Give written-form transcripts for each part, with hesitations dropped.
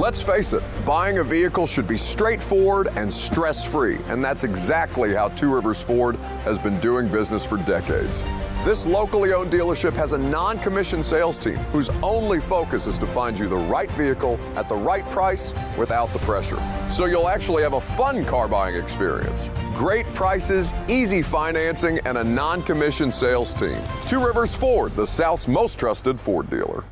Let's face it, buying a vehicle should be straightforward and stress-free, and that's exactly how Two Rivers Ford has been doing business for decades. This locally owned dealership has a non-commissioned sales team whose only focus is to find you the right vehicle at the right price without the pressure. So you'll actually have a fun car buying experience. Great prices, easy financing, and a non-commissioned sales team. Two Rivers Ford, the South's most trusted Ford dealer.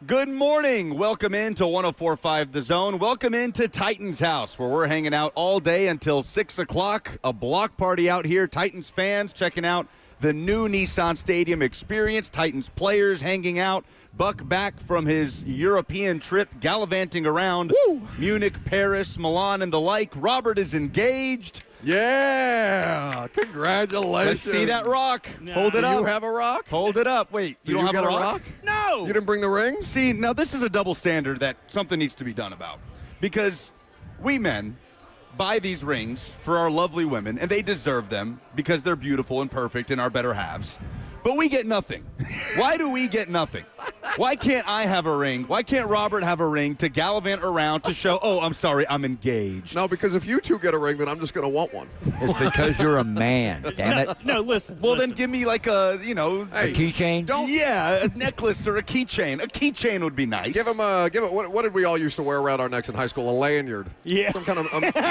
Good morning. Welcome into 104.5 The Zone. Welcome into Titans House, where we're hanging out all day until 6 o'clock. A block party out here. Titans fans checking out the new Nissan Stadium experience. Titans players hanging out. Buck back from his European trip, gallivanting around Munich, Paris, Milan, and the like. Robert is engaged. Yeah. Congratulations. Let's see that rock. Hold it Do up. you have a rock? Hold it up. Wait, you don't have get a rock? No. You didn't bring the ring? See, now this is a double standard that something needs to be done about. Because we men buy these rings for our lovely women, and they deserve them because they're beautiful and perfect and our better halves. But we get nothing. Why do we get nothing? Why can't I have a ring? Why can't Robert have a ring to gallivant around to show, oh, I'm sorry, I'm engaged? No, because if you two get a ring, then I'm just going to want one. It's because you're a man, damn it. No, listen. Well, listen. then give me like a, Hey, A keychain? yeah, a necklace or a keychain. A keychain would be nice. give him what did we all used to wear around our necks in high school? A lanyard. Yeah. Some kind of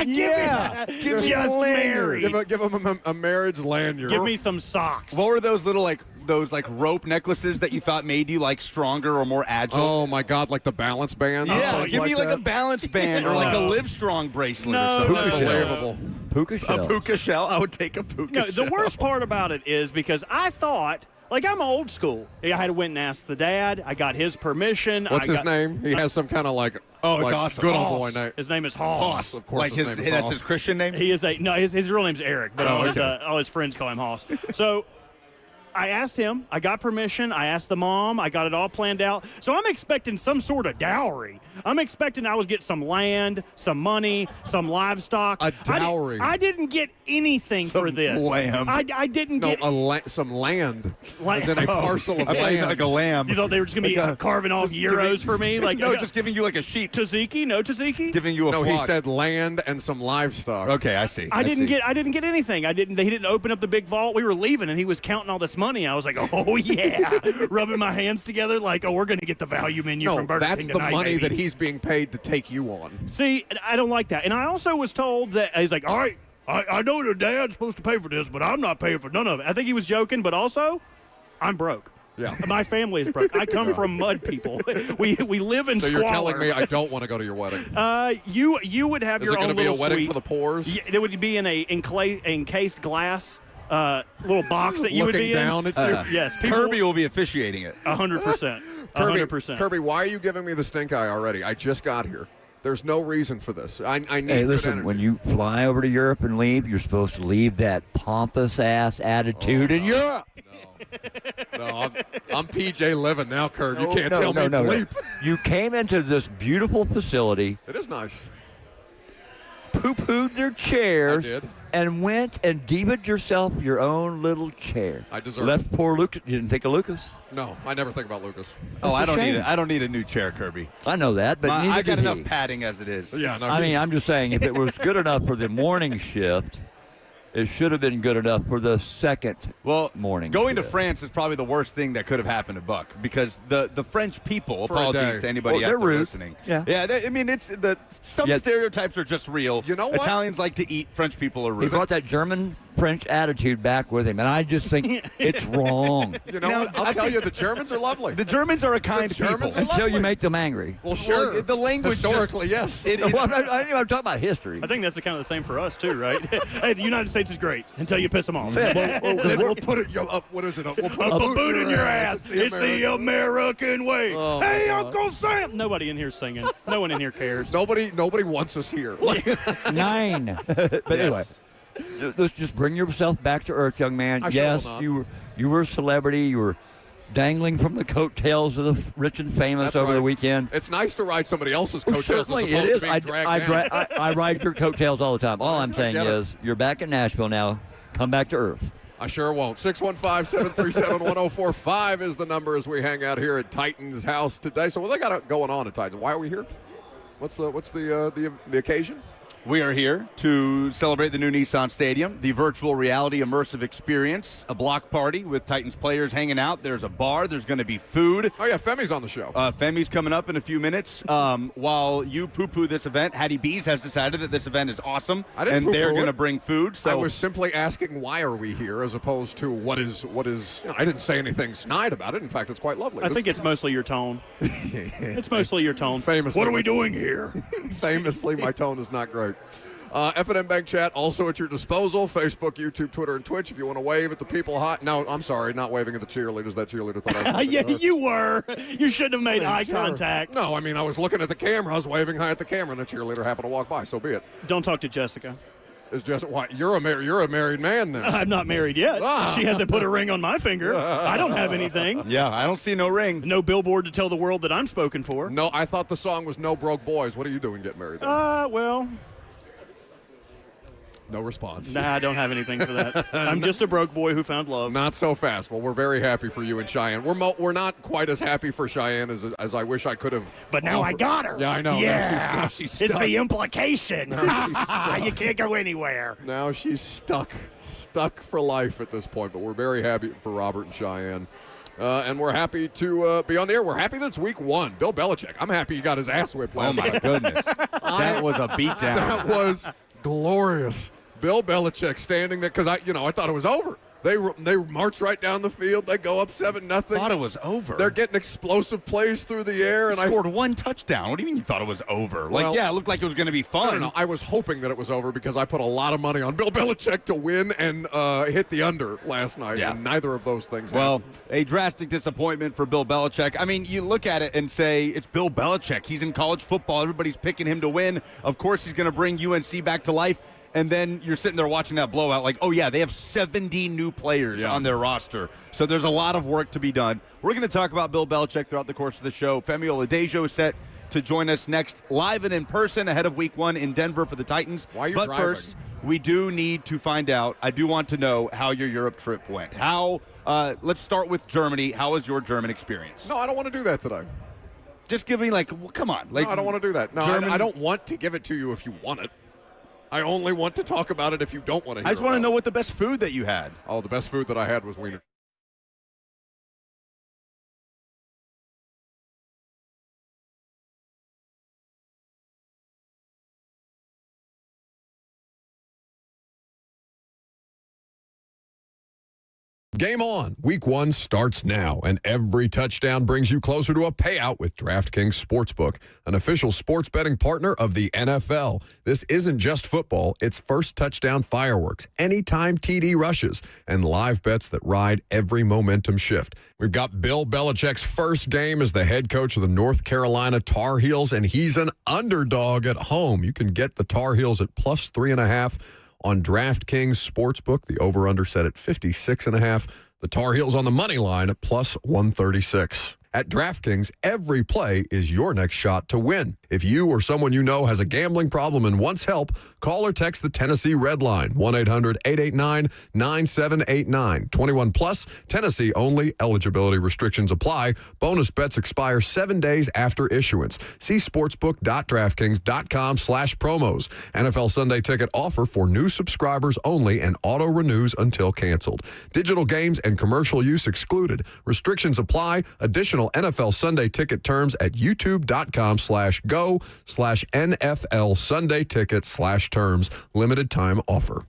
yeah. Give me Just a married. give him a marriage lanyard. Give me some socks. What were those little those rope necklaces that you thought made you like stronger or more agile? Oh my God, like the balance band. Yeah, give me like that. a balance band or like a Livestrong bracelet No, or something. no. Unbelievable. Puka A shell. puka shell. I would take a puka No, shell. the worst part about it is because I thought, like, I'm old school. I had to went and asked the dad. I got his permission. What's his name? He has some kind of like Oh, it's like awesome. good old Hoss. boy name. His name is Hoss. Of course, Like his name is that's Hoss. his Christian name? He is his real name's Eric, but all his friends call him Hoss. So I asked him. I got permission. I asked the mom. I got it all planned out. So I'm expecting some sort of dowry. I'm expecting I would get some land, some money, some livestock. A dowry. I didn't get anything Some for this. lamb. I didn't No, get. some land. Like- As in a parcel of I thought you meant land. like a lamb. You thought they were just gonna be carving off euros for me? Like no, just giving you like a sheep. tzatziki? No tzatziki? Giving you a No, flock. he said land and some livestock. Okay, I see. I didn't see. get anything. They didn't open up the big vault. We were leaving and he was counting all this money. I was like, oh yeah, rubbing my hands together like, oh, we're gonna get the value menu No, from Burger that's King the tonight, money baby. that he's being paid to take you on. See, I don't like that. And I also was told that he's like, all right, I know the dad's supposed to pay for this, but I'm not paying for none of it. I think he was joking, but also, I'm broke. Yeah. My family is broke. I come from mud people. We live in So squalor. you're telling me I don't want to go to your wedding? You would have Is your it going own to be a little wedding suite. for the poors? Yeah, it would be in a encased glass little box that you would Looking be down in. at you? Yes, people, Kirby will be officiating it. 100%. Kirby, 100%. Kirby, why are you giving me the stink eye already? I just got here. There's no reason for this. I need Hey, good listen, energy. when you fly over to Europe and leave, you're supposed to leave that pompous-ass attitude in Europe. No, I'm PJ living now, Kurt. You No, can't no, tell no, me no, no. bleep. You came into this beautiful facility, It is nice. poo-pooed their chairs, I did. and went and divaed yourself your own little chair. I deserve Left poor Lucas. You didn't think of Lucas? No, I never think about Lucas. Oh, I a don't need shame. it. I don't need a new chair, Kirby. I know that, but neither I got did enough he. padding as it is. Yeah, no, I mean, I'm just saying, if it was good enough for the morning shift, it should have been good enough for the second Well, morning. going to shift. France is probably the worst thing that could have happened to Buck because the French people. For a Apologies day. to anybody Oh, out they're there rude. listening. Yeah. I mean, it's some Yeah. stereotypes are just real. You know what? Italians like to eat. French people are He rude. brought that German-French attitude back with him, and I just think it's wrong You know Now, what? I'll I tell think- you, the Germans are lovely. The Germans are a kind Germans people. are until you lovely. make them angry. Well, sure. Well, the language Historically, yes. Well, I'm talking about history. I think that's kind of the same for us, too, right? Hey, the United States is great until you piss them off. And then we'll put it up. What is it? We'll put A boot in your ass. It's the American way. Oh, Hey, my God. Uncle Sam. Nobody in here singing. No one in here cares. Nobody wants us here. 9. But anyway, let's just bring yourself back to earth, young man. I sure Yes, will not. you were a celebrity. You were dangling from the coattails of the rich and famous That's over right. the weekend. It's nice to ride somebody else's Well, coattails as certainly opposed it to is. being dragged down. I ride your coattails all the time. All I'm saying get it. is you're back in Nashville now. Come back to earth. I sure won't. 615-737-1045 is the number as we hang out here at Titan's house today. So what they got going on at Titan's? Why are we here? What's the occasion? We are here to celebrate the new Nissan Stadium, the virtual reality immersive experience, a block party with Titans players hanging out. There's a bar. There's going to be food. Oh, yeah, Femi's on the show. Femi's coming up in a few minutes. While you poo-poo this event, Hattie B's has decided that this event is awesome, I didn't and they're poo-poo going to it. bring food. So I was simply asking why are we here as opposed to what is I didn't say anything snide about it. In fact, it's quite lovely. I think it's mostly your tone. It's mostly your tone. Famously. What are we doing here? Famously, my tone is not great. F&M Bank Chat also at your disposal. Facebook, YouTube, Twitter, and Twitch. If you want to wave at the people hot. No, I'm sorry, not waving at the cheerleaders. That cheerleader thought I was Yeah, you were. You shouldn't have made eye Sure. contact. No, I mean, I was looking at the camera. I was waving high at the camera, and a cheerleader happened to walk by. So be it. Don't talk to Jessica. Is just why you're a married man now. I'm not married yet. She hasn't put a ring on my finger. I don't have anything. Yeah, I don't see no ring. No billboard to tell the world that I'm spoken for. No, I thought the song was No Broke Boys. What are you doing getting married then? Well, No response. nah, I don't have anything for that. I'm just a broke boy who found love. Not so fast. Well, we're very happy for you and Cheyenne. We're not quite as happy for Cheyenne as I wish I could have. But now I got her. Yeah, I know. Yeah. Now she's It's stuck. the implication. Now she's stuck. You can't go anywhere. Now she's stuck for life at this point. But we're very happy for Robert and Cheyenne. And we're happy to be on the air. We're happy that it's week 1. Bill Belichick. I'm happy he got his ass whipped Oh, last my night. goodness. That was a beatdown. That was glorious. Bill Belichick standing there because I thought it was over. They march right down the field. They go up 7-0. Thought it was over. They're getting explosive plays through the air, and I scored 1 touchdown. What do you mean you thought it was over? Well, it looked like it was going to be fun. I don't know. I was hoping that it was over because I put a lot of money on Bill Belichick to win and hit the under last night, and neither of those things happened. A drastic disappointment for Bill Belichick. I mean, you look at it and say, it's Bill Belichick. He's in college football. Everybody's picking him to win. Of course, he's going to bring UNC back to life. And then you're sitting there watching that blowout like, oh, yeah, they have 70 new players on their roster. So there's a lot of work to be done. We're going to talk about Bill Belichick throughout the course of the show. Femi Oladejo is set to join us next live and in person ahead of week 1 in Denver for the Titans. Why are you but driving? First, we do need to find out. I do want to know how your Europe trip went. Let's start with Germany. How was your German experience? No, I don't want to do that today. Just give me, come on. No, I don't want to do that. No, I don't want to give it to you if you want it. I only want to talk about it if you don't want to hear I just want to about know it. what the best food that you had. Oh, the best food that I had was wiener. Game on. Week 1 starts now, and every touchdown brings you closer to a payout with DraftKings Sportsbook, an official sports betting partner of the NFL. This isn't just football. It's first touchdown fireworks, anytime TD rushes, and live bets that ride every momentum shift. We've got Bill Belichick's first game as the head coach of the North Carolina Tar Heels, and he's an underdog at home. You can get the Tar Heels at plus 3.5 on DraftKings Sportsbook. The over-under set at 56.5. The Tar Heels on the money line at plus 136. At DraftKings, every play is your next shot to win. If you or someone you know has a gambling problem and wants help, call or text the Tennessee Red Line, 1-800-889-9789. 21 plus, Tennessee only. Eligibility restrictions apply. Bonus bets expire 7 days after issuance. See sportsbook.draftkings.com/promos. NFL Sunday ticket offer for new subscribers only and auto renews until canceled. Digital games and commercial use excluded. Restrictions apply. Additional NFL Sunday ticket terms at youtube.com/go/NFL Sunday ticket/terms. Limited time offer.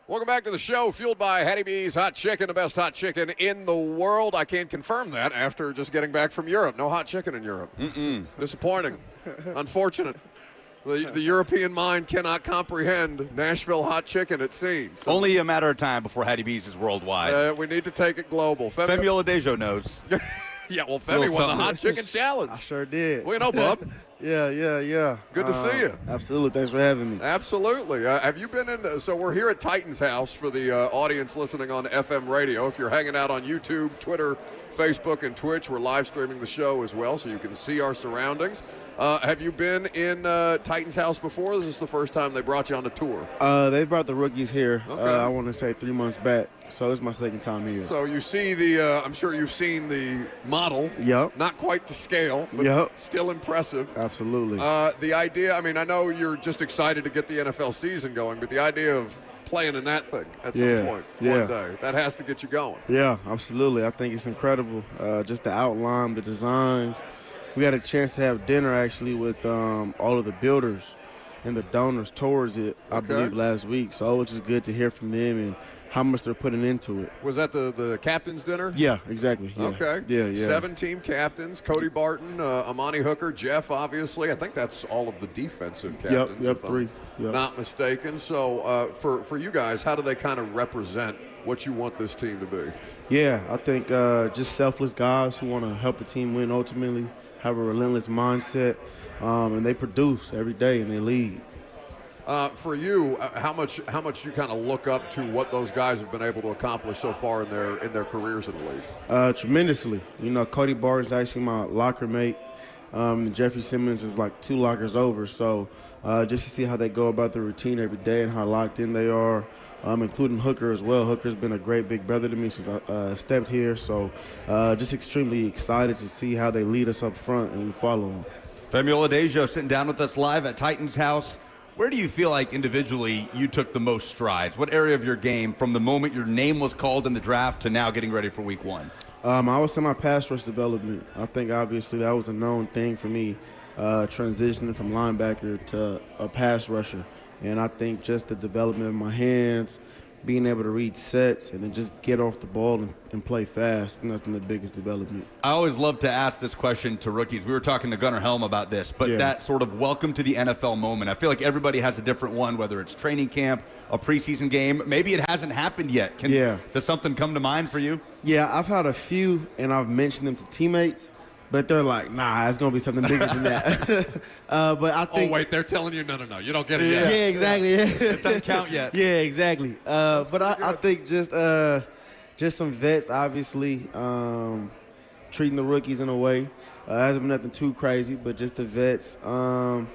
Welcome back to the show, fueled by Hattie B's Hot Chicken, the best hot chicken in the world. I can't confirm that after just getting back from Europe. No hot chicken in Europe. Disappointing. Unfortunate. The European mind cannot comprehend Nashville hot chicken, it seems. So, Only a matter of time before Hattie B's is worldwide. we need to take it global. Femi Oladejo knows. Yeah, well, Femi won the hot chicken challenge. I sure did. Well, you know, bub. Yeah. Good to see you. Absolutely. Thanks for having me. Absolutely. Have you been in? So we're here at Titans House for the audience listening on FM radio. If you're hanging out on YouTube, Twitter, Facebook, and Twitch, we're live streaming the show as well, so you can see our surroundings. Have you been in Titans House before? This is the first time they brought you on the tour. They brought the rookies here, Okay. I want to say 3 months back. So this is my second time here. So you see the, I'm sure you've seen the model. Yep. Not quite the scale, but Yep. still impressive. Absolutely. The idea, I mean, I know you're just excited to get the NFL season going, but the idea of playing in that thing at some point one day, that has to get you going. Yeah, absolutely. I think it's incredible. Just the outline, the designs. We had a chance to have dinner, actually, with all of the builders and the donors towards it, I believe, last week. So it was just good to hear from them and how much they're putting into it. Was that the captain's dinner? Yeah, exactly. Yeah. Okay. Yeah. 7 team captains: Cody Barton, Amani Hooker, Jeff. Obviously, I think that's all of the defensive captains. Yep. if I'm 3. Yep. Not mistaken. So for you guys, how do they kind of represent what you want this team to be? Yeah, I think just selfless guys who want to help the team win ultimately, have a relentless mindset, and they produce every day and they lead. For you, how much you kind of look up to what those guys have been able to accomplish so far in their careers in the league? Tremendously. You know, Cody Barton's actually my locker mate. Jeffrey Simmons is like 2 lockers over. So just to see how they go about their routine every day and how locked in they are, including Hooker as well. Hooker's been a great big brother to me since I stepped here. So just extremely excited to see how they lead us up front and we follow them. Femi Oladejo sitting down with us live at Titans House. Where do you feel like individually you took the most strides? What area of your game from the moment your name was called in the draft to now getting ready for week 1? I would say my pass rush development. I think obviously that was a known thing for me, transitioning from linebacker to a pass rusher. And I think just the development of my hands, being able to read sets, and then just get off the ball and play fast, and that's been the biggest development. I always love to ask this question to rookies. We were talking to Gunnar Helm about this, but that sort of welcome to the NFL moment. I feel like everybody has a different one, whether it's training camp, a preseason game. Maybe it hasn't happened yet. Does something come to mind for you? Yeah, I've had a few, and I've mentioned them to teammates, but they're like, nah, it's going to be something bigger than that. But I think. Oh, wait, they're telling you, no, you don't get it yet. Yeah, exactly. It doesn't count yet. Yeah, exactly. But I think just some vets, obviously, treating the rookies in a way. Hasn't been nothing too crazy, but just the vets. And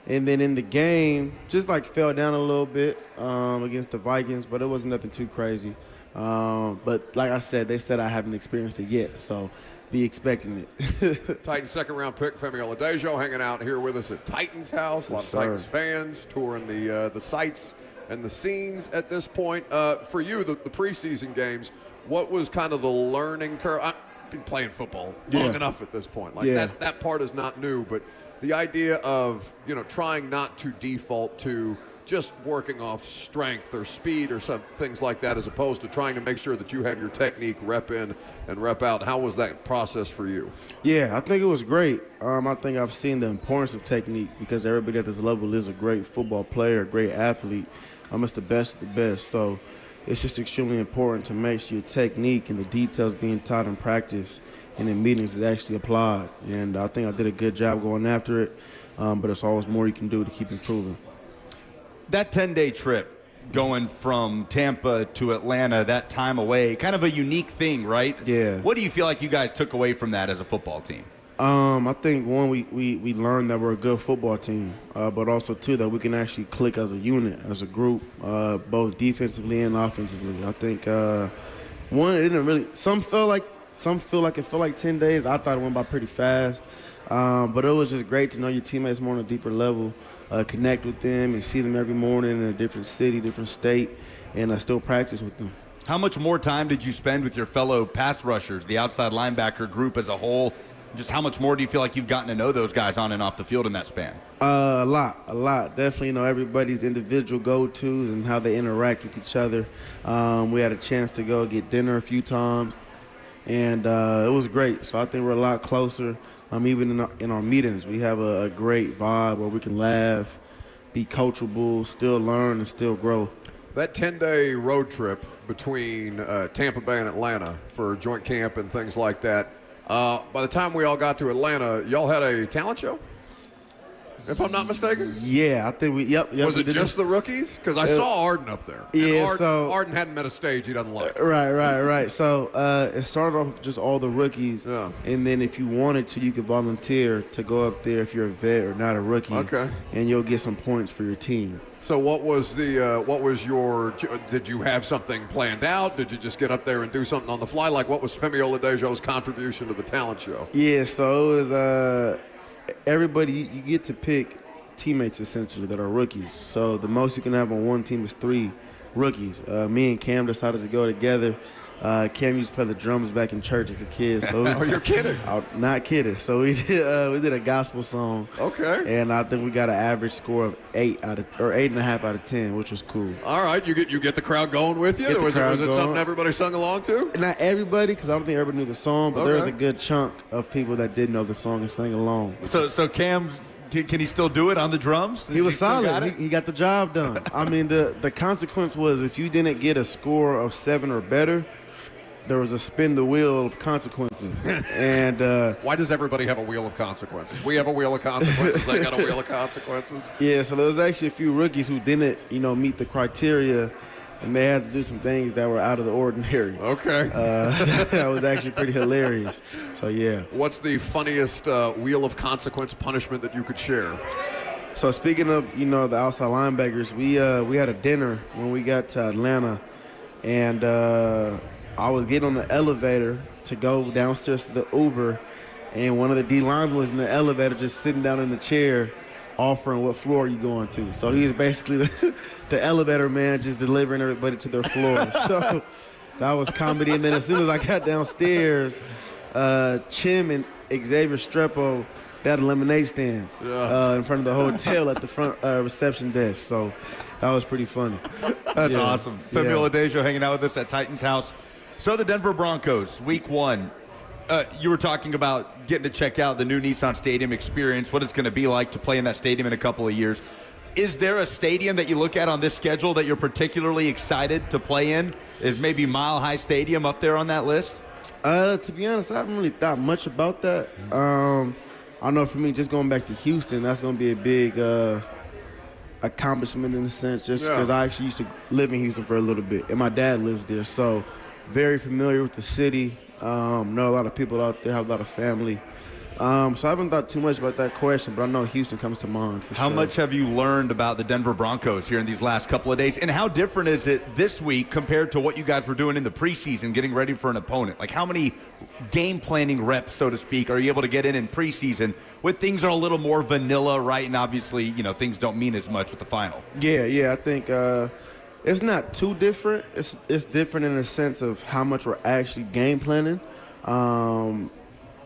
then in the game, just like fell down a little bit against the Vikings, but it wasn't nothing too crazy. But like I said, they said I haven't experienced it yet, so be expecting it. Titans second-round pick Femi Oladejo hanging out here with us at Titans House. A lot of Titans fans touring the sights and the scenes at this point. For you, the preseason games, what was kind of the learning curve? I've been playing football long enough at this point. That part is not new, but the idea of trying not to default to just working off strength or speed or some things like that, as opposed to trying to make sure that you have your technique rep in and rep out. How was that process for you? Yeah, I think it was great. I think I've seen the importance of technique because everybody at this level is a great football player, a great athlete. It's the best of the best. So it's just extremely important to make sure your technique and the details being taught in practice and in meetings is actually applied. And I think I did a good job going after it, but there's always more you can do to keep improving. That 10-day trip going from Tampa to Atlanta, that time away, kind of a unique thing, right? Yeah. What do you feel like you guys took away from that as a football team? I think, one, we learned that we're a good football team, but also, two, that we can actually click as a unit, as a group, both defensively and offensively. I think, one, it didn't really – some feel like it felt like 10 days. I thought it went by pretty fast, but it was just great to know your teammates more on a deeper level, connect with them and see them every morning in a different city, different state, and still practice with them. How much more time did you spend with your fellow pass rushers, the outside linebacker group as a whole, Just how much more do you feel like you've gotten to know those guys on and off the field in that span? A lot. Definitely, everybody's individual go-tos and how they interact with each other. We had a chance to go get dinner a few times, and it was great. So I think we're a lot closer. Even in our meetings, we have a great vibe where we can laugh, be coachable, still learn, and still grow. That 10-day road trip between Tampa Bay and Atlanta for joint camp and things like that, by the time we all got to Atlanta, y'all had a talent show, if I'm not mistaken? Yeah, I think yep. Was it just the rookies? Because I saw Arden up there. Yeah, and Arden hadn't met a stage he doesn't like. Right. So it started off with just all the rookies. Yeah. And then if you wanted to, you could volunteer to go up there if you're a vet or not a rookie. Okay. And you'll get some points for your team. So did you have something planned out? Did you just get up there and do something on the fly? Like, what was Femi Oladejo's contribution to the talent show? Yeah, so it was everybody, you get to pick teammates essentially that are rookies. So the most you can have on one team is 3 rookies. Me and Cam decided to go together. Cam used to play the drums back in church as a kid. So oh, you're kidding? Not kidding. So we did a gospel song. Okay. And I think we got an average score of 8.5 out of 10, which was cool. All right, you get the crowd going with you. Was it something everybody sung along to? Not everybody, because I don't think everybody knew the song, but there was a good chunk of people that did know the song and sang along. So Cam's. Can he still do it on the drums? He was solid. He got the job done. I mean, the consequence was if you didn't get a score of 7 or better, there was a spin the wheel of consequences. And why does everybody have a wheel of consequences? We have a wheel of consequences. They got a wheel of consequences. Yeah, so there was actually a few rookies who didn't, meet the criteria, and they had to do some things that were out of the ordinary. Okay. That was actually pretty hilarious. So, yeah. What's the funniest wheel of consequence punishment that you could share? So, speaking of, the outside linebackers, we had a dinner when we got to Atlanta, and I was getting on the elevator to go downstairs to the Uber, and one of the D linemen was in the elevator just sitting down in the chair offering what floor are you going to. So he's basically the elevator man just delivering everybody to their floor. So that was comedy. And then as soon as I got downstairs, Chim and Xavier Strepo got a lemonade stand in front of the hotel at the front reception desk. So that was pretty funny. That's awesome. Femi Oladejo hanging out with us at Titans House. So the Denver Broncos, week 1. You were talking about getting to check out the new Nissan Stadium experience, what it's going to be like to play in that stadium in a couple of years. Is there a stadium that you look at on this schedule that you're particularly excited to play in? Is maybe Mile High Stadium up there on that list? To be honest, I haven't really thought much about that. I know for me, just going back to Houston, that's going to be a big accomplishment in a sense, just because I actually used to live in Houston for a little bit, and my dad lives there, so very familiar with the city. Know a lot of people out there, have a lot of family. So I haven't thought too much about that question, but I know Houston comes to mind for sure. How much have you learned about the Denver Broncos here in these last couple of days? And how different is it this week compared to what you guys were doing in the preseason, getting ready for an opponent? Like, how many game planning reps, so to speak, are you able to get in preseason when things are a little more vanilla, right? And obviously, things don't mean as much with the final. Yeah, I think it's not too different. It's different in the sense of how much we're actually game planning.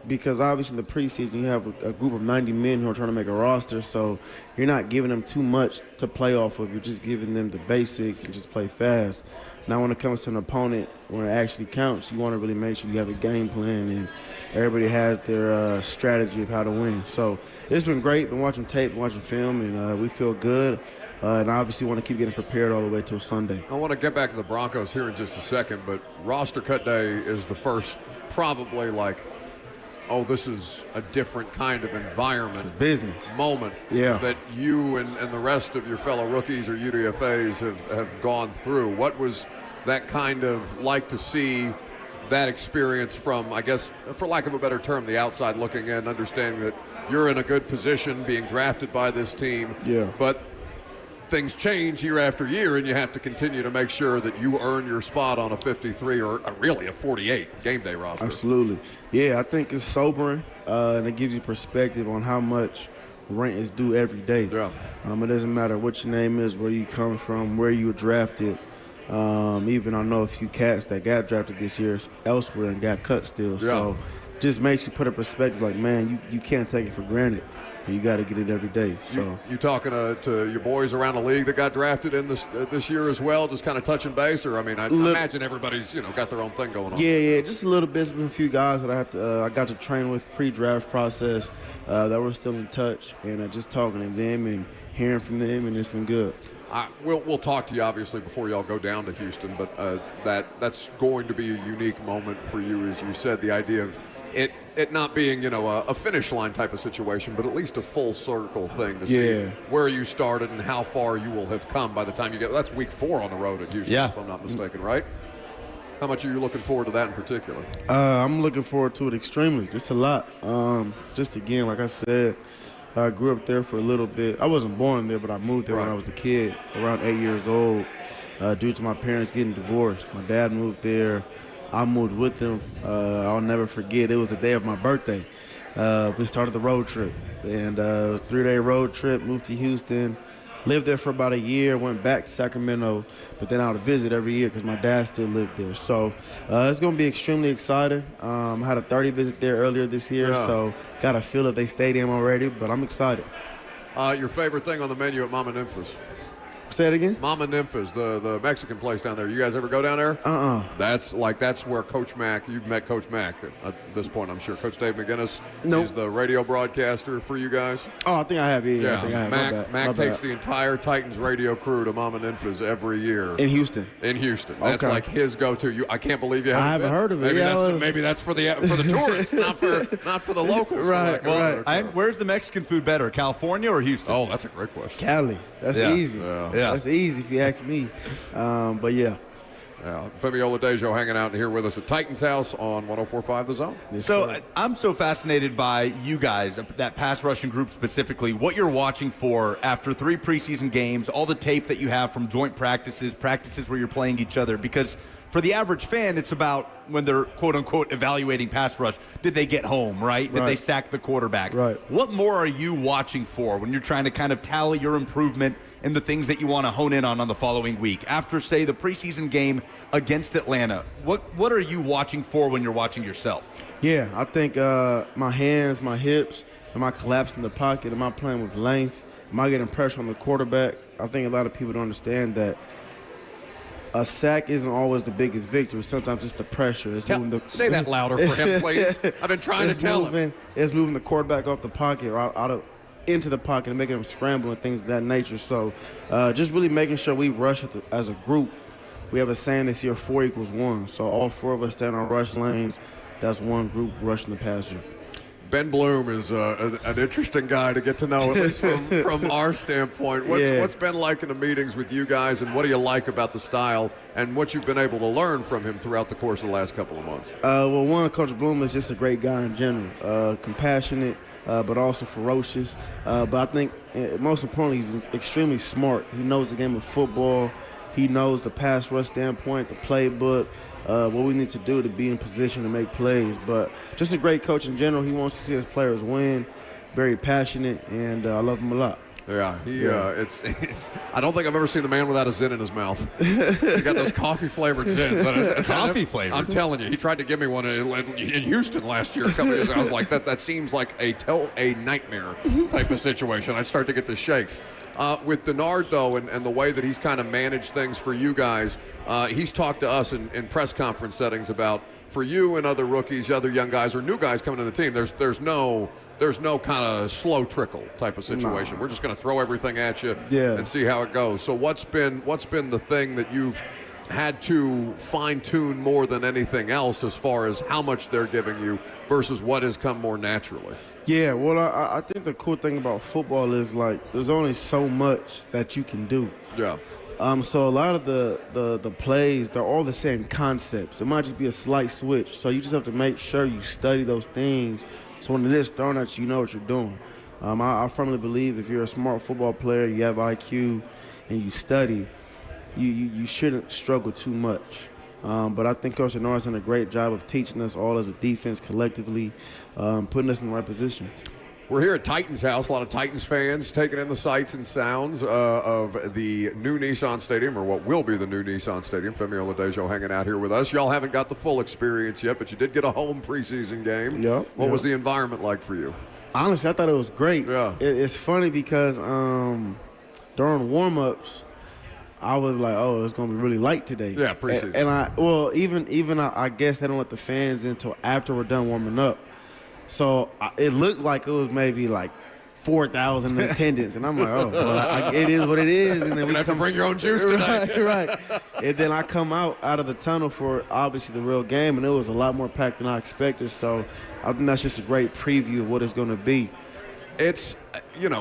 Because obviously in the preseason you have a group of 90 men who are trying to make a roster, so you're not giving them too much to play off of. You're just giving them the basics and just play fast. Now when it comes to an opponent, when it actually counts, you want to really make sure you have a game plan and everybody has their strategy of how to win. So it's been great. Been watching tape, been watching film, and we feel good. And obviously want to keep getting prepared all the way till Sunday. I want to get back to the Broncos here in just a second, but roster cut day is the first probably this is a different kind of environment. It's business. Moment that you and the rest of your fellow rookies or UDFAs have gone through. What was that kind of like to see that experience from, I guess, for lack of a better term, the outside looking in, understanding that you're in a good position being drafted by this team, but things change year after year, and you have to continue to make sure that you earn your spot on a 53 or really a 48 game day roster. Absolutely. Yeah, I think it's sobering, and it gives you perspective on how much rent is due every day. Yeah. It doesn't matter what your name is, where you come from, where you were drafted. Even I know a few cats that got drafted this year elsewhere and got cut still. Yeah. So just makes you put a perspective like, man, you can't take it for granted. You got to get it every day. So you talking to your boys around the league that got drafted in this year as well, just kind of touching base, or I imagine everybody's got their own thing going on. Yeah, just a little bit. There's been a few guys that I got to train with pre-draft process that we're still in touch, and just talking to them and hearing from them, and it's been good. We'll talk to you obviously before y'all go down to Houston, but that's going to be a unique moment for you, as you said. The idea of it not being a finish line type of situation, but at least a full circle thing to see where you started and how far you will have come by the time you get. That's week 4 on the road at Houston, if I'm not mistaken, right? How much are you looking forward to that in particular? I'm looking forward to it extremely, just a lot. Just again, like I said, I grew up there for a little bit. I wasn't born there, but I moved there when I was a kid, around 8 years old, due to my parents getting divorced. My dad moved there. I moved with him. I'll never forget. It was the day of my birthday. We started the road trip, and 3-day road trip, moved to Houston, lived there for about a year, went back to Sacramento, but then I would visit every year because my dad still lived there. So it's going to be extremely exciting. I had a 30 visit there earlier this year, so got a feel of their stadium already, but I'm excited. Your favorite thing on the menu at Mama Nympha's? Say it again? Mama Nympha's, the Mexican place down there. You guys ever go down there? That's where Coach Mack, you've met Coach Mack at this point, I'm sure. Coach Dave McGinnis, he's the radio broadcaster for you guys. Oh, I think I have, yeah. I think I have. Mack takes the entire Titans radio crew to Mama Nympha's every year. In Houston? In Houston. That's like his go-to. I can't believe you haven't I haven't heard of it. Maybe that's for the tourists, not for the locals. Right. Where's the Mexican food better, California or Houston? Oh, that's a great question. Cali. That's easy. Yeah. That's easy if you ask me. But yeah. Femi Oladejo hanging out here with us at Titans House on 104.5 The Zone. So I'm so fascinated by you guys, that pass rushing group specifically, what you're watching for after 3 preseason games, all the tape that you have from joint practices where you're playing each other, because for the average fan, it's about when they're quote-unquote evaluating pass rush, did they get home, right? Did they sack the quarterback? Right. What more are you watching for when you're trying to kind of tally your improvement and the things that you want to hone in on the following week? After, say, the preseason game against Atlanta, what are you watching for when you're watching yourself? Yeah, I think my hands, my hips, am I collapsing the pocket? Am I playing with length? Am I getting pressure on the quarterback? I think a lot of people don't understand that a sack isn't always the biggest victory. Sometimes it's the pressure. Say that louder for him, please. I've been trying to tell him. It's moving the quarterback off the pocket or into the pocket and making them scramble and things of that nature. So just really making sure we rush as a group. We have a saying this year, 4 equals 1. So all 4 of us stand on rush lanes. That's one group rushing the passer. Ben Bloom is an interesting guy to get to know, at least from our standpoint. What's been like in the meetings with you guys, and what do you like about the style and what you've been able to learn from him throughout the course of the last couple of months? Well, one, Coach Bloom is just a great guy in general, compassionate, but also ferocious. But I think most importantly, he's extremely smart. He knows the game of football. He knows the pass rush standpoint, the playbook, what we need to do to be in position to make plays. But just a great coach in general. He wants to see his players win, very passionate, and I love him a lot. Yeah, it's. I don't think I've ever seen the man without a zin in his mouth. He got those coffee-flavored zins. It's coffee-flavored? I'm telling you, he tried to give me one in Houston last year. A couple years ago. I was like, that seems like a nightmare type of situation. I'd start to get the shakes. With Denard, though, and the way that he's kind of managed things for you guys, he's talked to us in press conference settings about, for you and other rookies, other young guys, or new guys coming to the team, there's no kind of slow trickle type of situation. We're just going to throw everything at you and see how it goes. So what's been the thing that you've had to fine-tune more than anything else as far as how much they're giving you versus what has come more naturally? Yeah, well, I think the cool thing about football is, like, there's only so much that you can do. Yeah. So a lot of the plays, they're all the same concepts. It might just be a slight switch. So you just have to make sure you study those things so when it is thrown at you, you know what you're doing. I firmly believe if you're a smart football player, you have IQ, and you study, you shouldn't struggle too much. But I think Coach Denard's done a great job of teaching us all as a defense collectively, putting us in the right position. We're here at Titans House. A lot of Titans fans taking in the sights and sounds of the new Nissan Stadium, or what will be the new Nissan Stadium. Femi Oladejo hanging out here with us. Y'all haven't got the full experience yet, but you did get a home preseason game. Yep. What was the environment like for you? Honestly, I thought it was great. Yeah. It's funny because during warm-ups, I was like, oh, it's going to be really light today. Yeah, preseason. And I guess they don't let the fans in until after we're done warming up. So it looked like it was maybe like 4,000 in attendance. And I'm like, oh, well, it is what it is. And then we have to bring your own juice tonight. Right. And then I come out of the tunnel for obviously the real game, and it was a lot more packed than I expected. So I think that's just a great preview of what it's going to be. It's,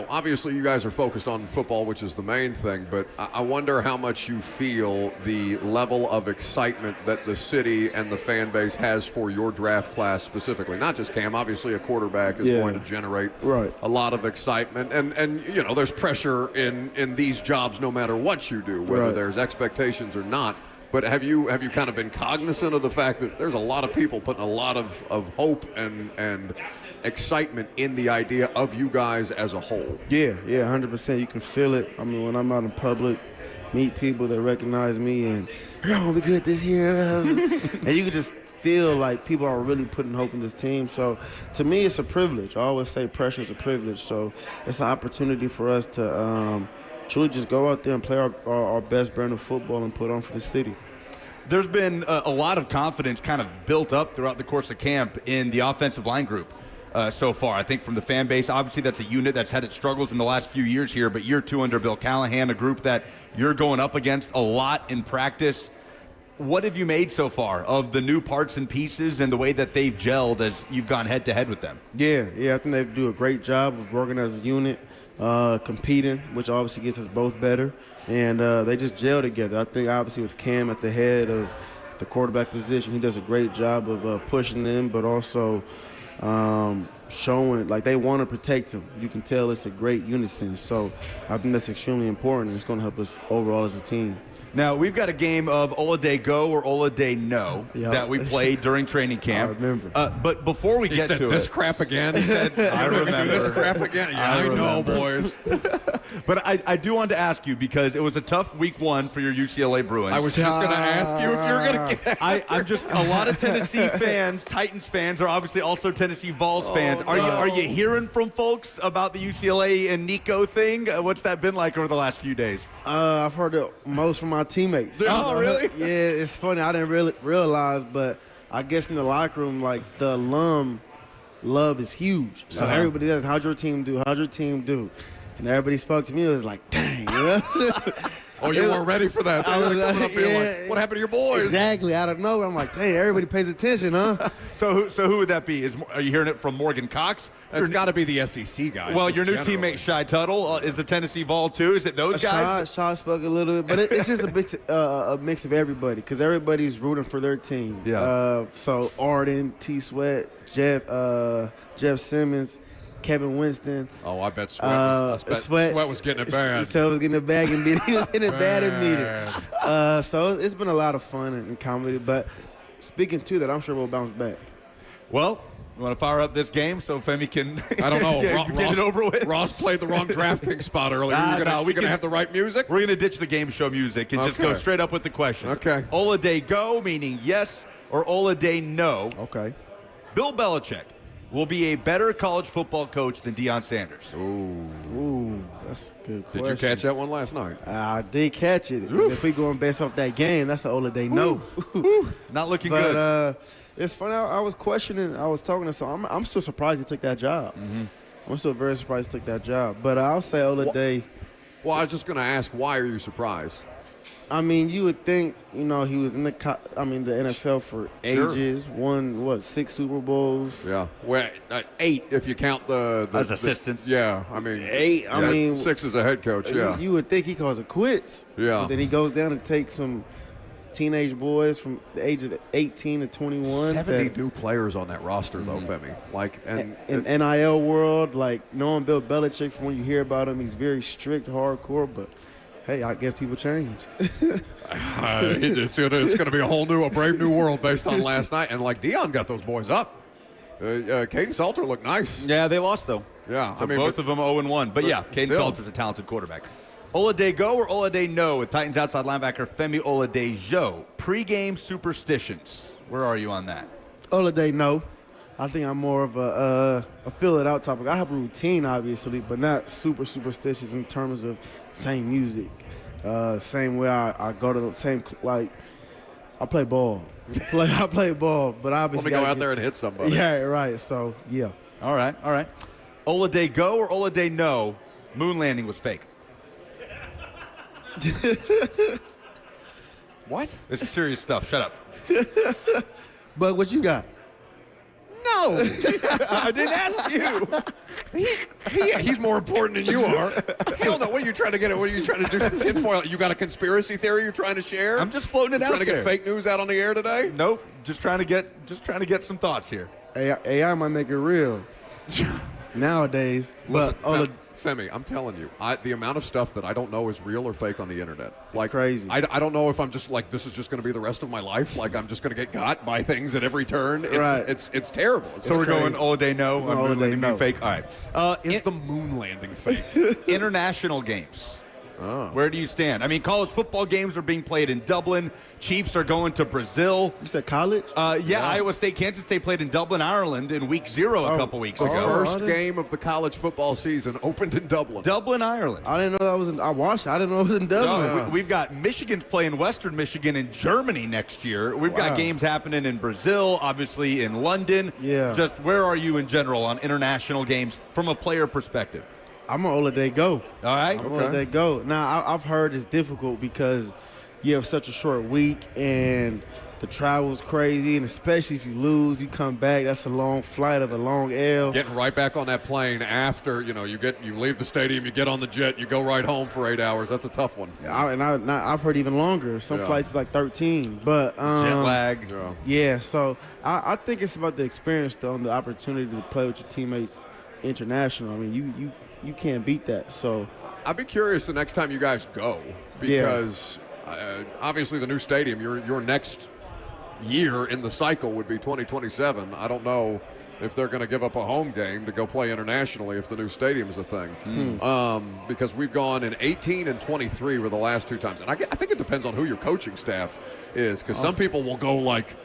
obviously you guys are focused on football, which is the main thing, but I wonder how much you feel the level of excitement that the city and the fan base has for your draft class specifically. Not just Cam, obviously a quarterback is going to generate a lot of excitement. And there's pressure in these jobs no matter what you do, whether there's expectations or not. But have you kind of been cognizant of the fact that there's a lot of people putting a lot of hope and excitement in the idea of you guys as a whole? Yeah, 100%. You can feel it. I mean, when I'm out in public, meet people that recognize me, and you're going to be good this year. And you can just feel like people are really putting hope in this team. So to me, it's a privilege. I always say pressure is a privilege. So it's an opportunity for us to truly just go out there and play our best brand of football and put on for the city. There's been a lot of confidence kind of built up throughout the course of camp in the offensive line group so far. I think from the fan base, obviously that's a unit that's had its struggles in the last few years here, but year 2 under Bill Callahan, a group that you're going up against a lot in practice. What have you made so far of the new parts and pieces and the way that they've gelled as you've gone head-to-head with them? Yeah, I think they do a great job of working as a unit. Competing, which obviously gets us both better, and they just gel together. I think obviously with Cam at the head of the quarterback position, he does a great job of pushing them, but also showing like they want to protect him. You can tell it's a great unison. So I think that's extremely important, and it's going to help us overall as a team. Now, we've got a game of Oladejo go or Oladejo no that we played during training camp. I remember. But before we get to this crap again. He said, I remember. This crap again. Yeah, I know, boys. But I do want to ask you, because it was a tough week 1 for your UCLA Bruins. I was just going to ask you if you were going to get I'm just a lot of Tennessee fans, Titans fans, are obviously also Tennessee Vols fans. Are you hearing from folks about the UCLA and Nico thing? What's that been like over the last few days? I've heard it most from my teammates. Oh, really? Yeah, it's funny. I didn't really realize, but I guess in the locker room, like, the alum love is huge. So everybody does, how'd your team do? How'd your team do? And everybody spoke to me. It was like, dang. Oh, you weren't ready for that. They were coming up being like, what happened to your boys? Exactly. Out of nowhere, I'm like, dang, everybody pays attention, huh? So who would that be? Are you hearing it from Morgan Cox? It's got to be the SEC guys. Well, your new teammate, Shy Tuttle, is a Tennessee Vol, too. Is it those guys? Shy spoke a little bit, but it's just a mix of everybody, because everybody's rooting for their team. Yeah. So Arden, T-Sweat, Jeff Simmons, Kevin Winston. Oh, I bet Sweat was getting it bad. So was getting it bad and beat. He was getting it bad and beat. So it's been a lot of fun and comedy. But speaking to that, I'm sure we'll bounce back. Well, you want to fire up this game so Femi can I don't know. get it over with? Ross played the wrong DraftKings spot earlier. We're going to have the right music? We're going to ditch the game show music and just go straight up with the questions. Okay. Oladejo go, meaning yes, or Oladejo no. Okay. Bill Belichick will be a better college football coach than Deion Sanders. Ooh, that's a good question. Did you catch that one last night? I did catch it. If we going based off that game, that's an Oladejo no. Not looking good. But it's funny. I was questioning. I was talking to someone. I'm still surprised he took that job. I'm still very surprised he took that job. But I'll say Oladejo. Well, I was just going to ask, why are you surprised? I mean, you would think, he was in the NFL for ages. Won 6 Super Bowls. Yeah, well, 8 if you count the as assistants. Yeah, I mean 8. I mean 6 as a head coach. Yeah, you would think he calls it quits. Yeah, but then he goes down to take some teenage boys from the age of 18 to 21. 70 new players on that roster, though, Femi. Like, and in NIL world, like knowing Bill Belichick, from when you hear about him, he's very strict, hardcore, but. Hey, I guess people change. It's going to be a brave new world based on last night. And, like, Deion got those boys up. Caden Salter looked nice. Yeah, they lost, though. Yeah, So both of them 0-1. But yeah, Caden still. Salter's a talented quarterback. Oladejo or Oladejo with Titans outside linebacker Femi Oladejo. Pre-game superstitions. Where are you on that? No. I think I'm more of a fill it out topic. I have a routine, obviously, but not super superstitious in terms of same music. Same way I go to the same, like, I play ball. I play ball, but obviously. Let me go out there and hit somebody. Yeah, right. So, yeah. All right. Oladejo or Oladejo, moon landing was fake. What? This is serious stuff. Shut up. But what you got? No, I didn't ask you. He's more important than you are. Hell no. What are you trying to get at? What are you trying to do? Some tinfoil? You got a conspiracy theory you're trying to share? I'm just floating it out trying to there. get fake news out on the air today? Nope. Just trying to get some thoughts here. AI might make it real nowadays. Listen, But Femi, I'm telling you, the amount of stuff that I don't know is real or fake on the internet. Like crazy. I don't know if I'm just like, this is just going to be the rest of my life. Like I'm just going to get got by things at every turn. It's, Right. It's terrible. So we're going Oladejo. Oladejo, Moon no. fake. All right. Is the moon landing fake? International games. Oh. Where do you stand? I mean, college football games are being played in Dublin. Chiefs are going to Brazil. you said college? Yeah, Iowa State, Kansas State played in Dublin, Ireland in week 0 a couple weeks The ago. first game of the college football season opened in Dublin. Dublin, Ireland. I didn't know that was in. I watched it. I didn't know it was in Dublin. We've got Michigan's playing Western Michigan in Germany next year. We've got Wow. games happening in Brazil, obviously in London. Yeah. Just where are you in general on international games from a player perspective? I'm on Oladejo. All right. I'm on Oladejo. Now, I've heard it's difficult because you have such a short week and the travel's crazy, and especially if you lose, you come back. That's a long flight of a long L. Getting right back on that plane after you leave the stadium, you get on the jet, you go right home for 8 hours. That's a tough one. I've heard even longer. Some Yeah. flights is like 13. But Jet lag. Yeah, so I think it's about the experience, though, and the opportunity to play with your teammates international. I mean, you can't beat that. So I'd be curious the next time you guys go because obviously the new stadium, your next year in the cycle would be 2027. I don't know if they're going to give up a home game to go play internationally if the new stadium is a thing. Because we've gone in 18 and 23 were the last 2 times. And I think it depends on who your coaching staff is because some people will go like,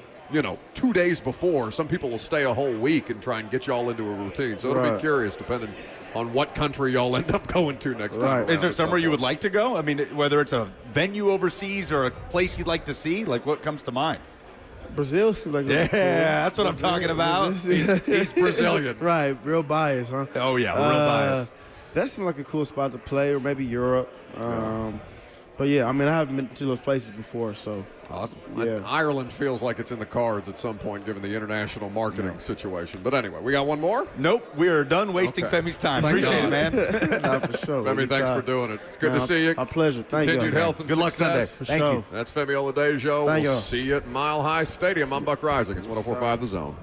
2 days before. Some people will stay a whole week and try and get you all into a routine. So it'll be curious depending on what country y'all end up going to next time. Is there somewhere you would like to go? I mean, whether it's a venue overseas or a place you'd like to see, like what comes to mind? Brazil seems like That's what I'm talking about. He's Brazilian. Right, real bias, huh? Oh, yeah, real bias. That seems like a cool spot to play, or maybe Europe. But yeah, I mean, I haven't been to those places before, so. Awesome. Yeah. Ireland feels like it's in the cards at some point given the international marketing situation. But anyway, we got one more? Nope, we are done wasting Femi's time. Appreciate it, man. Nah, for sure. Femi, thanks for doing it. It's good to see you. A pleasure. Thank you. Continued health and Good luck Sunday. success. Thank you. That's Femi Oladejo. Thank We'll you. see you at Mile High Stadium. I'm Buck Reising. It's 104.5 The Zone.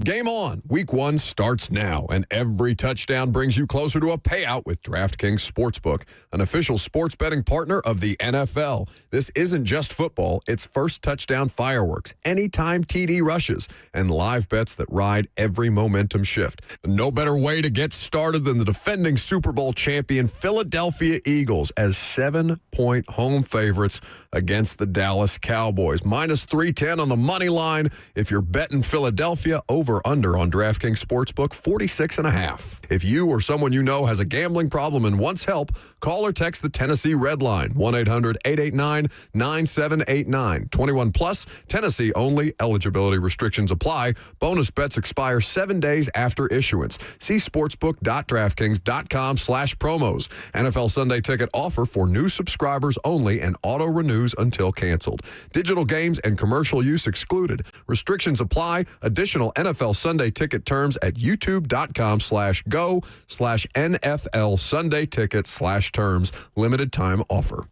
Game on. Week 1 starts now, and every touchdown brings you closer to a payout with DraftKings Sportsbook, an official sports betting partner of the NFL. This isn't just football. It's first touchdown fireworks, anytime TD rushes, and live bets that ride every momentum shift. No better way to get started than the defending Super Bowl champion Philadelphia Eagles as 7-point home favorites against the Dallas Cowboys. Minus 310 on the money line if you're betting Philadelphia over over-under on DraftKings Sportsbook 46.5. If you or someone you know has a gambling problem and wants help, call or text the Tennessee Red Line, 1-800-889-9789. 21 plus, Tennessee only. Eligibility restrictions apply. Bonus bets expire 7 days after issuance. See sportsbook.draftkings.com/promos. NFL Sunday Ticket offer for new subscribers only and auto renews until canceled. Digital games and commercial use excluded. Restrictions apply. Additional NFL Sunday Ticket terms at youtube.com/go/NFL Sunday Ticket/terms. Limited time offer.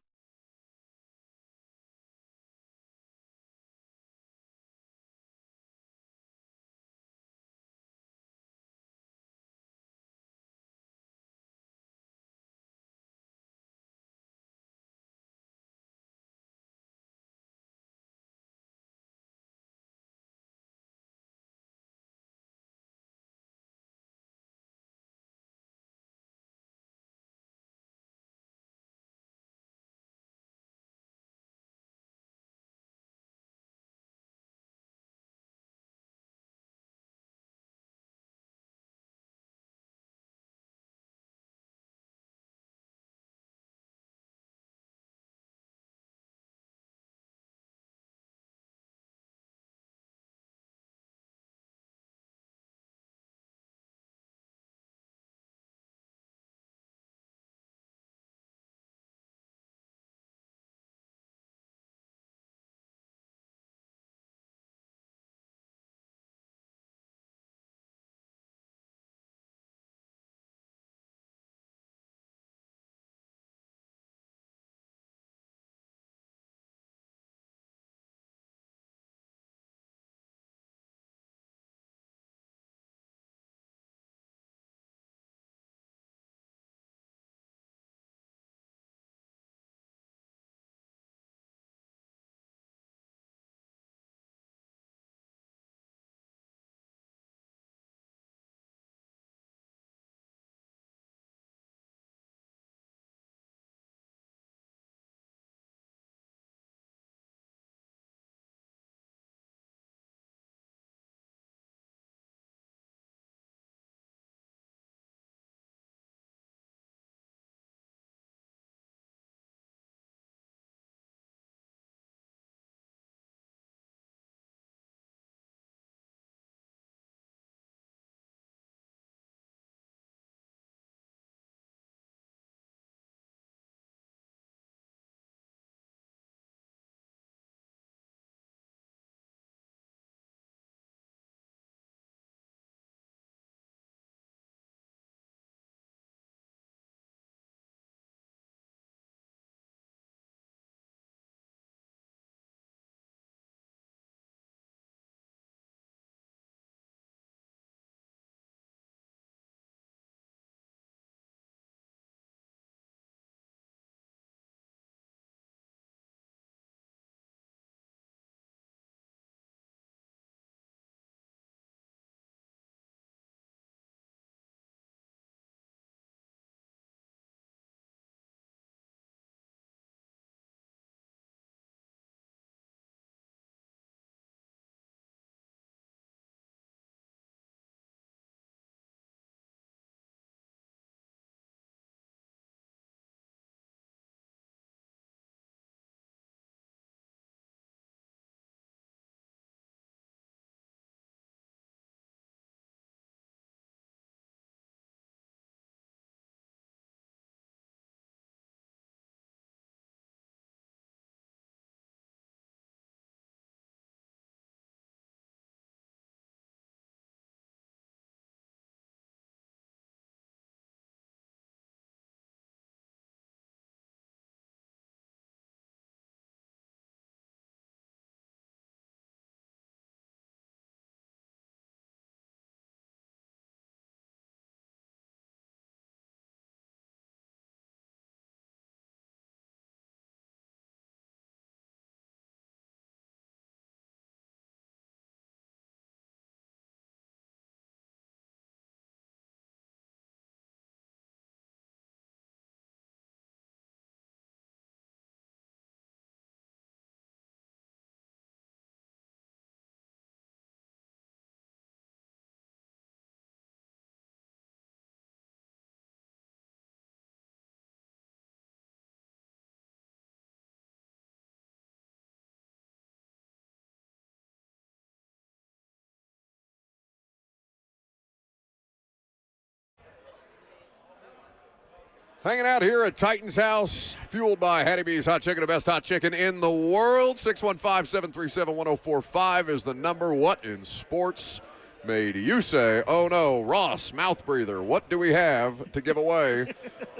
Hanging out here at Titans House, fueled by Hattie B's Hot Chicken, the best hot chicken in the world. 615-737-1045 is the number. What in sports made you say, oh no, Ross, mouth breather, what do we have to give away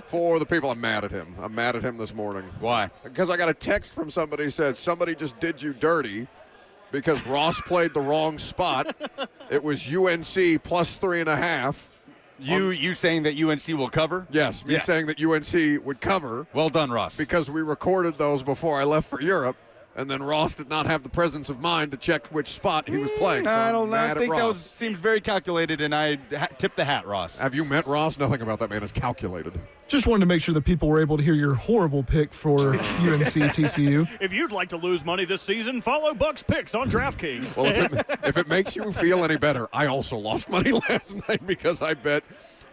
for the people? I'm mad at him. I'm mad at him this morning. Why? Because I got a text from somebody who said somebody just did you dirty because Ross played the wrong spot. It was UNC plus 3.5. You saying that UNC will cover? Yes, me saying that UNC would cover. Well done, Ross. Because we recorded those before I left for Europe, and then Ross did not have the presence of mind to check which spot he was playing. So I don't know. I think that seems very calculated, and I tipped the hat, Ross. Have you met Ross? Nothing about that man is calculated. Just wanted to make sure that people were able to hear your horrible pick for UNC TCU. If you'd like to lose money this season, follow Buck's picks on DraftKings. Well, if it makes you feel any better, I also lost money last night because I bet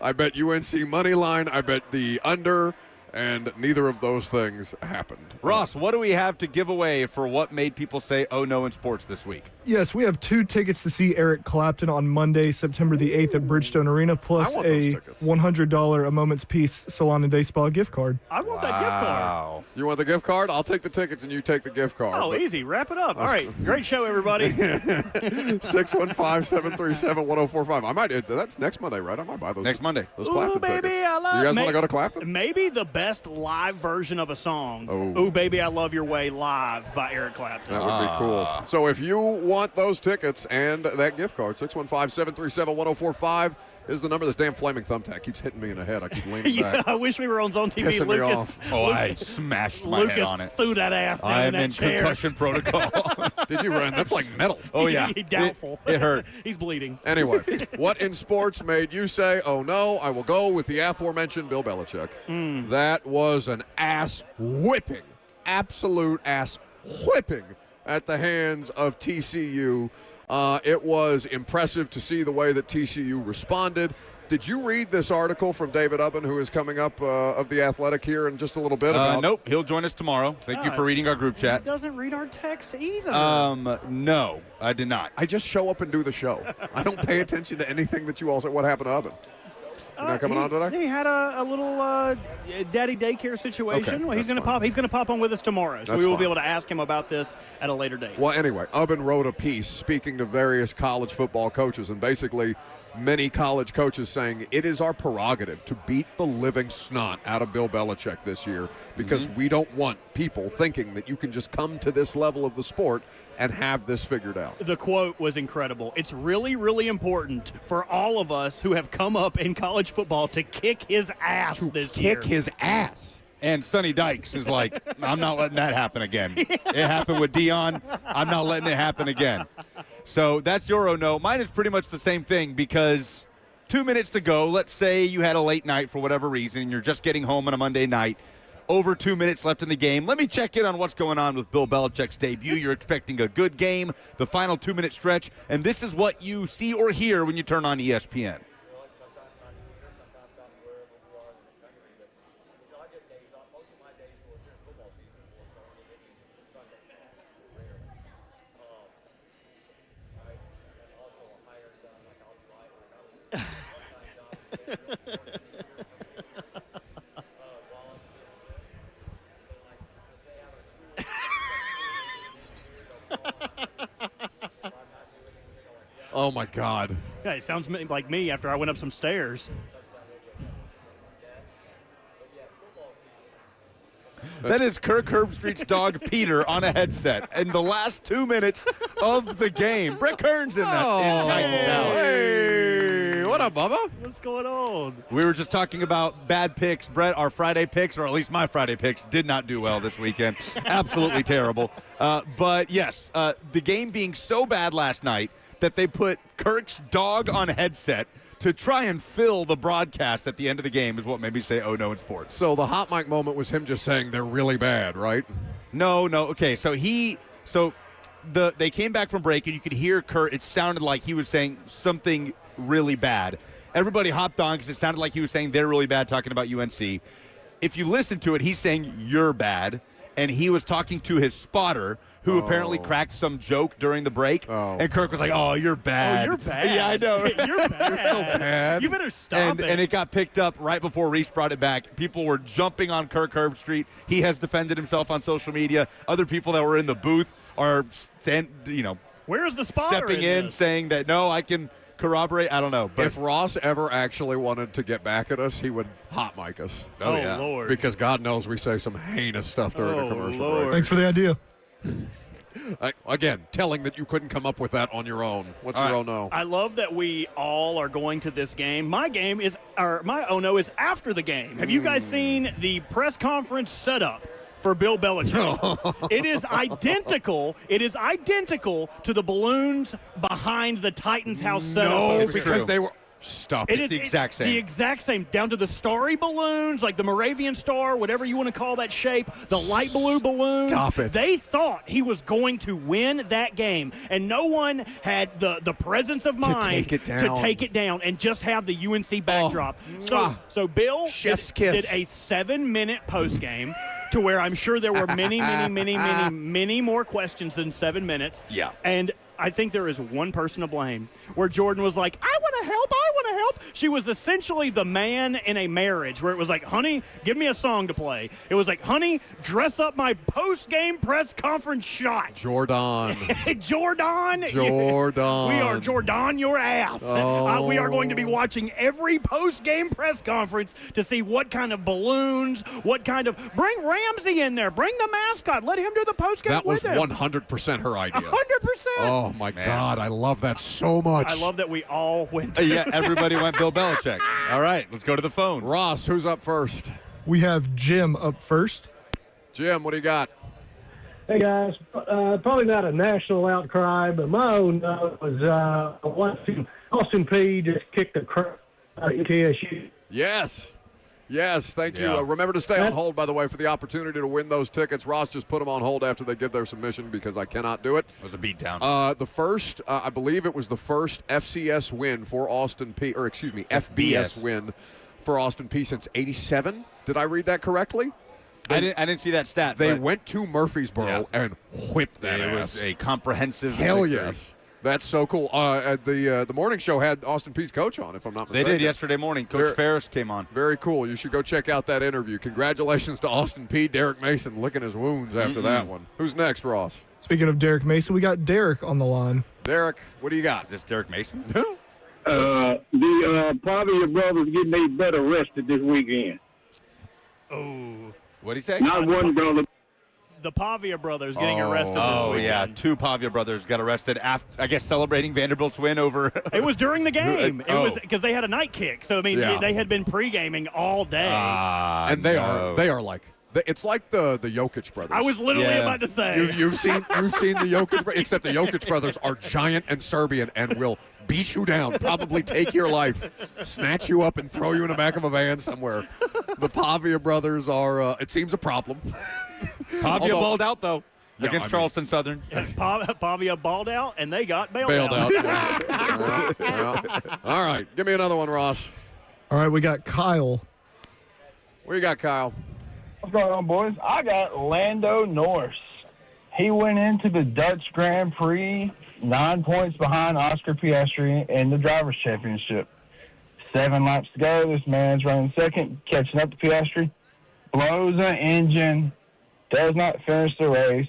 UNC money line, I bet the under, and neither of those things happened. Ross, what do we have to give away for what made people say, oh no, in sports this week? Yes, we have 2 tickets to see Eric Clapton on Monday, September the 8th at Bridgestone Arena, plus a $100 A Moment's Peace Salon and Day Spa gift card. I want that gift card. You want the gift card? I'll take the tickets and you take the gift card. Oh, easy. Wrap it up. All right. Great show, everybody. 615-737-1045. That's next Monday, right? I might buy those. Next Monday. Those Clapton baby, tickets. I love You guys want to go to Clapton? Maybe the best live version of a song. Ooh, Baby, I Love Your Way live by Eric Clapton. That would be cool. So if you want those tickets and that gift card, 615-737-1045 is the number. This damn flaming thumbtack keeps hitting me in the head. I keep leaning back. I wish we were on Zone TV. Pissing me Lucas, off. Oh, I smashed my head on it. Lucas threw that ass down I in am that in chair. concussion protocol. Did you run? That's like metal. Oh, yeah. Doubtful. It hurt. He's bleeding. Anyway, what in sports made you say, oh no, I will go with the aforementioned Bill Belichick? That was an ass whipping, absolute ass whipping at the hands of TCU. It was impressive to see the way that TCU responded. Did you read this article from David Ubben, who is coming up of The Athletic here in just a little bit? Nope, he'll join us tomorrow. Thank you for reading our group chat. He doesn't read our text either. No, I did not. I just show up and do the show. I don't pay attention to anything that you all say. What happened to Ubben? You're not coming on today? He had a little daddy daycare situation. Okay, well, he's going to pop on with us tomorrow, so That's we will fine. be able to ask him about this at a later date. Well, anyway, Ubben wrote a piece speaking to various college football coaches, and basically many college coaches saying it is our prerogative to beat the living snot out of Bill Belichick this year because we don't want people thinking that you can just come to this level of the sport and have this figured out. The quote was incredible. It's really, really important for all of us who have come up in college football to kick his ass this year. Kick his ass. And Sonny Dykes is like, I'm not letting that happen again. It happened with Dion. I'm not letting it happen again. So that's your oh no. Mine is pretty much the same thing because 2 minutes to go. Let's say you had a late night for whatever reason. And you're just getting home on a Monday night. Over 2 minutes left in the game. Let me check in on what's going on with Bill Belichick's debut. You're expecting a good game, the final 2 minute stretch. And this is what you see or hear when you turn on ESPN. Oh, my God. Yeah, it sounds like me after I went up some stairs. That is Kirk Herbstreit's dog, Peter, on a headset in the last 2 minutes of the game. Brett Kern's in that in Titans house. Hey, what up, Bubba? What's going on? We were just talking about bad picks. Brett, our Friday picks, or at least my Friday picks, did not do well this weekend. Absolutely terrible. But, yes, the game being so bad last night that they put Kirk's dog on headset to try and fill the broadcast at the end of the game is what made me say, oh, no, in sports. So the hot mic moment was him just saying they're really bad, right? No. Okay, so they came back from break, and you could hear Kurt. It sounded like he was saying something really bad. Everybody hopped on because it sounded like he was saying they're really bad, talking about UNC. If you listen to it, he's saying you're bad, and he was talking to his spotter, who apparently cracked some joke during the break. And Kirk was like, "Oh, you're bad. Oh, you're bad. Yeah, I know. You're bad. You're so bad. You better stop it. And it got picked up right before Reese brought it back. People were jumping on Kirk Herbstreit. He has defended himself on social media. Other people that were in the booth are, Where's the spotter stepping in, this? saying that, no, I can corroborate. I don't know. But If Ross ever actually wanted to get back at us, he would hot mic us. Oh, yeah. Lord. Because God knows we say some heinous stuff during Oh, the commercial Lord. break. Thanks for the idea. Again, telling that you couldn't come up with that on your own. What's your own no? I love that we all are going to this game. My oh no is after the game. Have you guys seen the press conference setup for Bill Belichick? It is identical. It is identical to the balloons behind the Titans house setup. No, over because here. they were. Stop It it. is the exact same. The exact same, down to the starry balloons, like the Moravian star, whatever you want to call that shape, the light blue balloons. Stop it. They thought he was going to win that game, and no one had the presence of mind take it to down. take it down and just have the UNC backdrop. mwah. So Bill Chef's did kiss. a 7-minute post game. To where I'm sure there were many more questions than 7 minutes. Yeah. And I think there is one person to blame where Jordan was like, I want to help. She was essentially the man in a marriage where it was like, honey, give me a song to play. It was like, honey, dress up my post-game press conference shot. Jordan. Jordan. Jordan. We are Jordan your ass. We are going to be watching every post-game press conference to see what kind of balloons, bring Ramsey in there. Bring the mascot. Let him do the post-game That was with him. 100% her idea. 100%. Oh, my God. I love that so much. I love that we all went to yeah, everybody went Bill Belichick. All right, let's go to the phone. Ross, who's up first? We have Jim up first. Jim, what do you got? Hey guys, probably not a national outcry, but my own was watching Austin P just kick the crap out of TSU. Yes. Yes, thank you. Yeah. Remember to stay on hold, by the way, for the opportunity to win those tickets. Ross just put them on hold after they give their submission because I cannot do it. It was a beatdown. The first, I believe it was the first FCS win for Austin P, or excuse me, FBS win for Austin P since '87. Did I read that correctly? I didn't see that stat. They but went to Murfreesboro and whipped that it ass. was a comprehensive Hell victory. yes. That's so cool. The morning show had Austin P's coach on, if I'm not They mistaken. did yesterday morning. Coach Ferris came on. Very cool. You should go check out that interview. Congratulations to Austin P. Derek Mason licking his wounds after that one. Who's next, Ross? Speaking of Derek Mason, we got Derek on the line. Derek, what do you got? Is this Derek Mason? The Pavia brothers getting they better rested this weekend. Oh, What'd he say? Not one brother. the Pavia brothers getting arrested this Oh, weekend. yeah. Two Pavia brothers got arrested after, I guess, celebrating Vanderbilt's win over. It was during the game. It Oh. was because they had a night kick. So, I mean, Yeah. they had been pre-gaming all day. And they are like it's like the Jokic brothers. I was literally Yeah. about to say. You've seen the Jokic brothers, except the Jokic brothers are giant and Serbian and will beat you down, probably take your life, snatch you up and throw you in the back of a van somewhere. The Pavia brothers are, it seems, a problem. Pavia Although- balled out, though, Yeah, against I mean- Charleston Southern. Pavia balled out, and they got bailed Bailed out. out. Yeah. All right, give me another one, Ross. All right, we got Kyle. What you got, Kyle? What's going on, boys? I got Lando Norris. He went into the Dutch Grand Prix 9 points behind Oscar Piastri in the Drivers' Championship. 7 laps to go. This man's running second, catching up to Piastri. Blows an engine, does not finish the race,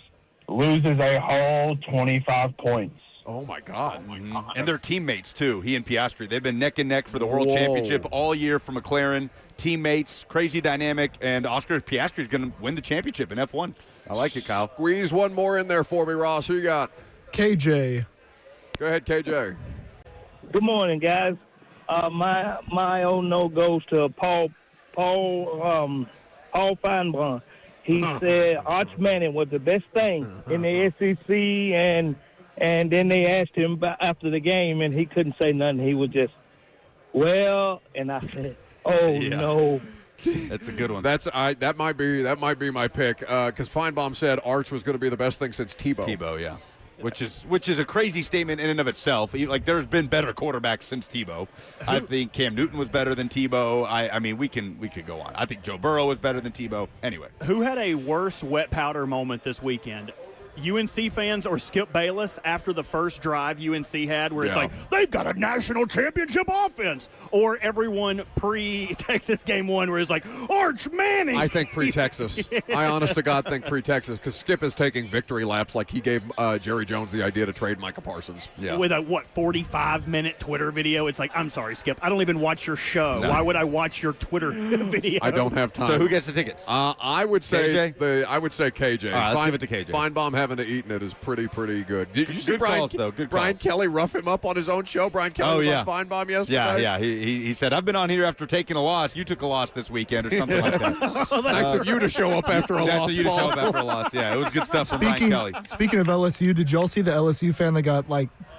loses a whole 25 points. Oh, my God. And their teammates, too. He and Piastri. They've been neck and neck for the World Whoa. Championship all year for McLaren. Teammates, crazy dynamic, and Oscar Piastri is going to win the championship in F1. I like it, Kyle. Squeeze one more in there for me, Ross. Who you got? KJ. Go ahead, KJ. Good morning, guys. My own no goes to Paul Feinbaum. He said Arch Manning was the best thing in the SEC, and then they asked him about after the game, and he couldn't say nothing. He was just, well, and I said, oh no. That's a good one. That might be my pick because Feinbaum said Arch was going to be the best thing since Tebow. Tebow, yeah. Which is a crazy statement in and of itself. Like, there's been better quarterbacks since Tebow. I think Cam Newton was better than Tebow. I mean, we could go on. I think Joe Burrow was better than Tebow. Anyway, Who had a worse wet powder moment this weekend? UNC fans or Skip Bayless after the first drive UNC had where it's Yeah. like, they've got a national championship offense. Or everyone pre-Texas game one where it's like, Arch Manning. I think pre-Texas. I honest to God think pre-Texas because Skip is taking victory laps like he gave Jerry Jones the idea to trade Micah Parsons. Yeah. With a, 45-minute Twitter video. It's like, I'm sorry, Skip. I don't even watch your show. No. Why would I watch your Twitter video? I don't have time. So who gets the tickets? I would say KJ? I would say KJ. All right, let's give it to KJ. Feinbaum having to eaten it is pretty good. Did you see Good Brian, calls, though. Good Brian calls. Kelly rough him up on his own show? Brian Kelly was on Feinbaum yesterday? Yeah. He said, I've been on here after taking a loss. You took a loss this weekend or something like that. Nice of you to show up after a Nice loss. of you to Paul. show up after a loss. Yeah, it was good stuff from Brian Kelly. Speaking of LSU, did y'all see the LSU fan that got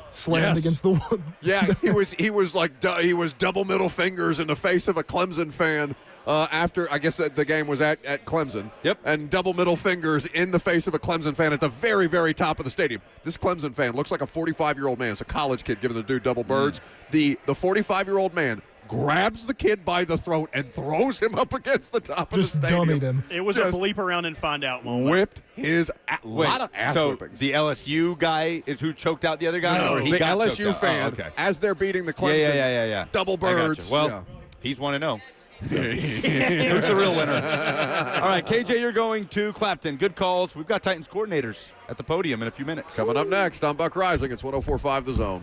slammed Yes. against the wall? Yeah, he was double middle fingers in the face of a Clemson fan after I guess the game was at Clemson. Yep. And double middle fingers in the face of a Clemson fan at the very, very top of the stadium. This Clemson fan looks like a 45-year-old man. It's a college kid giving the dude double birds. The 45-year-old man grabs the kid by the throat and throws him up against the top Just of the stadium. dummied him. It was a bleep around and find out moment. Whipped his lot of ass so whippings. the LSU guy is who choked out the other guy? No, or he the got choked LSU out? fan, Oh, okay. as they're beating the Clemson, Yeah. double I gotcha. birds. Well, yeah. he's 1-0. Who's the real winner? All right, KJ, you're going to Clapton. Good calls. We've got Titans coordinators at the podium in a few minutes. Coming up next, I'm Buck Rising. It's 104.5 The Zone.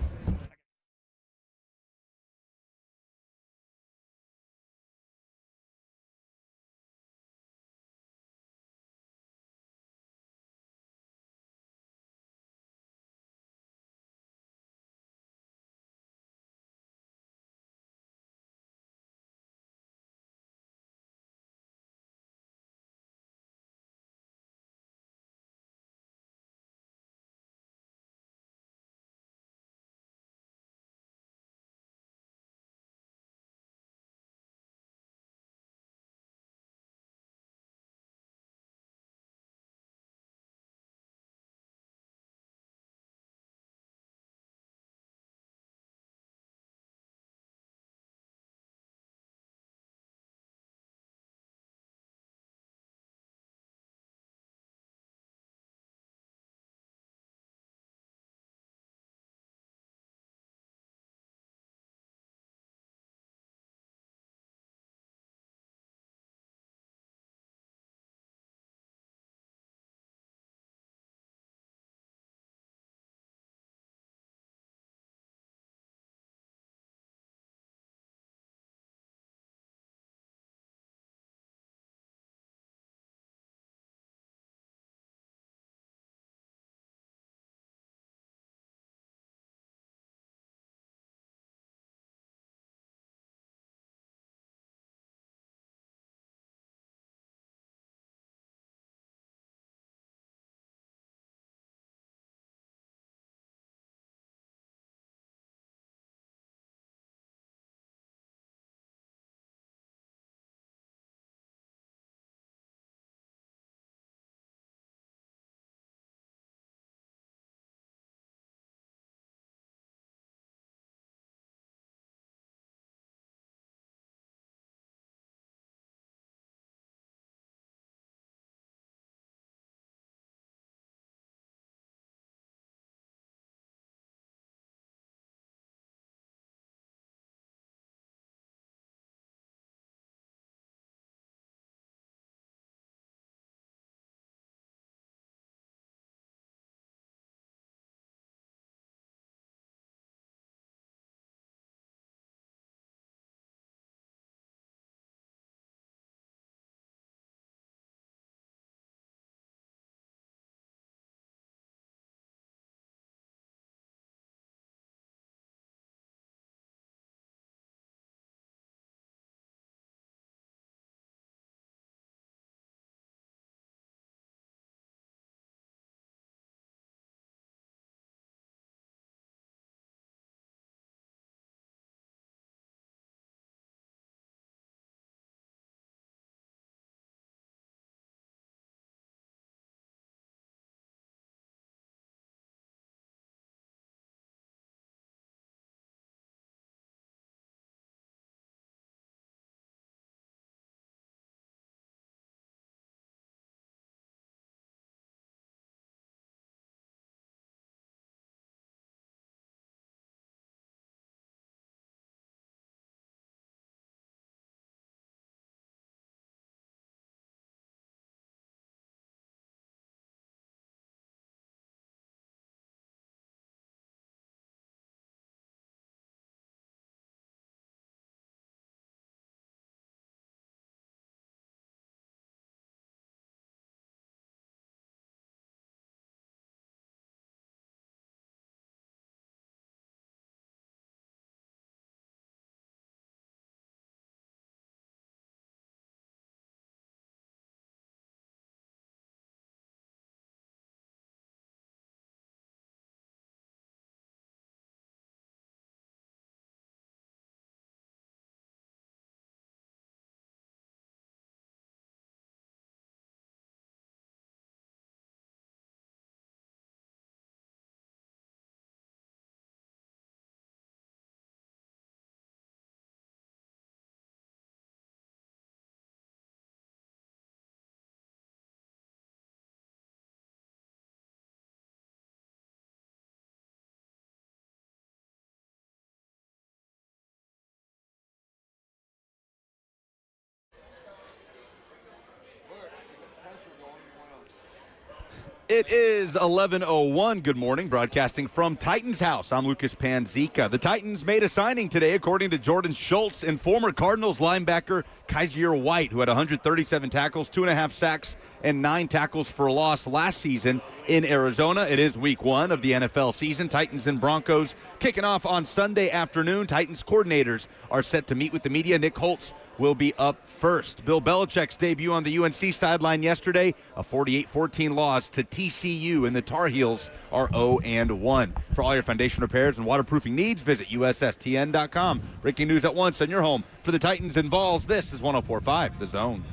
It is 11:01. Good morning, broadcasting from Titans House. I'm Lucas Panzica. The Titans made a signing today, according to Jordan Schultz, and former Cardinals linebacker Kaiser White, who had 137 tackles, 2.5 sacks, and 9 tackles for loss last season in Arizona. It is week 1 of the NFL season. Titans and Broncos kicking off on Sunday afternoon. Titans coordinators are set to meet with the media. Nick Holtz will be up first. Bill Belichick's debut on the UNC sideline yesterday, a 48-14 loss to TCU, and the Tar Heels are 0-1. For all your foundation repairs and waterproofing needs, visit USSTN.com. Breaking news at once on your home for the Titans and Vols. This is 104.5 The Zone.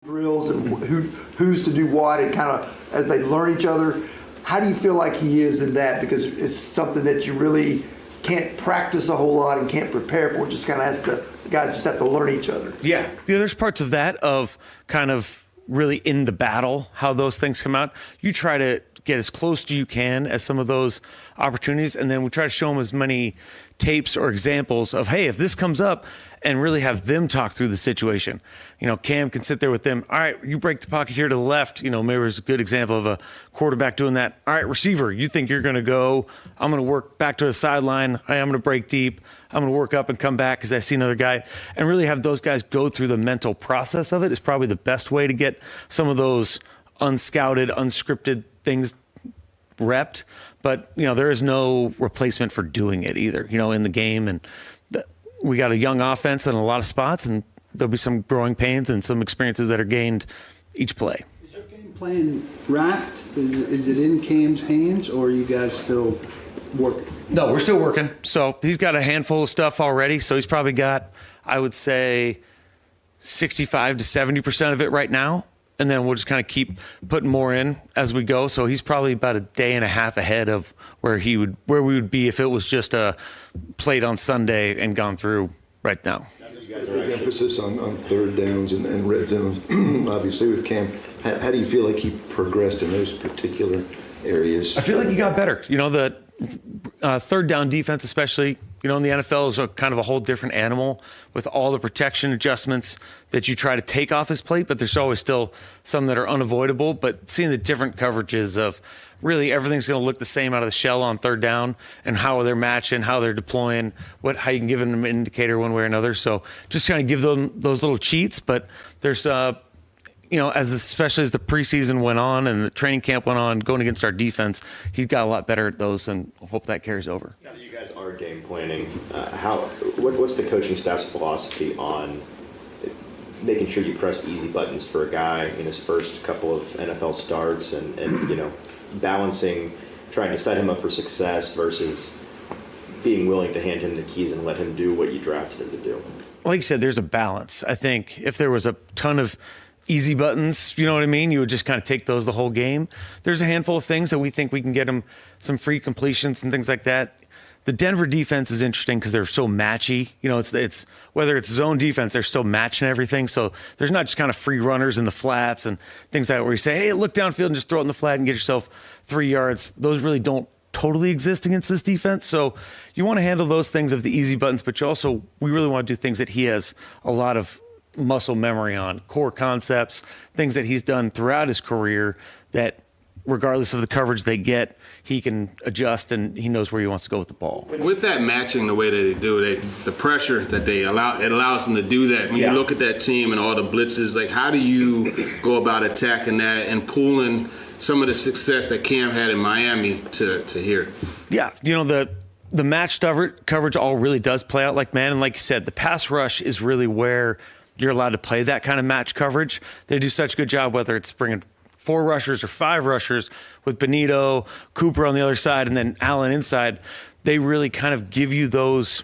Drills and who's to do what, and kind of as they learn each other. How do you feel like he is in that? Because it's something that you really can't practice a whole lot and can't prepare for. It just kind of has to, the guys just have to learn each other. Yeah, there's parts of that of kind of really in the battle, how those things come out. You try to get as close to you can as some of those opportunities, and then we try to show them as many tapes or examples of, hey, if this comes up, and really have them talk through the situation. You know, Cam can sit there with them. All right, you break the pocket here to the left. You know, maybe there's a good example of a quarterback doing that. All right, receiver, you think you're going to go. I'm going to work back to the sideline. I'm going to break deep. I'm going to work up and come back because I see another guy. And really have those guys go through the mental process of it is probably the best way to get some of those unscouted, unscripted things repped. But, you know, there is no replacement for doing it either, you know, in the game. And we got a young offense in a lot of spots, and there'll be some growing pains and some experiences that are gained each play. Is your game plan wrapped? Is it in Cam's hands, or are you guys still working? No, we're still working. So he's got a handful of stuff already. So he's probably got, I would say, 65 to 70% of it right now. And then we'll just kind of keep putting more in as we go. So he's probably about a day and a half ahead of where we would be if it was just played on Sunday and gone through right now. You guys big emphasis on third downs and red zones, obviously with Cam. How do you feel like he progressed in those particular areas? I feel like he got better. You know, the third down defense, especially, you know, in the NFL is a kind of a whole different animal with all the protection adjustments that you try to take off his plate, but there's always still some that are unavoidable. But seeing the different coverages of really everything's going to look the same out of the shell on third down and how they're matching, how they're deploying, how you can give them an indicator one way or another. So just trying to give them those little cheats. But there's, you know, especially as the preseason went on and the training camp went on, going against our defense, he's got a lot better at those, and hope that carries over. Now that you guys are game planning, what's the coaching staff's philosophy on making sure you press easy buttons for a guy in his first couple of NFL starts, and you know, balancing trying to set him up for success versus being willing to hand him the keys and let him do what you drafted him to do? Like you said, there's a balance. I think if there was a ton of easy buttons, you know what I mean, you would just kind of take those the whole game. There's a handful of things that we think we can get him some free completions and things like that. The Denver defense is interesting because they're so matchy. You know, it's whether it's zone defense, they're still matching everything. So there's not just kind of free runners in the flats and things like that where you say, hey, look downfield and just throw it in the flat and get yourself 3 yards. Those really don't totally exist against this defense. So you want to handle those things of the easy buttons, but we really want to do things that he has a lot of muscle memory on, core concepts, things that he's done throughout his career that regardless of the coverage they get, he can adjust and he knows where he wants to go with the ball. With that matching the way that they do, the pressure that they allow, it allows them to do that. When you look at that team and all the blitzes, like how do you go about attacking that and pulling some of the success that Cam had in Miami to here? Yeah, you know, the match coverage all really does play out like man, and like you said, the pass rush is really where you're allowed to play that kind of match coverage. They do such a good job, whether it's bringing 4 rushers or 5 rushers with Benito, Cooper on the other side, and then Allen inside. They really kind of give you those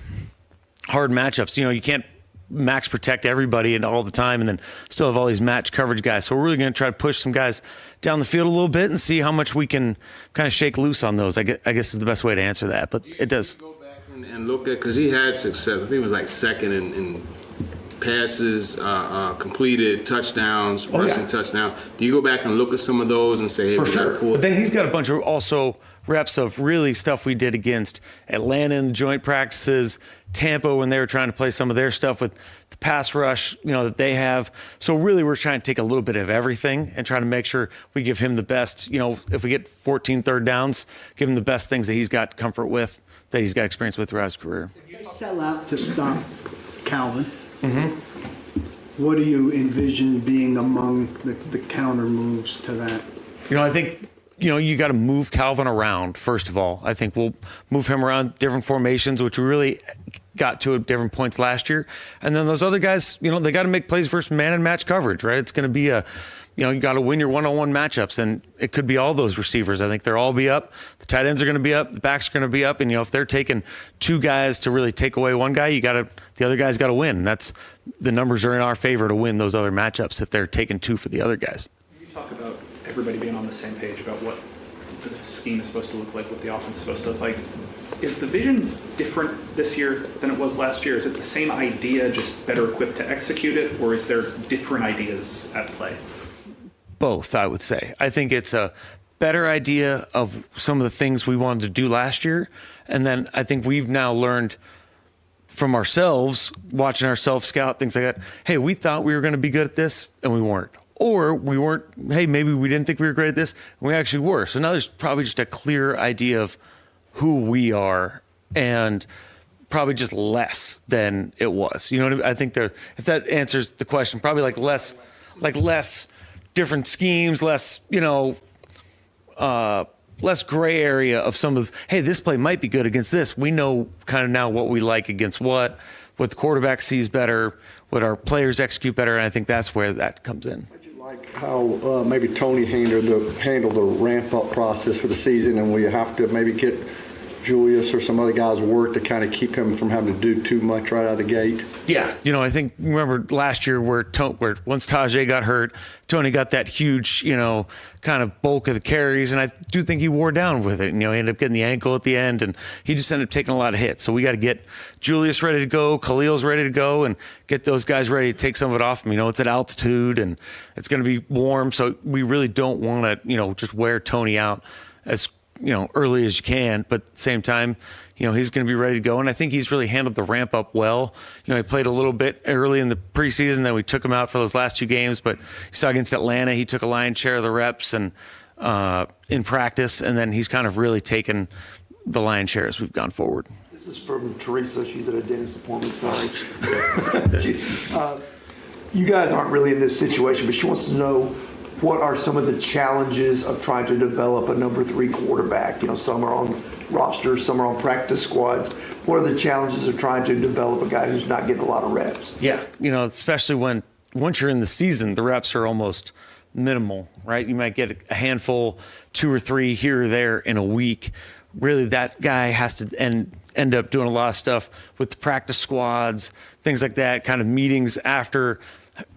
hard matchups. You know, you can't max protect everybody and all the time and then still have all these match coverage guys. So we're really going to try to push some guys down the field a little bit and see how much we can kind of shake loose on those. I guess is the best way to answer that, but it does. And look at, because he had success. I think it was like second in passes, completed, touchdowns, rushing touchdown. Do you go back and look at some of those and say, hey, For we sure. gotta pull But then he's got a bunch of also reps of really stuff we did against Atlanta in the joint practices, Tampa when they were trying to play some of their stuff with the pass rush, that they have. So really we're trying to take a little bit of everything and trying to make sure we give him the best, if we get 14 third downs, give him the best things that he's got comfort with, that he's got experience with throughout his career. If you sell out to stop Calvin, what do you envision being among the counter moves to that? I think, you got to move Calvin around, first of all. I think we'll move him around different formations, which we really got to at different points last year. And then those other guys, they got to make plays versus man and match coverage, right? It's going to be you got to win your one-on-one matchups, and it could be all those receivers. I think they'll all be up. The tight ends are going to be up. The backs are going to be up. And, if they're taking two guys to really take away one guy, the other guy's got to win. The numbers are in our favor to win those other matchups if they're taking two for the other guys. You talk about everybody being on the same page about what the scheme is supposed to look like, what the offense is supposed to look like. Is the vision different this year than it was last year? Is it the same idea, just better equipped to execute it, or is there different ideas at play? Both, I would say. I think it's a better idea of some of the things we wanted to do last year. And then I think we've now learned from ourselves, watching ourselves scout, things like that. Hey, we thought we were going to be good at this, and we weren't. Or we weren't, hey, maybe we didn't think we were great at this, and we actually were. So now there's probably just a clear idea of who we are, and probably just less than it was. You know what I mean? I think if that answers the question, probably less different schemes, less gray area of some of hey, this play might be good against this. We know kind of now what we like against what the quarterback sees better, what our players execute better, and I think that's where that comes in. Like how maybe Tony handled the ramp-up process for the season, and we have to maybe get Julius or some other guys work to kind of keep him from having to do too much right out of the gate. Yeah, I think remember last year where once Tajay got hurt, Tony got that huge, kind of bulk of the carries, and I do think he wore down with it. And, he ended up getting the ankle at the end, and he just ended up taking a lot of hits. So we got to get Julius ready to go, Khalil's ready to go, and get those guys ready to take some of it off him. It's at altitude, and it's going to be warm, so we really don't want to, just wear Tony out as early as you can, but at the same time, he's going to be ready to go. And I think he's really handled the ramp up well. He played a little bit early in the preseason, then we took him out for those last two games, but you saw against Atlanta, he took a lion's share of the reps and in practice, and then he's kind of really taken the lion's share as we've gone forward. This is from Teresa. She's at a dentist appointment. Sorry. You guys aren't really in this situation, but she wants to know, what are some of the challenges of trying to develop a number 3 quarterback? Some are on rosters, some are on practice squads. What are the challenges of trying to develop a guy who's not getting a lot of reps? Yeah, especially once you're in the season, the reps are almost minimal, right? You might get a handful, 2 or 3 here or there in a week. Really, that guy has to end up doing a lot of stuff with the practice squads, things like that, kind of meetings after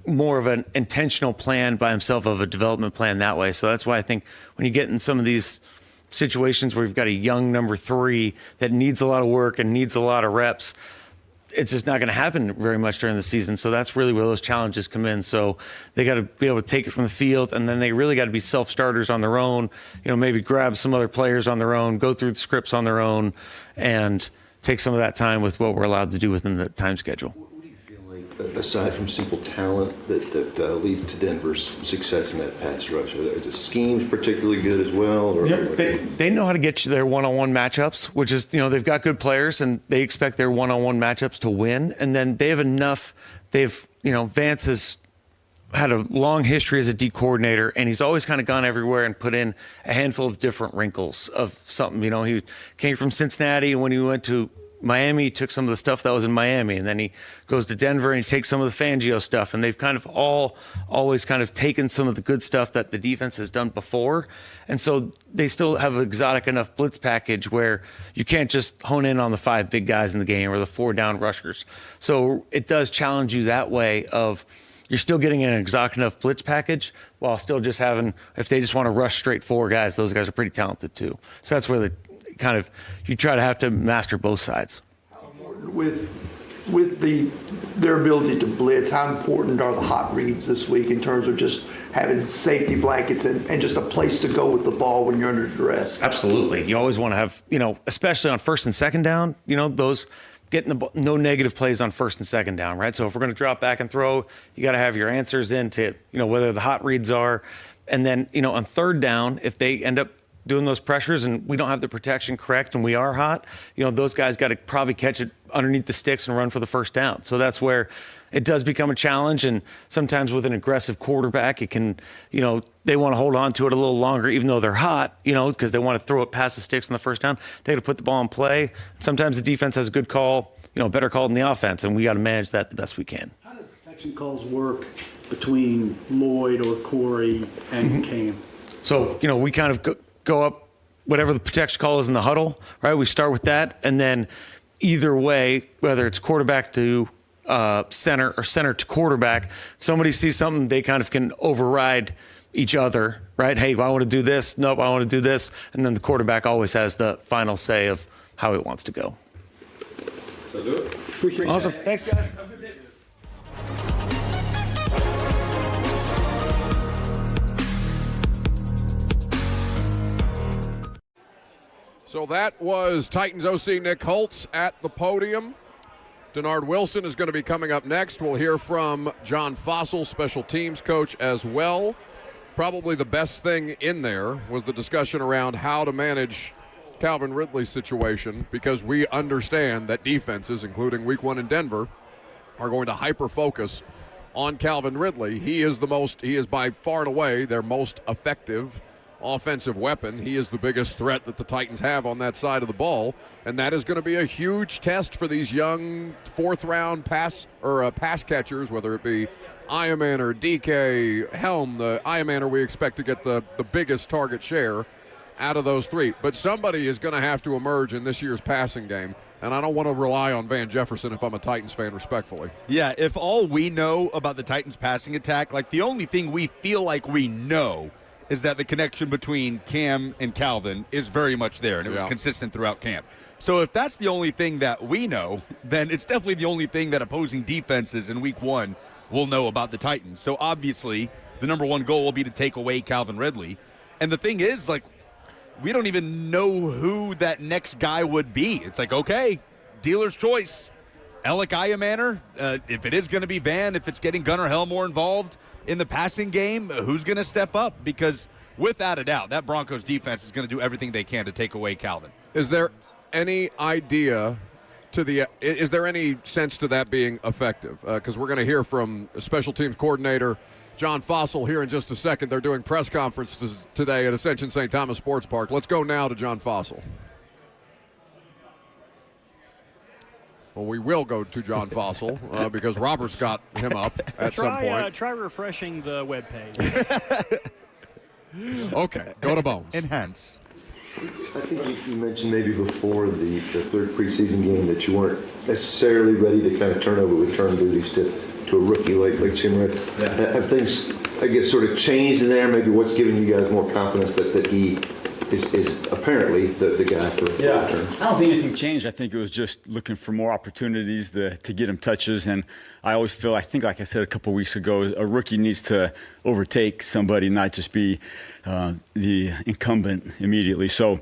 more of an intentional plan by himself of a development plan that way. So that's why I think when you get in some of these situations where you've got a young number 3 that needs a lot of work and needs a lot of reps, it's just not going to happen very much during the season. So that's really where those challenges come in. So they got to be able to take it from the field, and then they really got to be self-starters on their own, maybe grab some other players on their own, go through the scripts on their own, and take some of that time with what we're allowed to do within the time schedule. Aside from simple talent that leads to Denver's success in that pass rush, are the schemes particularly good as well? Or they know how to get you their one-on-one matchups, which is, they've got good players and they expect their one-on-one matchups to win. And then they have enough. Vance has had a long history as a D coordinator, and he's always kind of gone everywhere and put in a handful of different wrinkles of something. He came from Cincinnati, and when he went to Miami, he took some of the stuff that was in Miami, and then he goes to Denver and he takes some of the Fangio stuff, and they've kind of always kind of taken some of the good stuff that the defense has done before. And so they still have an exotic enough blitz package where you can't just hone in on the 5 big guys in the game or the 4 down rushers. So it does challenge you that way of you're still getting an exotic enough blitz package while still just having, if they just want to rush straight 4 guys, those guys are pretty talented too. So that's where you try to have to master both sides. important with their ability to blitz? How important are the hot reads this week in terms of just having safety blankets and just a place to go with the ball when you're under duress? Absolutely. You always want to have, especially on first and second down, those getting the no negative plays on first and second down, right? So if we're going to drop back and throw, you got to have your answers into, whether the hot reads are. And then, on third down, if they end up doing those pressures and we don't have the protection correct and we are hot, those guys got to probably catch it underneath the sticks and run for the first down. So that's where it does become a challenge. And sometimes with an aggressive quarterback, it can, they want to hold on to it a little longer, even though they're hot, because they want to throw it past the sticks on the first down. They got to put the ball in play. Sometimes the defense has a good call, better call than the offense, and we got to manage that the best we can. How do protection calls work between Lloyd or Corey and Cam? So, we kind of go up whatever the protection call is in the huddle, right? We start with that, and then either way, whether it's quarterback to center or center to quarterback, somebody sees something, they kind of can override each other, right? Hey, I want to do this. Nope, I want to do this. And then the quarterback always has the final say of how he wants to go. So do it. Appreciate Awesome. that. Thanks, guys. So that was Titans OC Nick Holtz at the podium. Denard Wilson is going to be coming up next. We'll hear from John Fossil, special teams coach, as well. Probably the best thing in there was the discussion around how to manage Calvin Ridley's situation, because we understand that defenses, including week 1 in Denver, are going to hyper-focus on Calvin Ridley. He is by far and away their most effective offensive weapon. He is the biggest threat that the Titans have on that side of the ball, and that is going to be a huge test for these young fourth-round pass catchers, whether it be Ironman or DK Helm. The Ironman, we expect to get the biggest target share out of those three. But somebody is going to have to emerge in this year's passing game, and I don't want to rely on Van Jefferson if I'm a Titans fan, respectfully. Yeah, if all we know about the Titans' passing attack, like the only thing we feel like we know is that the connection between Cam and Calvin is very much there, and it was consistent throughout camp. So if that's the only thing that we know, then it's definitely the only thing that opposing defenses in week 1 will know about the Titans. So obviously, the number one goal will be to take away Calvin Ridley. And the thing is, we don't even know who that next guy would be. It's okay, dealer's choice. Alec Ironmaner, if it is going to be Van, if it's getting Gunnar Helmore involved in the passing game, who's going to step up? Because without a doubt, that Broncos defense is going to do everything they can to take away Calvin. Is there any idea is there any sense to that being effective? Because we're going to hear from a special teams coordinator John Fossil here in just a second. They're doing press conferences today at Ascension St. Thomas Sports Park. Let's go now to John Fossil. Well, we will go to John Fossil because Robert's got him up at some point. Try refreshing the webpage. Okay, go to Bones. Enhance. I think you mentioned maybe before the third preseason game that you weren't necessarily ready to kind of turn over return duties to a rookie like Jim Red. Yeah. Have things, I guess, sort of changed in there? Maybe what's giving you guys more confidence that he is apparently the guy for return? I don't think anything changed. I think it was just looking for more opportunities to get him touches. And I always feel, I think like I said a couple of weeks ago, a rookie needs to overtake somebody, not just be the incumbent immediately. So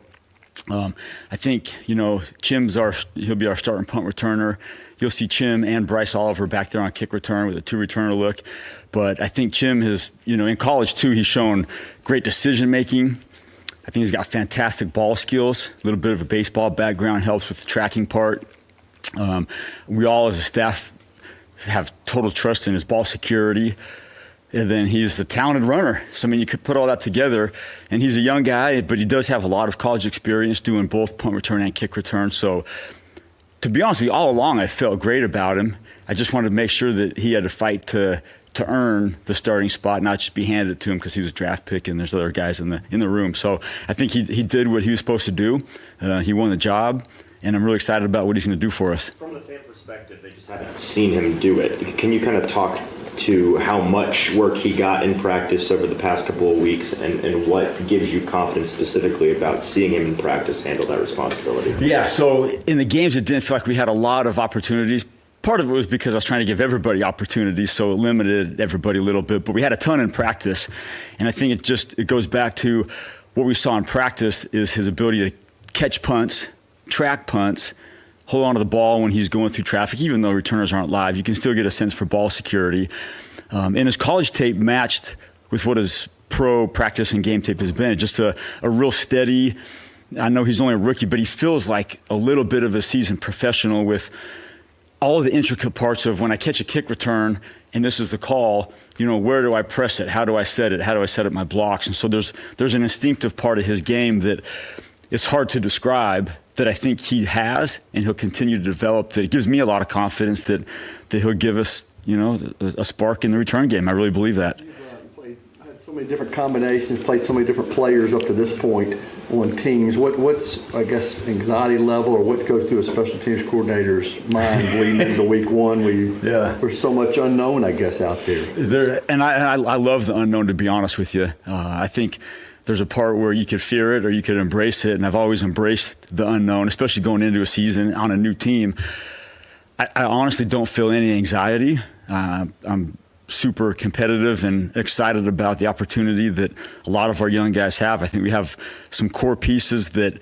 I think, Chim's he'll be our starting punt returner. You'll see Chim and Bryce Oliver back there on kick return with a two-returner look. But I think Chim has, in college too, he's shown great decision-making. I think he's got fantastic ball skills. A little bit of a baseball background helps with the tracking part. We all as a staff have total trust in his ball security. And then he's a talented runner. So, you could put all that together. And he's a young guy, but he does have a lot of college experience doing both punt return and kick return. So, to be honest with you, all along I felt great about him. I just wanted to make sure that he had to fight to earn the starting spot, not just be handed it to him because he was a draft pick and there's other guys in the room. So I think he did what he was supposed to do. He won the job, and I'm really excited about what he's going to do for us. From the fan perspective, they just haven't seen him do it. Can you kind of talk to how much work he got in practice over the past couple of weeks, and what gives you confidence specifically about seeing him in practice handle that responsibility? Yeah, so in the games, it didn't feel like we had a lot of opportunities. Part of it was because I was trying to give everybody opportunities, so it limited everybody a little bit. But we had a ton in practice, and I think it goes back to what we saw in practice is his ability to catch punts, track punts, hold on to the ball when he's going through traffic. Even though returners aren't live, you can still get a sense for ball security. And his college tape matched with what his pro practice and game tape has been. Just a real steady. I know he's only a rookie, but he feels like a little bit of a seasoned professional with all of the intricate parts of when I catch a kick return and this is the call, where do I press it? How do I set it? How do I set up my blocks? And so there's an instinctive part of his game that it's hard to describe, that I think he has and he'll continue to develop, that it gives me a lot of confidence that he'll give us, a spark in the return game. I really believe that. Had so many different combinations, played so many different players up to this point on teams. What's, I guess, anxiety level, or what goes through a special teams coordinator's mind leading into week one? There's so much unknown, I guess, out there. And I love the unknown, to be honest with you. I think there's a part where you could fear it or you could embrace it, and I've always embraced the unknown, especially going into a season on a new team. I honestly don't feel any anxiety. I'm super competitive and excited about the opportunity that a lot of our young guys have. I think we have some core pieces that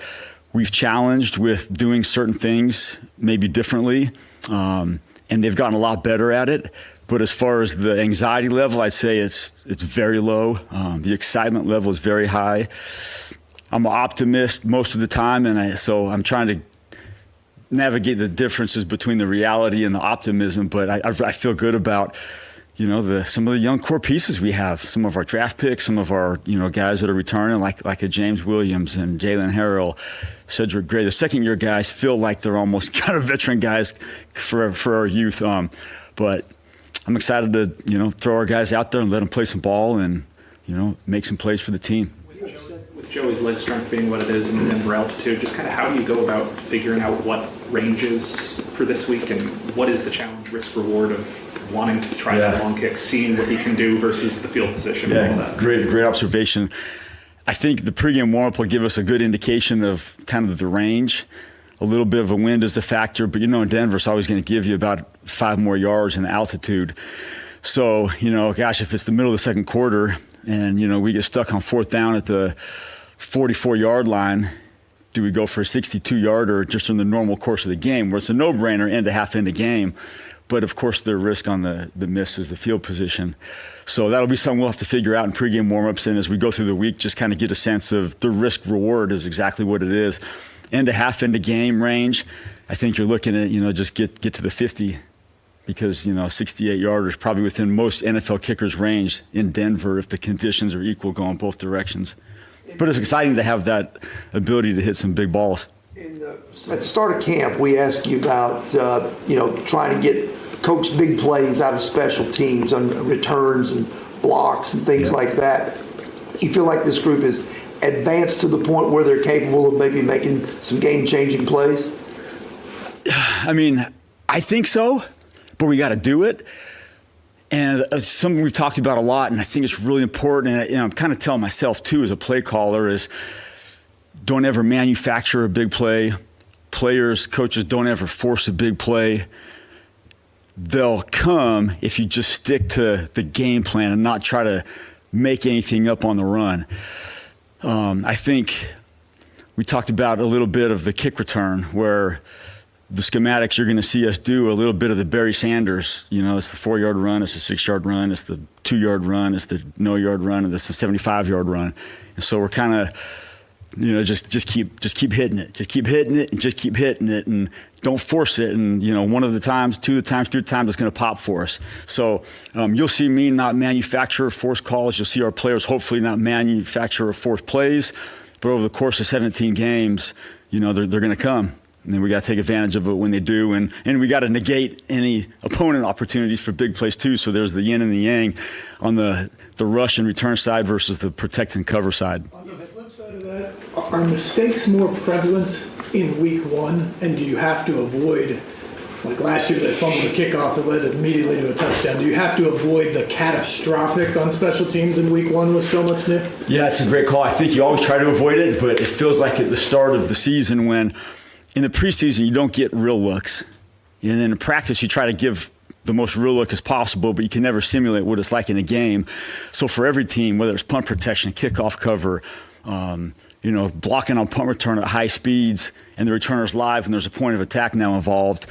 we've challenged with doing certain things maybe differently, and they've gotten a lot better at it. But as far as the anxiety level, I'd say it's very low. The excitement level is very high. I'm an optimist most of the time, and so I'm trying to navigate the differences between the reality and the optimism. But I feel good about some of the young core pieces we have, some of our draft picks, some of our guys that are returning, like a James Williams and Jalen Harrell, Cedric Gray. The second-year guys feel like they're almost kind of veteran guys for our youth. But I'm excited to throw our guys out there and let them play some ball and make some plays for the team. With Joey's leg strength being what it is and Denver altitude, just kind of how do you go about figuring out what ranges for this week, and what is the challenge risk reward of wanting to try that long kick, seeing what he can do versus the field position and all that? Great observation. I think the pregame warm-up will give us a good indication of kind of the range. A little bit of a wind is a factor, but in Denver's always going to give you about 5 more yards in altitude. So, if it's the middle of the second quarter and, we get stuck on 4th down at the 44-yard line, do we go for a 62-yarder just in the normal course of the game, where it's a no-brainer end to half into game? But, of course, the risk on the miss is the field position. So that'll be something we'll have to figure out in pregame warm-ups, and as we go through the week, just kind of get a sense of the risk-reward is exactly what it is. End to half into game range, I think you're looking at, just get to the 50, because, 68-yarder is probably within most NFL kickers' range in Denver if the conditions are equal going both directions. But it's exciting to have that ability to hit some big balls. At the start of camp, we asked you about, trying to coach big plays out of special teams on returns and blocks and things like that. You feel like this group is advanced to the point where they're capable of maybe making some game-changing plays? I mean, I think so, but we got to do it. And something we've talked about a lot, and I think it's really important, and I'm kind of telling myself too as a play caller, is don't ever manufacture a big play. Players, coaches, don't ever force a big play. They'll come if you just stick to the game plan and not try to make anything up on the run. I think we talked about a little bit of the kick return, where the schematics you're going to see us do a little bit of the Barry Sanders. It's the 4-yard run, it's the 6-yard run, it's the 2-yard run, it's the no-yard run, and it's the 75-yard run. And so we're kind of, just keep hitting it, just keep hitting it, and just keep hitting it, and don't force it. And one of the times, 2 of the times, 3 times, it's going to pop for us. So you'll see me not manufacture forced calls. You'll see our players hopefully not manufacture forced plays. But over the course of 17 games, they're going to come. And then we got to take advantage of it when they do, and we got to negate any opponent opportunities for big plays too. So there's the yin and the yang on the rush and return side versus the protect and cover side. On the flip side of that, are mistakes more prevalent in week one, and do you have to avoid Like last year, they fumbled the kickoff that led immediately to a touchdown. Do you have to avoid the catastrophic on special teams in week one with so much, Nick? Yeah, it's a great call. I think you always try to avoid it, but it feels like at the start of the season when in the preseason you don't get real looks. And then in practice you try to give the most real look as possible, but you can never simulate what it's like in a game. So for every team, whether it's punt protection, kickoff cover, blocking on punt return at high speeds, and the returner's live and there's a point of attack now involved,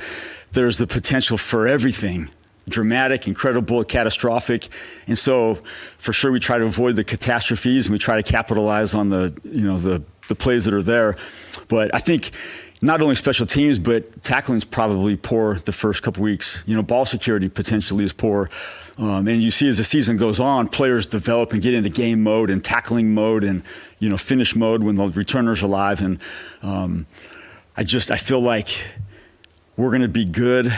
there's the potential for everything. Dramatic, incredible, catastrophic. And so for sure we try to avoid the catastrophes and we try to capitalize on the plays that are there. But I think not only special teams, but tackling's probably poor the first couple weeks. Ball security potentially is poor. And you see as the season goes on, players develop and get into game mode and tackling mode and, finish mode when the returners are live. And I feel like we're going to be good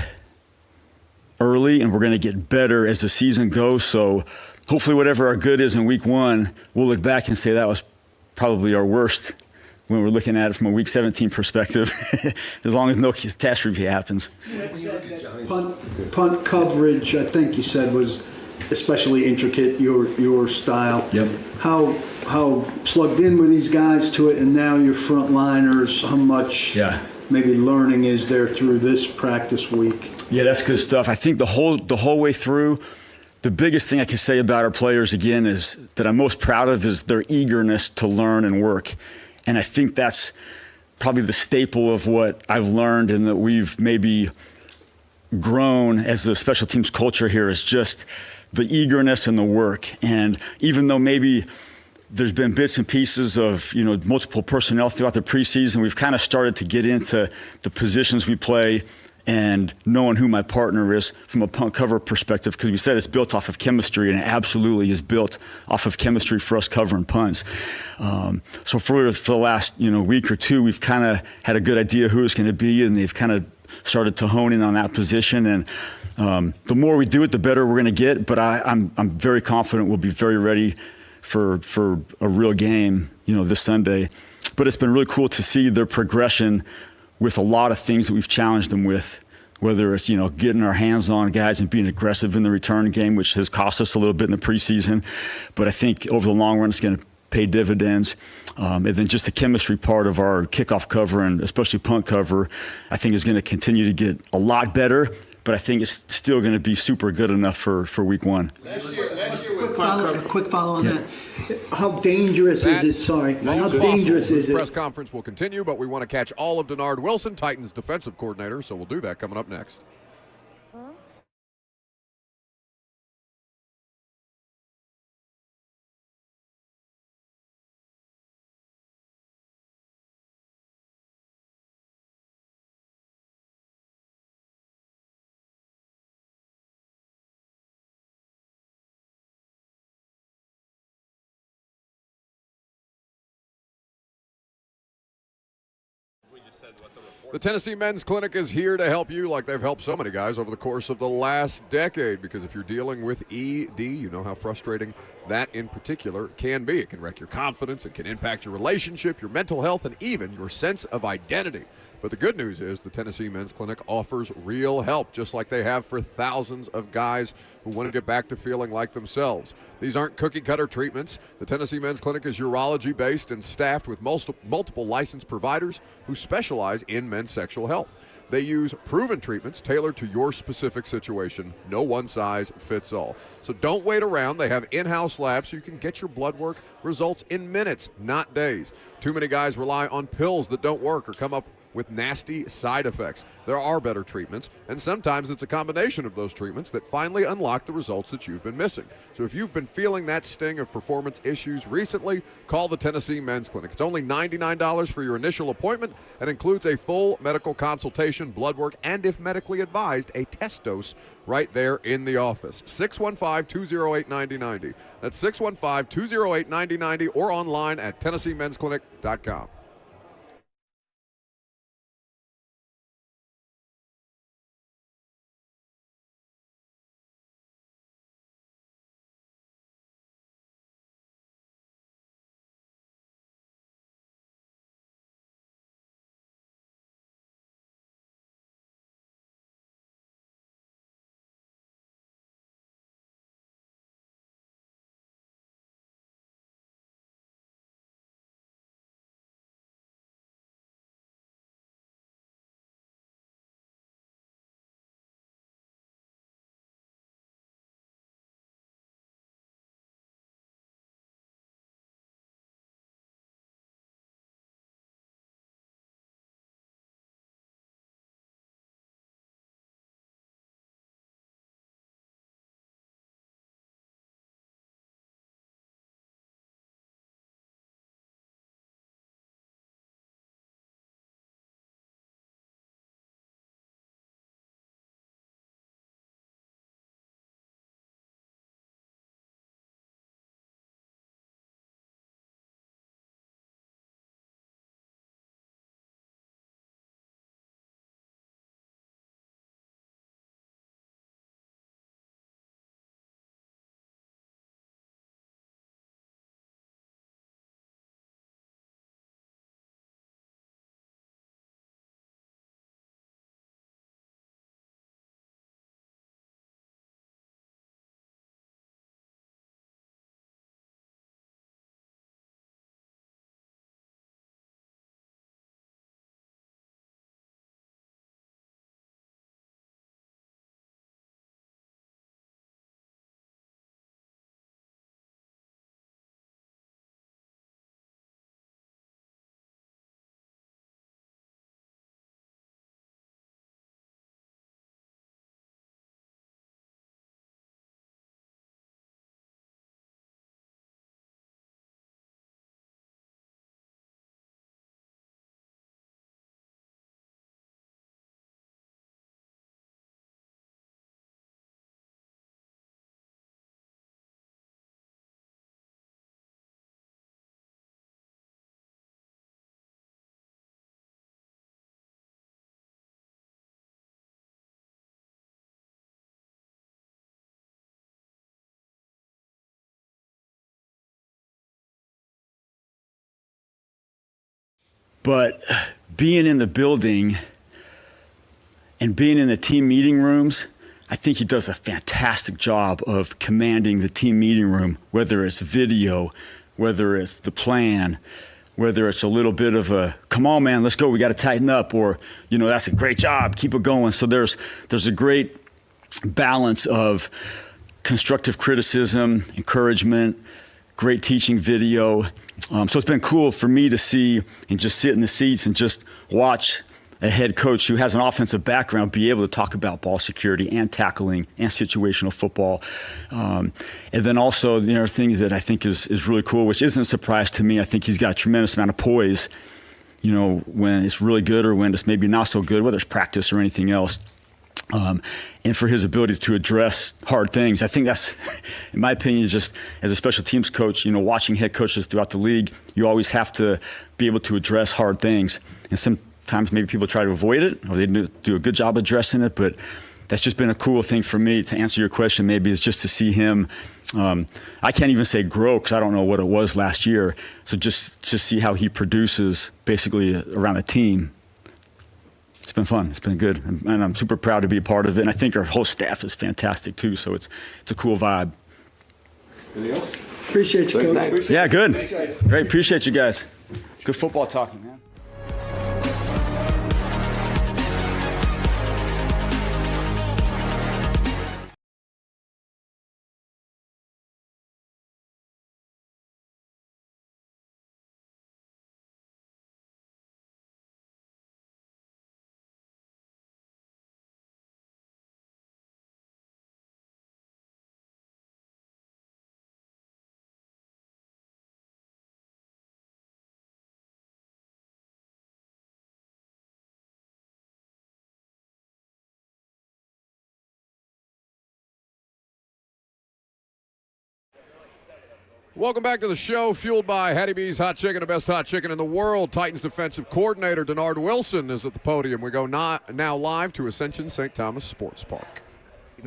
early and we're going to get better as the season goes. So hopefully whatever our good is in week one, we'll look back and say that was probably our worst when we're looking at it from a Week 17 perspective, as long as no catastrophe happens. Punt coverage, I think you said, was especially intricate, your style. Yep. How plugged in were these guys to it, and now your frontliners, how much maybe learning is there through this practice week? Yeah, that's good stuff. I think the whole way through, the biggest thing I can say about our players, again, is that I'm most proud of is their eagerness to learn and work. And I think that's probably the staple of what I've learned and that we've maybe grown as the special teams culture here is just the eagerness and the work. And even though maybe there's been bits and pieces of, multiple personnel throughout the preseason, we've kind of started to get into the positions we play and knowing who my partner is from a punt cover perspective, because we said it's built off of chemistry, and it absolutely is built off of chemistry for us covering punts. So for the last week or two, we've kind of had a good idea who it's going to be, and they've kind of started to hone in on that position. And the more we do it, the better we're going to get. But I'm very confident we'll be very ready for a real game, this Sunday. But it's been really cool to see their progression with a lot of things that we've challenged them with, whether it's, getting our hands on guys and being aggressive in the return game, which has cost us a little bit in the preseason. But I think over the long run, it's going to pay dividends. And then just the chemistry part of our kickoff cover and especially punt cover, I think is going to continue to get a lot better. But I think it's still going to be super good enough for week one. Quick follow on that. How dangerous is it? Sorry. How dangerous is it? The press conference will continue, but we want to catch all of Denard Wilson, Titans defensive coordinator, so we'll do that coming up next. The Tennessee Men's Clinic is here to help you like they've helped so many guys over the course of the last decade, because if you're dealing with ED, you know how frustrating that in particular can be. It can wreck your confidence, it can impact your relationship, your mental health, and even your sense of identity. But the good news is the Tennessee Men's Clinic offers real help, just like they have for thousands of guys who want to get back to feeling like themselves. These aren't cookie-cutter treatments. The Tennessee Men's Clinic is urology-based and staffed with multiple licensed providers who specialize in men's sexual health. They use proven treatments tailored to your specific situation. No one size fits all. So don't wait around. They have in-house labs so you can get your blood work results in minutes, not days. Too many guys rely on pills that don't work or come up with nasty side effects. There are better treatments, and sometimes it's a combination of those treatments that finally unlock the results that you've been missing. So if you've been feeling that sting of performance issues recently, call the Tennessee Men's Clinic. It's only $99 for your initial appointment and includes a full medical consultation, blood work, and if medically advised, a test dose right there in the office. 615-208-9090. That's 615-208-9090 or online at TennesseeMen'sClinic.com. But being in the building and being in the team meeting rooms, I think he does a fantastic job of commanding the team meeting room, whether it's video, whether it's the plan, whether it's a little bit of a, come on, man, let's go, we got to tighten up, or, that's a great job, keep it going. So there's a great balance of constructive criticism, encouragement, great teaching video. So it's been cool for me to see and just sit in the seats and just watch a head coach who has an offensive background be able to talk about ball security and tackling and situational football. And then also the other thing that I think is really cool, which isn't a surprise to me, I think he's got a tremendous amount of poise, when it's really good or when it's maybe not so good, whether it's practice or anything else. And for his ability to address hard things. I think that's, in my opinion, just as a special teams coach, watching head coaches throughout the league, you always have to be able to address hard things. And sometimes maybe people try to avoid it, or they do a good job addressing it, but that's just been a cool thing for me to answer your question, maybe, is just to see him. I can't even say grow because I don't know what it was last year. So just see how he produces basically around a team. It's been fun. It's been good. And I'm super proud to be a part of it. And I think our whole staff is fantastic too. So it's a cool vibe. Anything else? Appreciate you, Coach. Yeah, good. Great. Appreciate you guys. Good football talking, man. Welcome back to the show, fueled by Hattie B's Hot Chicken, the best hot chicken in the world. Titans defensive coordinator Denard Wilson is at the podium. We go now live to Ascension St. Thomas Sports Park.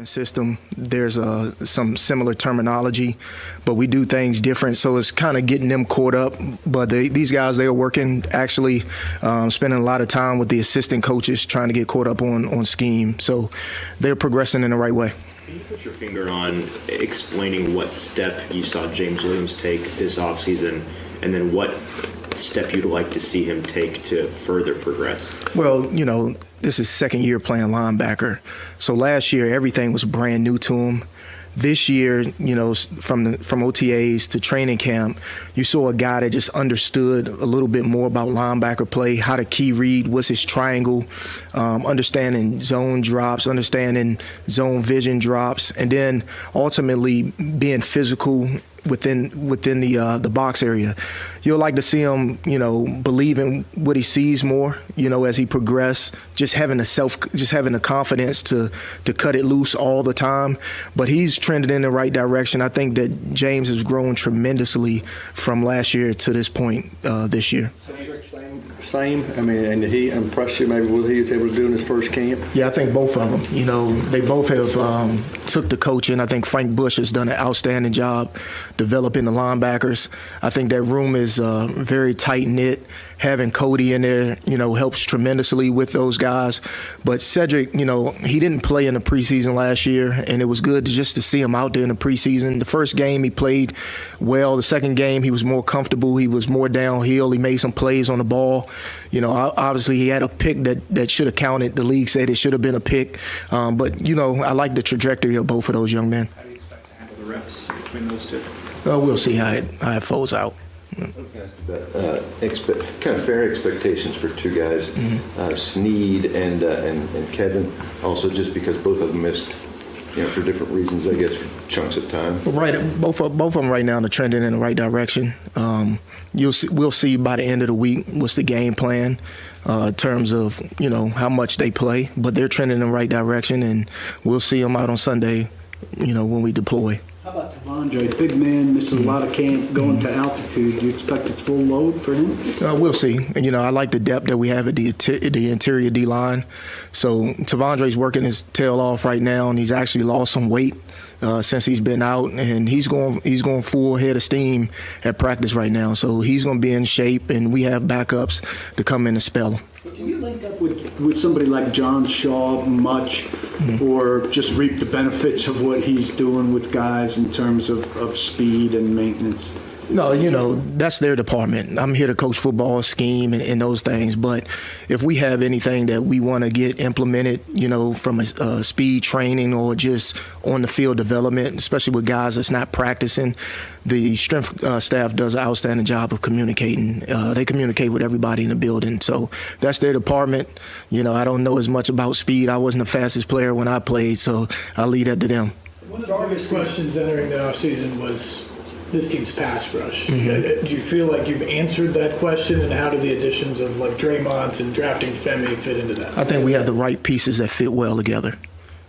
System, there's some similar terminology, but we do things different, so it's kind of getting them caught up. But these guys, they are working, actually spending a lot of time with the assistant coaches trying to get caught up on scheme, so they're progressing in the right way. Can you put your finger on explaining what step you saw James Williams take this offseason, and then what step you'd like to see him take to further progress? Well, this is second year playing linebacker. So last year, everything was brand new to him. This year, from OTAs to training camp, you saw a guy that just understood a little bit more about linebacker play, how to key read, what's his triangle, understanding zone drops, understanding zone vision drops, and then ultimately being physical within the box area. You'll like to see him, believe in what he sees more, as he progresses, just having the confidence to cut it loose all the time. But he's trending in the right direction. I think that James has grown tremendously from last year to this point this year. Same. I mean, and he impressed you maybe what he was able to do in his first camp? Yeah, I think both of them. They both have took the coaching. I think Frank Bush has done an outstanding job developing the linebackers. I think that room is very tight-knit. Having Cody in there, helps tremendously with those guys. But Cedric, he didn't play in the preseason last year, and it was good to see him out there in the preseason. The first game he played well. The second game he was more comfortable. He was more downhill. He made some plays on the ball. Obviously he had a pick that should have counted. The league said it should have been a pick. But, I like the trajectory of both of those young men. How do you expect to handle the reps between those two? Well, we'll see how it folds out. Kind of fair expectations for two guys, Sneed and Kevin. Also, just because both of them missed, for different reasons, I guess, chunks of time. Right, both of them right now are trending in the right direction. We'll see by the end of the week what's the game plan in terms of how much they play, but they're trending in the right direction, and we'll see them out on Sunday, when we deploy. How about Devondre? Big man, missing a lot of camp, going to altitude. Do you expect a full load for him? We'll see. I like the depth that we have at the interior D-line. So Devondre's working his tail off right now, and he's actually lost some weight since he's been out, and he's going full head of steam at practice right now. So he's going to be in shape, and we have backups to come in and spell him. Can you link up with somebody like John Shaw much, or just reap the benefits of what he's doing with guys in terms of speed and maintenance? No, that's their department. I'm here to coach football, scheme, and those things. But if we have anything that we want to get implemented, from a speed training or just on the field development, especially with guys that's not practicing, the strength staff does an outstanding job of communicating. They communicate with everybody in the building. So that's their department. I don't know as much about speed. I wasn't the fastest player when I played, so I leave that to them. One of the biggest questions entering the offseason was this team's pass rush. Do you feel like you've answered that question, and how do the additions of like Draymond and drafting Femi fit into that? I think we have the right pieces that fit well together.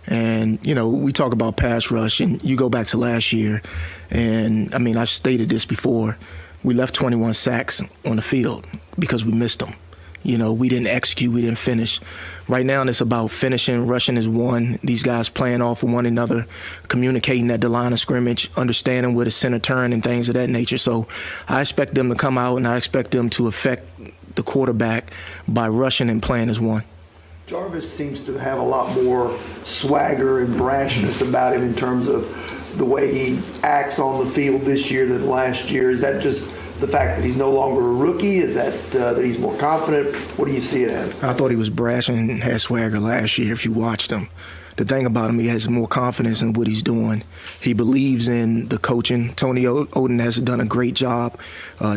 And, we talk about pass rush, and you go back to last year, and, I've stated this before, we left 21 sacks on the field because we missed them. We didn't execute, we didn't finish. Right now, it's about finishing. Rushing is one. These guys playing off of one another, communicating at the line of scrimmage, understanding where the center turn and things of that nature. So I expect them to come out, and I expect them to affect the quarterback by rushing and playing as one. Jarvis seems to have a lot more swagger and brashness about him in terms of the way he acts on the field this year than last year. Is that just the fact that he's no longer a rookie? Is that that he's more confident? What do you see it as? I thought he was brash and had swagger last year if you watched him. The thing about him, he has more confidence in what he's doing. He believes in the coaching. Tony Oden has done a great job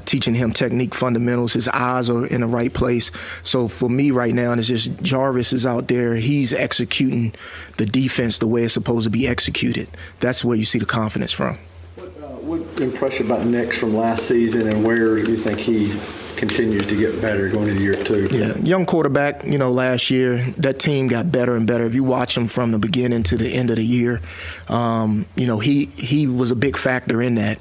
teaching him technique fundamentals. His eyes are in the right place. So for me right now, it's just Jarvis is out there. He's executing the defense the way it's supposed to be executed. That's where you see the confidence from. What impressed you about Nix from last season, and where do you think he continues to get better going into year two? Yeah, young quarterback, last year, that team got better and better. If you watch him from the beginning to the end of the year, he was a big factor in that.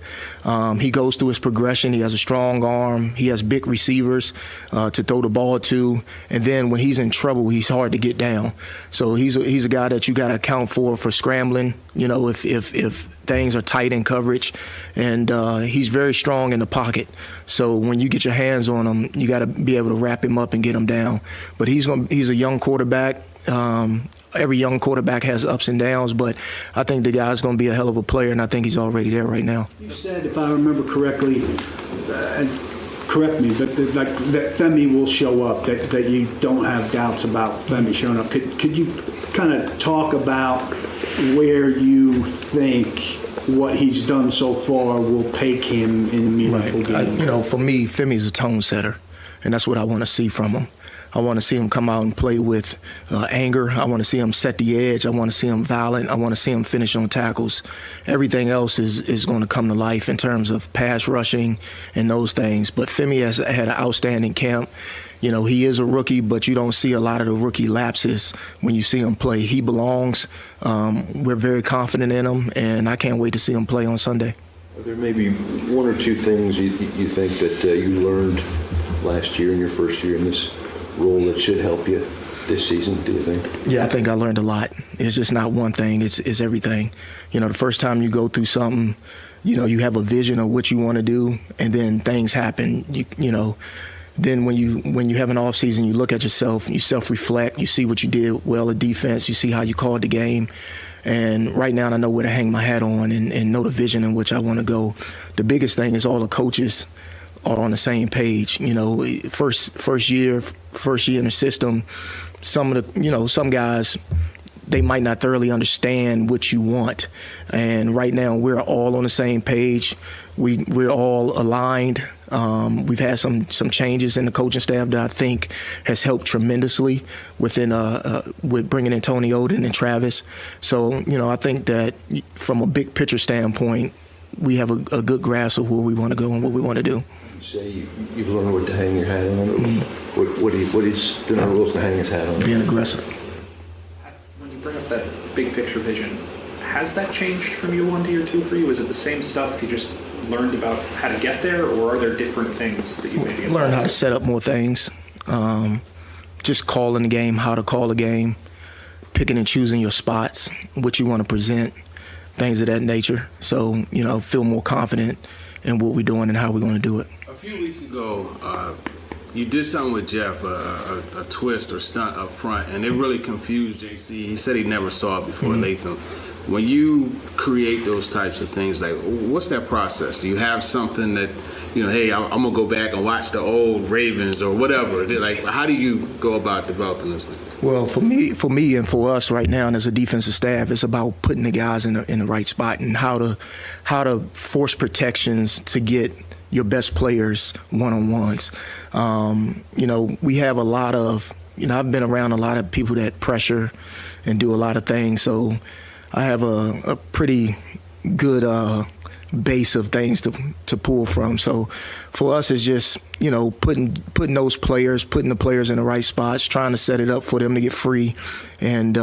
He goes through his progression. He has a strong arm. He has big receivers to throw the ball to. And then when he's in trouble, he's hard to get down. So he's a guy that you got to account for scrambling, if things are tight in coverage. And he's very strong in the pocket. So when you get your hands on him, you got to be able to wrap him up and get him down. But he's a young quarterback. Every young quarterback has ups and downs, but I think the guy's going to be a hell of a player, and I think he's already there right now. You said, if I remember correctly, correct me, but that Femi will show up, that you don't have doubts about Femi showing up. Could you kind of talk about where you think what he's done so far will take him in meaningful games? For me, Femi's a tone setter, and that's what I want to see from him. I want to see him come out and play with anger. I want to see him set the edge. I want to see him violent. I want to see him finish on tackles. Everything else is going to come to life in terms of pass rushing and those things. But Femi has had an outstanding camp. He is a rookie, but you don't see a lot of the rookie lapses when you see him play. He belongs. We're very confident in him, and I can't wait to see him play on Sunday. Are there maybe one or two things you think that you learned last year in your first year in this role that should help you this season, do you think? Yeah, I think I learned a lot. It's just not one thing. It's everything. The first time you go through something, you have a vision of what you want to do, and then things happen. Then when you have an off season, you look at yourself, you self-reflect, you see what you did well at defense, you see how you called the game. And right now I know where to hang my hat on and know the vision in which I want to go. The biggest thing is all the coaches are on the same page. First year in the system, some guys, they might not thoroughly understand what you want. And right now we're all on the same page. We're all aligned. We've had some changes in the coaching staff that I think has helped tremendously with bringing in Tony Oden and Travis. So, I think that from a big picture standpoint, we have a good grasp of where we want to go and what we want to do. You say you've learned what to hang your hat on. What is Denard Wilson hang his hat on? Being aggressive. When you bring up that big picture vision, has that changed from year one to year two for you? Is it the same stuff you just learned about how to get there, or are there different things that you maybe learn how to set up more things? Just calling the game, how to call the game, picking and choosing your spots, what you want to present, things of that nature. So, feel more confident in what we're doing and how we're going to do it. A few weeks ago, you did something with Jeff, a twist or stunt up front, and it really confused JC. He said he never saw it before Latham. When you create those types of things, like, what's that process? Do you have something that, hey, I'm gonna go back and watch the old Ravens or whatever? Like, how do you go about developing those things? Well, for me, and for us right now, and as a defensive staff, it's about putting the guys in the right spot and how to force protections to get your best players one-on-ones. We have a lot of, I've been around a lot of people that pressure and do a lot of things, so I have a pretty good base of things to pull from. So for us, it's just, putting the players in the right spots, trying to set it up for them to get free. And,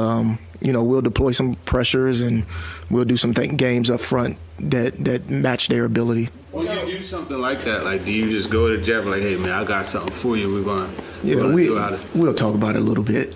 we'll deploy some pressures and we'll do some games up front that match their ability. When you do something like that, like, do you just go to Jeff like, hey, man, I got something for you. We'll talk about it a little bit.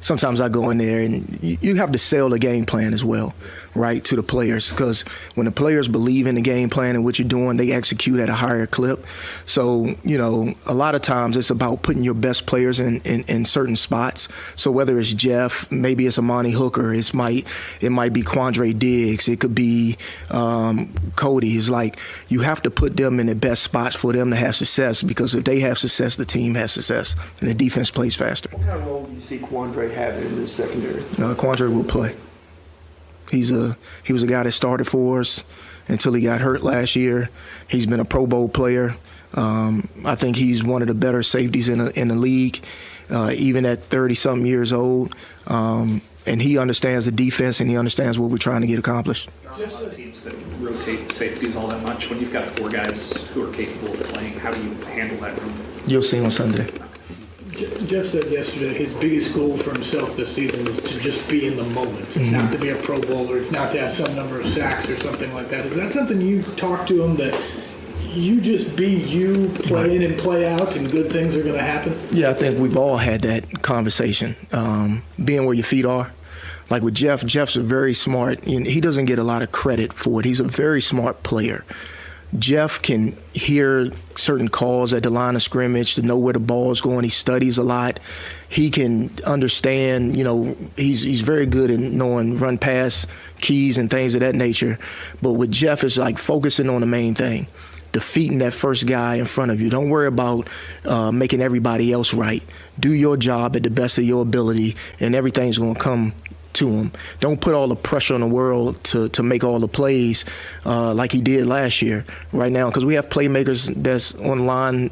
Sometimes I go in there and you have to sell the game plan as well, right, to the players, because when the players believe in the game plan and what you're doing, they execute at a higher clip. So, a lot of times it's about putting your best players in certain spots. So whether it's Jeff, maybe it's Amani Hooker, it might be Quandre Diggs, it could be Cody. It's like you have to put them in the best spots for them to have success, because if they have success, the team has success, and the defense plays faster. What kind of role do you see Quandre having in the secondary? Quandre will play. He was a guy that started for us until he got hurt last year. He's been a Pro Bowl player. I think he's one of the better safeties in the league, even at 30-something years old. And he understands the defense and he understands what we're trying to get accomplished. There are a lot of teams that rotate safeties all that much. When you've got 4 guys who are capable of playing, how do you handle that room? You'll see on Sunday. Jeff said yesterday his biggest goal for himself this season is to just be in the moment. It's not to be a Pro Bowler. It's not to have some number of sacks or something like that. Is that something you talk to him, that you just be you, play in and play out, and good things are going to happen? Yeah, I think we've all had that conversation. Being where your feet are. Like with Jeff's a very smart, and he doesn't get a lot of credit for it. He's a very smart player. Jeff can hear certain calls at the line of scrimmage to know where the ball is going. He studies a lot. He can understand, he's very good at knowing run pass keys and things of that nature. But with Jeff, it's like focusing on the main thing, defeating that first guy in front of you. Don't worry about making everybody else right. Do your job at the best of your ability, and everything's going to come to him. Don't put all the pressure on the world to make all the plays like he did last year right now, because we have playmakers that's on the line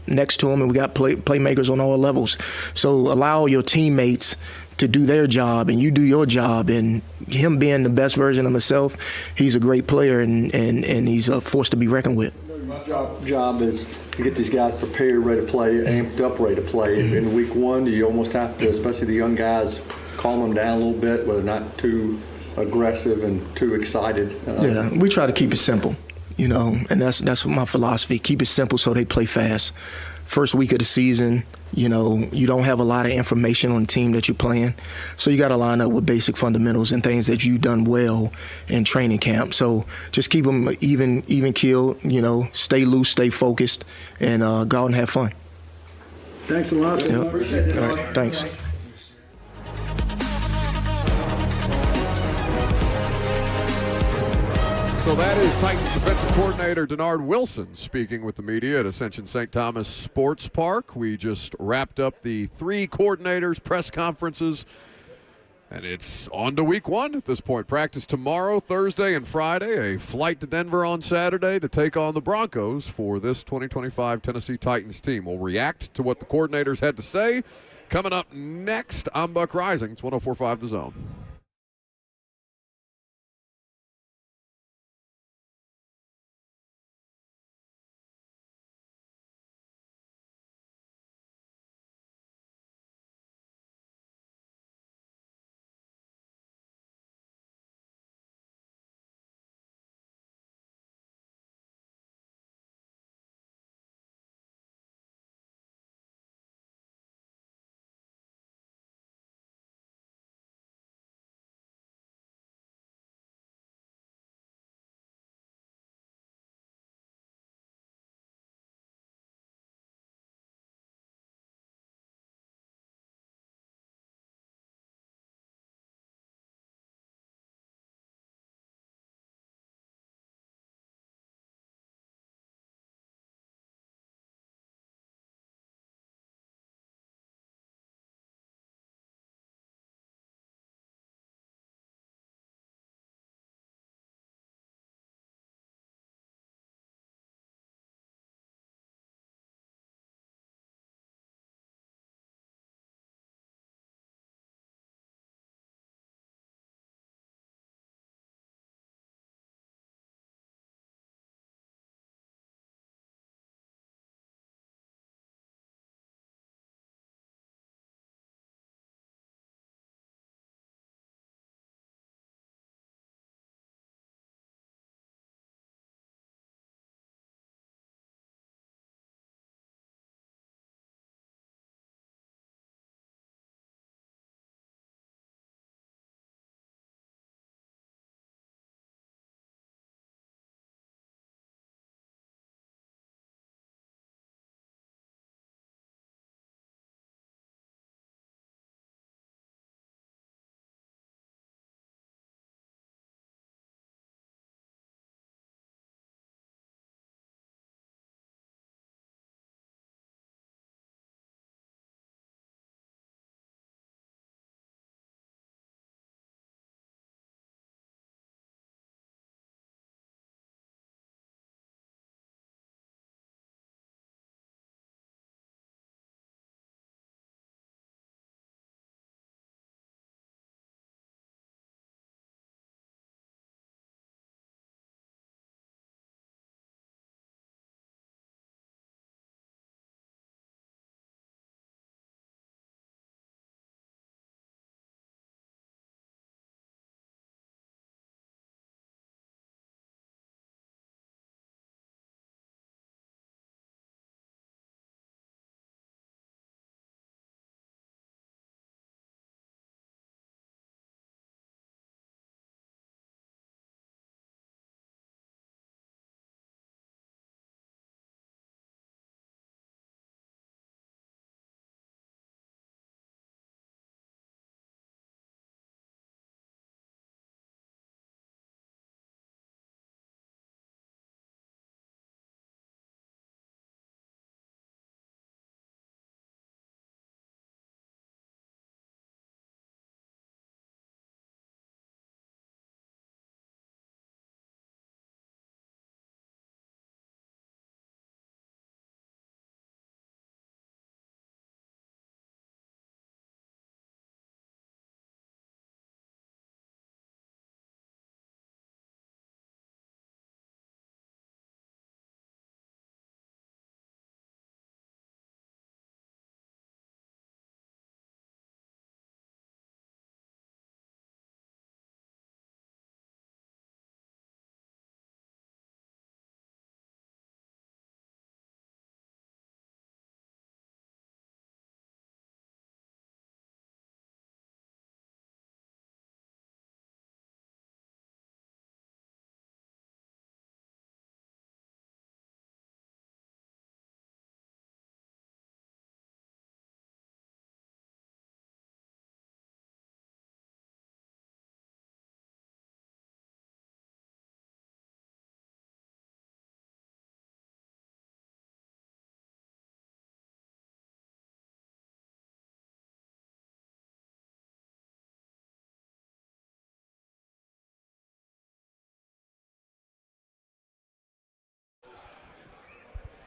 next to him, and we got playmakers on all levels. So allow your teammates to do their job and you do your job, and him being the best version of himself, he's a great player and he's a force to be reckoned with. My job is to get these guys prepared, ready to play, amped up, ready to play. In week 1, you almost have to, especially the young guys, calm them down a little bit, where they're not too aggressive and too excited. Yeah, we try to keep it simple, and that's my philosophy. Keep it simple so they play fast. First week of the season, you don't have a lot of information on the team that you're playing, so you got to line up with basic fundamentals and things that you've done well in training camp. So just keep them even keeled, stay loose, stay focused, and go out and have fun. Thanks a lot. Yep. All right, thanks. So that is Titans defensive coordinator Denard Wilson speaking with the media at Ascension St. Thomas Sports Park. We just wrapped up the 3 coordinators' press conferences, and it's on to week 1 at this point. Practice tomorrow, Thursday, and Friday. A flight to Denver on Saturday to take on the Broncos for this 2025 Tennessee Titans team. We'll react to what the coordinators had to say. Coming up next, I'm Buck Rising. It's 104.5 The Zone.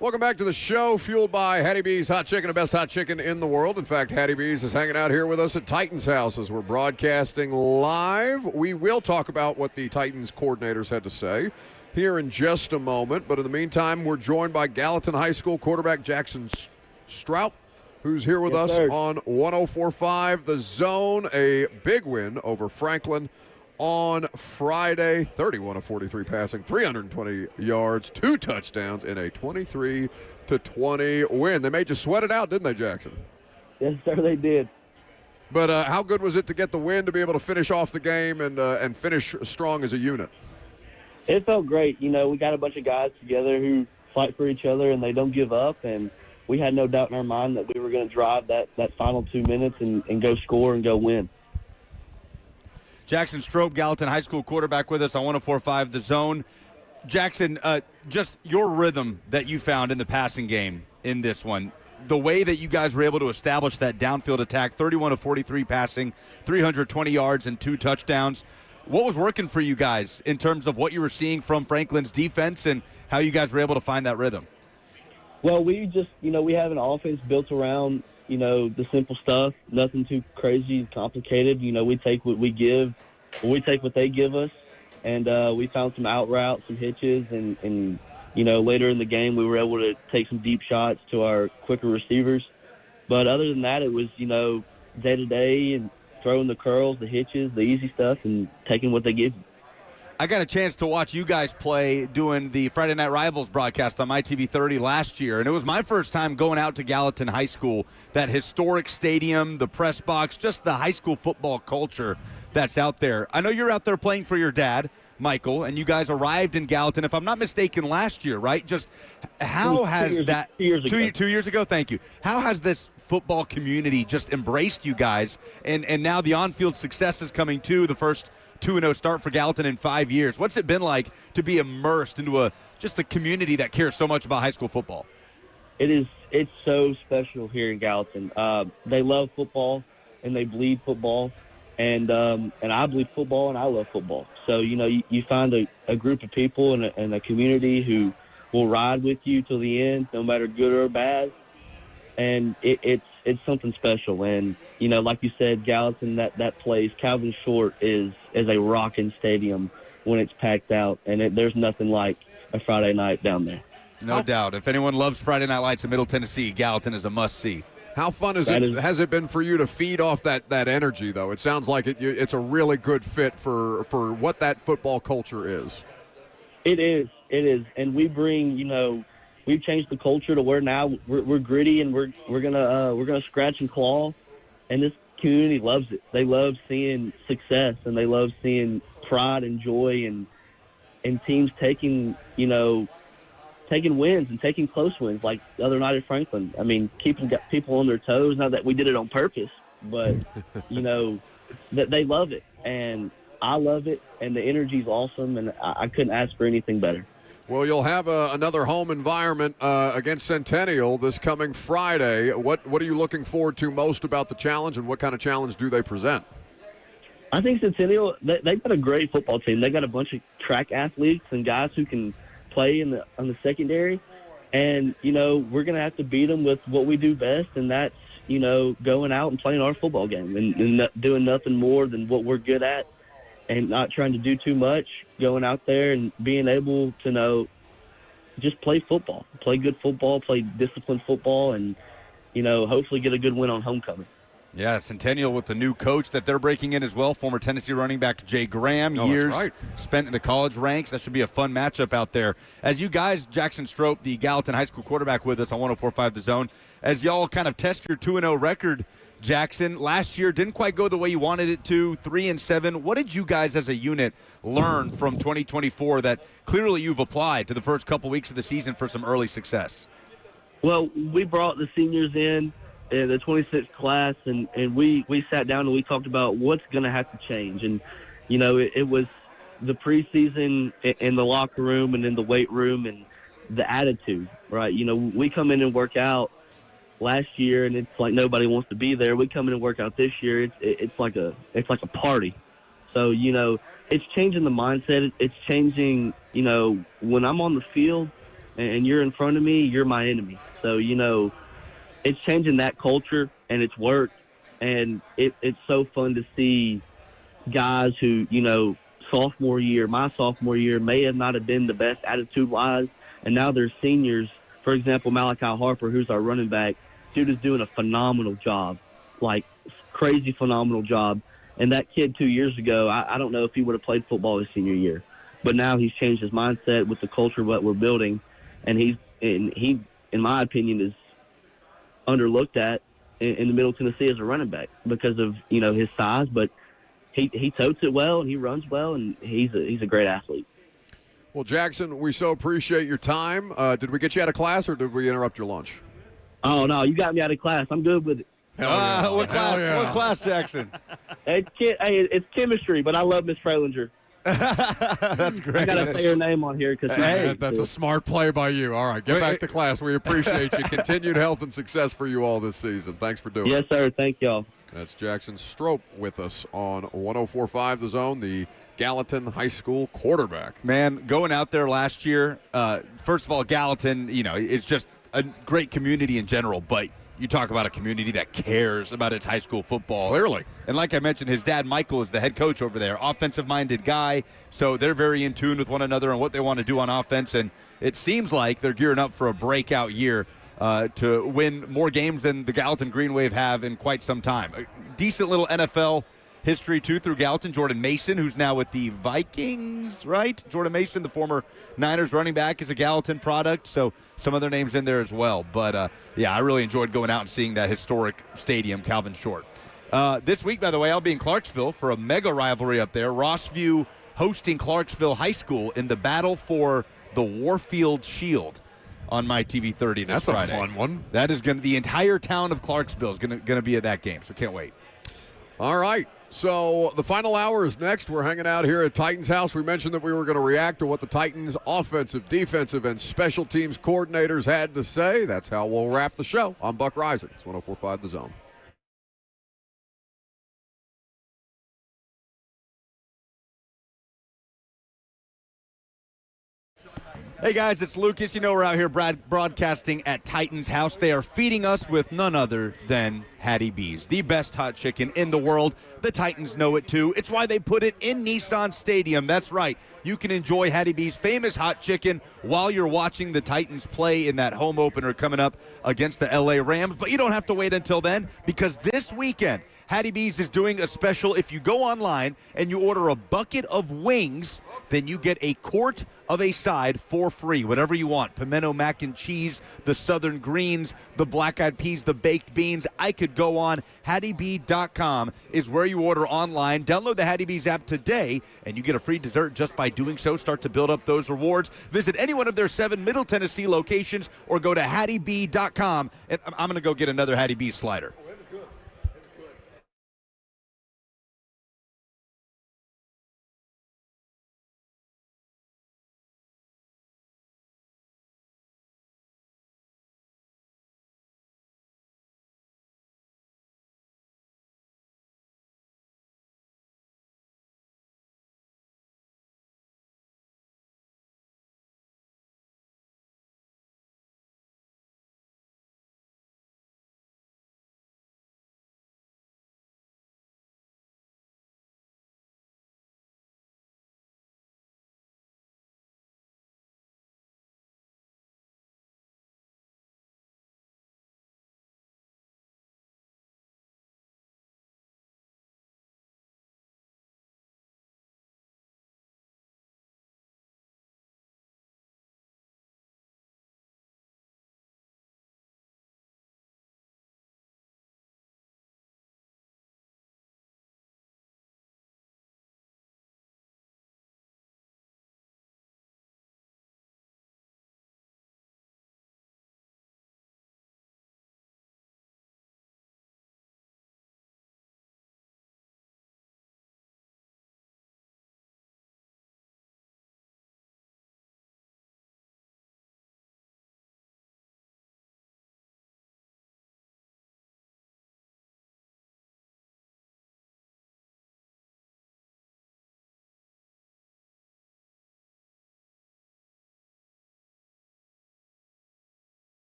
Welcome back to the show, fueled by Hattie B's Hot Chicken, the best hot chicken in the world. In fact, Hattie B's is hanging out here with us at Titans House as we're broadcasting live. We will talk about what the Titans coordinators had to say here in just a moment. But in the meantime, we're joined by Gallatin High School quarterback Jackson Strout, who's here with us on 104.5 The Zone. A big win over Franklin on Friday, 31 of 43 passing, 320 yards, 2 touchdowns in a 23-20 win. They made you sweat it out, didn't they, Jackson? Yes, sir, they did. But how good was it to get the win, to be able to finish off the game and finish strong as a unit? It felt great. You know, we got a bunch of guys together who fight for each other and they don't give up, and we had no doubt in our mind that we were going to drive that final 2 minutes and go score and go win. Jackson Strobe, Gallatin High School quarterback, with us on 104.5 The Zone. Jackson, just your rhythm that you found in the passing game in this one, the way that you guys were able to establish that downfield attack, 31 of 43 passing, 320 yards and 2 touchdowns. What was working for you guys in terms of what you were seeing from Franklin's defense and how you guys were able to find that rhythm? Well, we just, we have an offense built around, the simple stuff, nothing too crazy, complicated. We take what we give, we take what they give us, and we found some out routes, some hitches, and later in the game we were able to take some deep shots to our quicker receivers. But other than that, it was, day-to-day and throwing the curls, the hitches, the easy stuff, and taking what they give you. I got a chance to watch you guys play doing the Friday Night Rivals broadcast on MyTV30 last year, and it was my first time going out to Gallatin High School, that historic stadium, the press box, just the high school football culture that's out there. I know you're out there playing for your dad, Michael, and you guys arrived in Gallatin, if I'm not mistaken, last year, right? Just how has that – 2 years ago, thank you. How has this football community just embraced you guys, and now the on-field success is coming too, the first – 2-0 start for Gallatin in 5 years. What's it been like to be immersed into just a community that cares so much about high school football? It's so special here in Gallatin. They love football and they bleed football, and I bleed football and I love football. So you find a group of people and a community who will ride with you till the end, no matter good or bad, and it's something special. And like you said, Gallatin, that place, Calvin Short is a rocking stadium when it's packed out, and there's nothing like a Friday night down there. No doubt. If anyone loves Friday Night Lights in Middle Tennessee, Gallatin is a must-see. How fun has it been for you to feed off that energy, though? It sounds like it's a really good fit for what that football culture is. It is, and we bring, we've changed the culture to where now we're gritty, and we're gonna scratch and claw, and this community loves it. They love seeing success, and they love seeing pride and joy, and teams taking wins and taking close wins, like the other night at Franklin. I mean, keeping people on their toes. Not that we did it on purpose, but that they love it, and I love it, and the energy's awesome, and I couldn't ask for anything better. Well, you'll have another home environment against Centennial this coming Friday. What are you looking forward to most about the challenge, and what kind of challenge do they present? I think Centennial, they've got a great football team. They got a bunch of track athletes and guys who can play on the secondary, and we're going to have to beat them with what we do best, and that's going out and playing our football game and doing nothing more than what we're good at, and not trying to do too much, going out there and being able to just play football, play good football, play disciplined football, and, hopefully get a good win on homecoming. Yeah, Centennial with the new coach that they're breaking in as well, former Tennessee running back Jay Graham, years spent in the college ranks. That should be a fun matchup out there. As you guys, Jackson Strope, the Gallatin High School quarterback, with us on 104.5 The Zone, as y'all kind of test your 2-0 record, Jackson, last year didn't quite go the way you wanted it to, 3-7. What did you guys as a unit learn from 2024 that clearly you've applied to the first couple weeks of the season for some early success? Well, we brought the seniors in the 26th class, and we sat down and we talked about what's going to have to change. And, it was the preseason in the locker room and in the weight room and the attitude, right? We come in and work out last year, and it's like nobody wants to be there. We come in and work out this year. It's like a party. So it's changing the mindset. It's changing. When I'm on the field and you're in front of me, you're my enemy. So, it's changing that culture, and it's worked. And it's so fun to see guys who, my sophomore year, may have not have been the best attitude-wise, and now they're seniors. For example, Malachi Harper, who's our running back, dude is doing a phenomenal job, like crazy phenomenal job. And that kid 2 years ago, I don't know if he would have played football his senior year, but now he's changed his mindset with the culture of what we're building, and he, in my opinion, is underlooked at in the Middle Tennessee as a running back because of his size, but he totes it well and he runs well, and he's a great athlete. Well, Jackson, we so appreciate your time. Did we get you out of class, or did we interrupt your lunch? Oh no, you got me out of class. I'm good with it. What class? What class, Jackson? It's chemistry, but I love Miss Freilinger. That's great. I gotta say her name on here because That's a smart play by you. All right, get back to class. We appreciate you. Continued health and success for you all this season. Thanks for doing it. Yes, sir. Thank y'all. That's Jackson Strope with us on 104.5 The Zone, the Gallatin High School quarterback. Man, going out there last year, first of all, Gallatin, it's just a great community in general, but you talk about a community that cares about its high school football. Clearly. And like I mentioned, his dad, Michael, is the head coach over there, offensive-minded guy, so they're very in tune with one another and what they want to do on offense, and it seems like they're gearing up for a breakout year to win more games than the Gallatin Green Wave have in quite some time. A decent little NFL history, too, through Gallatin. Jordan Mason, who's now with the Vikings, right? Jordan Mason, the former Niners running back, is a Gallatin product, so some other names in there as well. But, I really enjoyed going out and seeing that historic stadium, Calvin Short. This week, by the way, I'll be in Clarksville for a mega rivalry up there. Rossview hosting Clarksville High School in the battle for the Warfield Shield on my TV 30 this Friday. That's a fun one. That is going to, the entire town of Clarksville is going to be at that game, so can't wait. All right. So the final hour is next. We're hanging out here at Titans House. We mentioned that we were going to react to what the Titans offensive, defensive, and special teams coordinators had to say. That's how we'll wrap the show. I'm Buck Rising. It's 104.5 The Zone. Hey guys, it's Lucas. We're out here broadcasting at Titans House. They are feeding us with none other than Hattie B's, the best hot chicken in the world. The Titans know it too. It's why they put it in Nissan Stadium. That's right. You can enjoy Hattie B's famous hot chicken while you're watching the Titans play in that home opener coming up against the LA Rams. But you don't have to wait until then, because this weekend, Hattie B's is doing a special. If you go online and you order a bucket of wings, then you get a quart of a side for free, whatever you want. Pimento mac and cheese, the southern greens, the black-eyed peas, the baked beans. I could go on. HattieB.com is where you order online. Download the Hattie B's app today, and you get a free dessert just by doing so. Start to build up those rewards. Visit any one of their 7 Middle Tennessee locations or go to HattieB.com. And I'm going to go get another Hattie B slider.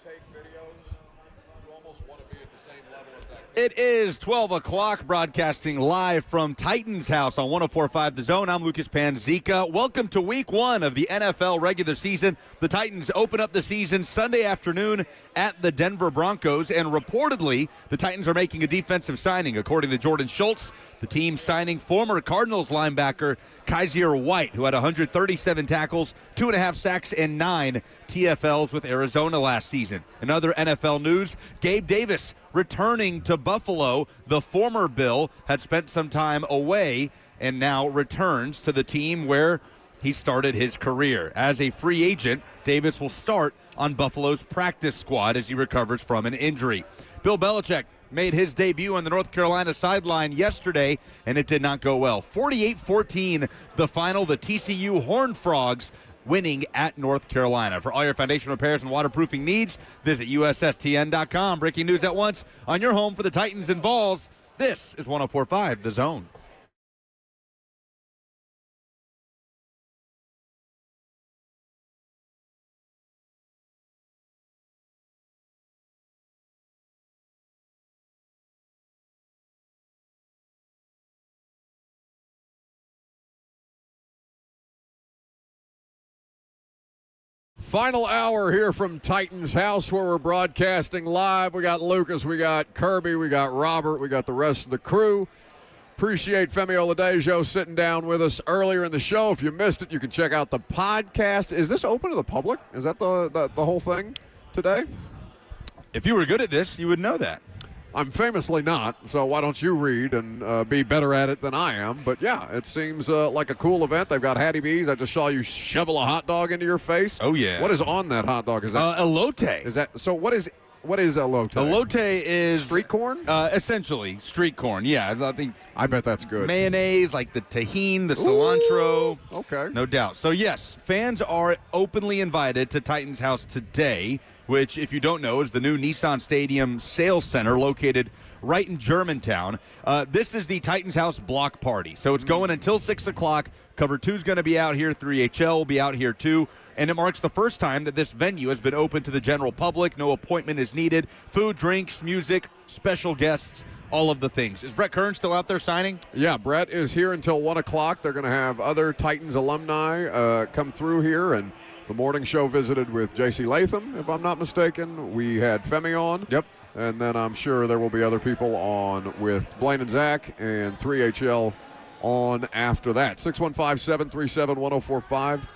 Take videos. You almost want to be at the same level as that. It is 12 o'clock, broadcasting live from Titans House on 104.5 The Zone. I'm Lucas Panzica. Welcome to week one of the NFL regular season. The Titans open up the season Sunday afternoon at the Denver Broncos, and reportedly, the Titans are making a defensive signing. According to Jordan Schultz, the team signing former Cardinals linebacker Kaiser White, who had 137 tackles, 2.5 sacks, and 9 TFLs with Arizona last season. In other NFL news, Gabe Davis returning to Buffalo. The former Bill had spent some time away and now returns to the team where he started his career. As a free agent, Davis will start on Buffalo's practice squad as he recovers from an injury. Bill Belichick made his debut on the North Carolina sideline yesterday, and it did not go well. 48-14 the final, the TCU Horned Frogs winning at North Carolina. For all your foundation repairs and waterproofing needs, visit USSTN.com. Breaking news at once on your home for the Titans and Vols. This is 104.5 The Zone. Final hour here from Titans House where we're broadcasting live. We got Lucas, we got Kirby, we got Robert, we got the rest of the crew. Appreciate Femi Oladejo sitting down with us earlier in the show. If you missed it, you can check out the podcast. Is this open to the public? Is that the whole thing today? If you were good at this, you would know that. I'm famously not, so why don't you read and be better at it than I am? But, yeah, it seems like a cool event. They've got Hattie B's. I just saw you shovel a hot dog into your face. Oh, yeah. What is on that hot dog? Is that elote. Is that so? What is elote? Elote is street corn. Essentially, street corn. Yeah, I think. I bet that's good. Mayonnaise, like the tahini, the cilantro. Ooh, okay. No doubt. So yes, fans are openly invited to Titans House today, which, if you don't know, is the new Nissan Stadium Sales Center located right in Germantown. This is the Titans House block party. So it's going until 6 o'clock. Cover 2 is going to be out here. 3HL will be out here too. And it marks the first time that this venue has been open to the general public. No appointment is needed. Food, drinks, music, special guests, all of the things. Is Brett Kern still out there signing? Yeah, Brett is here until 1 o'clock. They're going to have other Titans alumni come through here, and the morning show visited with J.C. Latham, if I'm not mistaken. We had Femi on. Yep. And then I'm sure there will be other people on with Blaine and Zach and 3HL on after that. 615-737-1045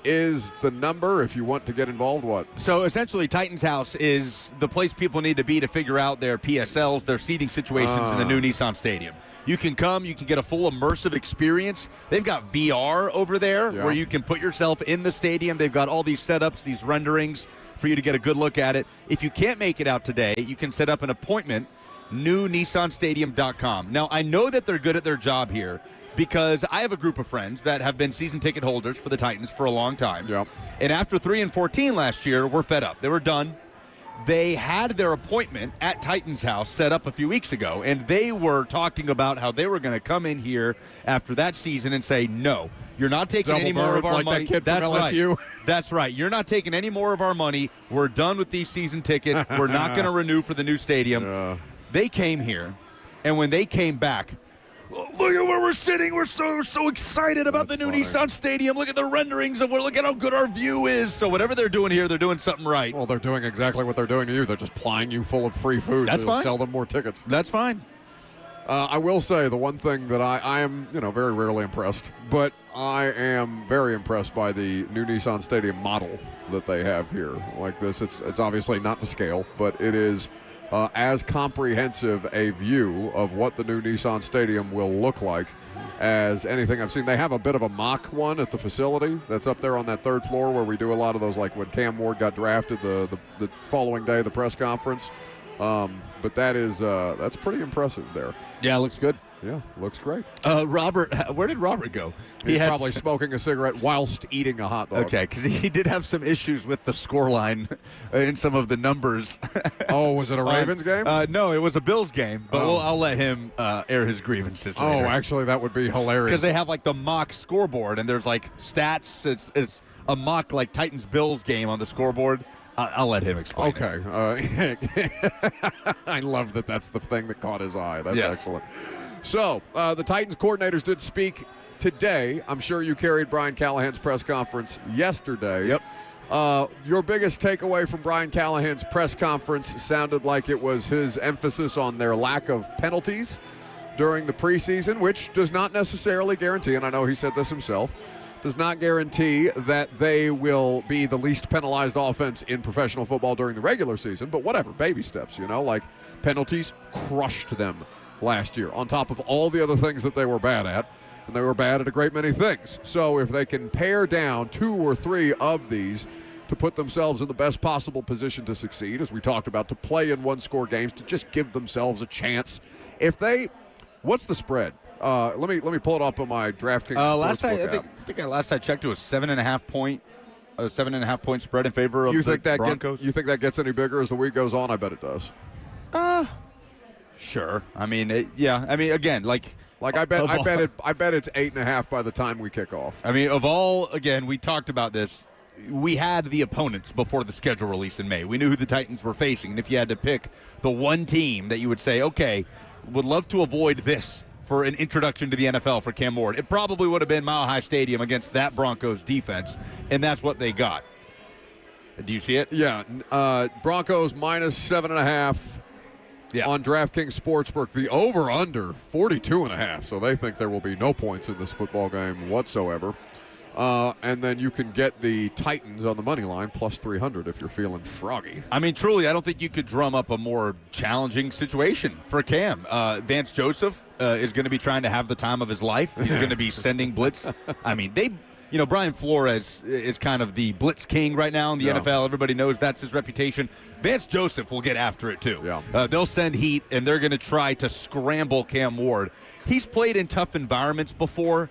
is the number if you want to get involved. What? So essentially, Titans House is the place people need to be to figure out their PSLs, their seating situations in the new Nissan Stadium. You can come, you can get a full immersive experience. They've got VR over there where you can put yourself in the stadium. They've got all these setups, these renderings for you to get a good look at it. If you can't make it out today, you can set up an appointment, newnissanstadium.com. Now, I know that they're good at their job here because I have a group of friends that have been season ticket holders for the Titans for a long time. Yep. And after 3-14 last year, we're fed up. They were done. They had their appointment at Titans House set up a few weeks ago, and they were talking about how they were going to come in here after that season and say, no, you're not taking Double any more of our like money. That kid That's from LSU. right. That's right. You're not taking any more of our money. We're done with these season tickets. We're not going to renew for the new stadium. They came here, and when they came back, look at where we're sitting. We're so excited about the new Nissan Stadium. Look at the renderings of look at how good our view is. So whatever they're doing here, they're doing something right. Well, they're doing exactly what they're doing to you. They're just plying you full of free food. That's fine. Sell them more tickets. That's fine. I will say the one thing that I am, very rarely impressed, but I am very impressed by the new Nissan Stadium model that they have here. Like this, it's obviously not to scale, but it is as comprehensive a view of what the new Nissan Stadium will look like as anything I've seen. They have a bit of a mock one at the facility that's up there on that third floor where we do a lot of those, like when Cam Ward got drafted the following day of the press conference. But that's pretty impressive there. Yeah, it looks good. Yeah, looks great. Robert, where did Robert go? He's probably smoking a cigarette whilst eating a hot dog. Okay, because he did have some issues with the scoreline in some of the numbers. Oh, was it a Ravens game? No, it was a Bills game, but I'll let him air his grievances later. Oh, actually, that would be hilarious. Because they have like the mock scoreboard, and there's like stats. It's a mock like Titans-Bills game on the scoreboard. I'll let him explain. Okay. I love that that's the thing that caught his eye. That's excellent. So the Titans coordinators did speak today. I'm sure you carried Brian Callahan's press conference yesterday. Yep. Your biggest takeaway from Brian Callahan's press conference sounded like it was his emphasis on their lack of penalties during the preseason, which does not necessarily guarantee, and I know he said this himself, does not guarantee that they will be the least penalized offense in professional football during the regular season, but whatever, baby steps, like penalties crushed them last year on top of all the other things that they were bad at, and they were bad at a great many things. So if they can pare down 2 or 3 of these to put themselves in the best possible position to succeed, as we talked about, to play in one-score games, to just give themselves a chance. What's the spread? Let me pull it up on my DraftKings sportsbook app. I think last I checked, it was 7.5 point spread in favor of the Broncos. You think that gets any bigger as the week goes on? I bet it does. Sure. I mean, again, I bet it's 8.5 by the time we kick off. I mean, we talked about this. We had the opponents before the schedule release in May. We knew who the Titans were facing, and if you had to pick the one team that you would say, okay, would love to avoid this for an introduction to the NFL for Cam Ward, it probably would have been Mile High Stadium against that Broncos defense, and that's what they got. Do you see it? Yeah. Broncos minus 7.5 on DraftKings Sportsbook. The over-under 42.5, so they think there will be no points in this football game whatsoever. And then you can get the Titans on the money line plus 300 if you're feeling froggy. I mean, truly, I don't think you could drum up a more challenging situation for Cam. Vance Joseph is going to be trying to have the time of his life. He's going to be sending blitz. I mean, Brian Flores is kind of the blitz king right now in the NFL. Everybody knows that's his reputation. Vance Joseph will get after it, too. Yeah. They'll send heat, and they're going to try to scramble Cam Ward. He's played in tough environments before.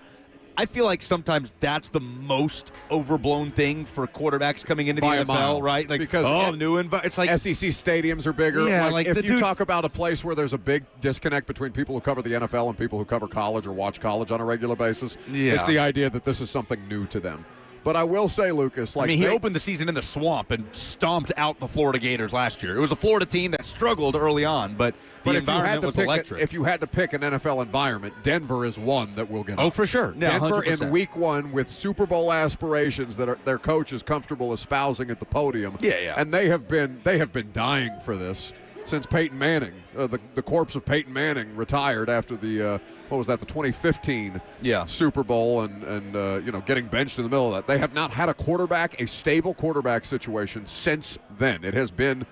I feel like sometimes that's the most overblown thing for quarterbacks coming into the NFL, right? Because new environment. It's like SEC stadiums are bigger. Yeah, if you talk about a place where there's a big disconnect between people who cover the NFL and people who cover college or watch college on a regular basis, it's the idea that this is something new to them. But I will say, Lucas, he opened the season in the swamp and stomped out the Florida Gators last year. It was a Florida team that struggled early on, but the environment was electric. If you had to pick an NFL environment, Denver is one that will get up. Oh, for sure. Yeah, Denver 100%. in week 1 with Super Bowl aspirations that their coach is comfortable espousing at the podium. Yeah. And they have been dying for this since Peyton Manning, the corpse of Peyton Manning, retired after the 2015 Super Bowl, and getting benched in the middle of that. They have not had a stable quarterback situation since then. It has been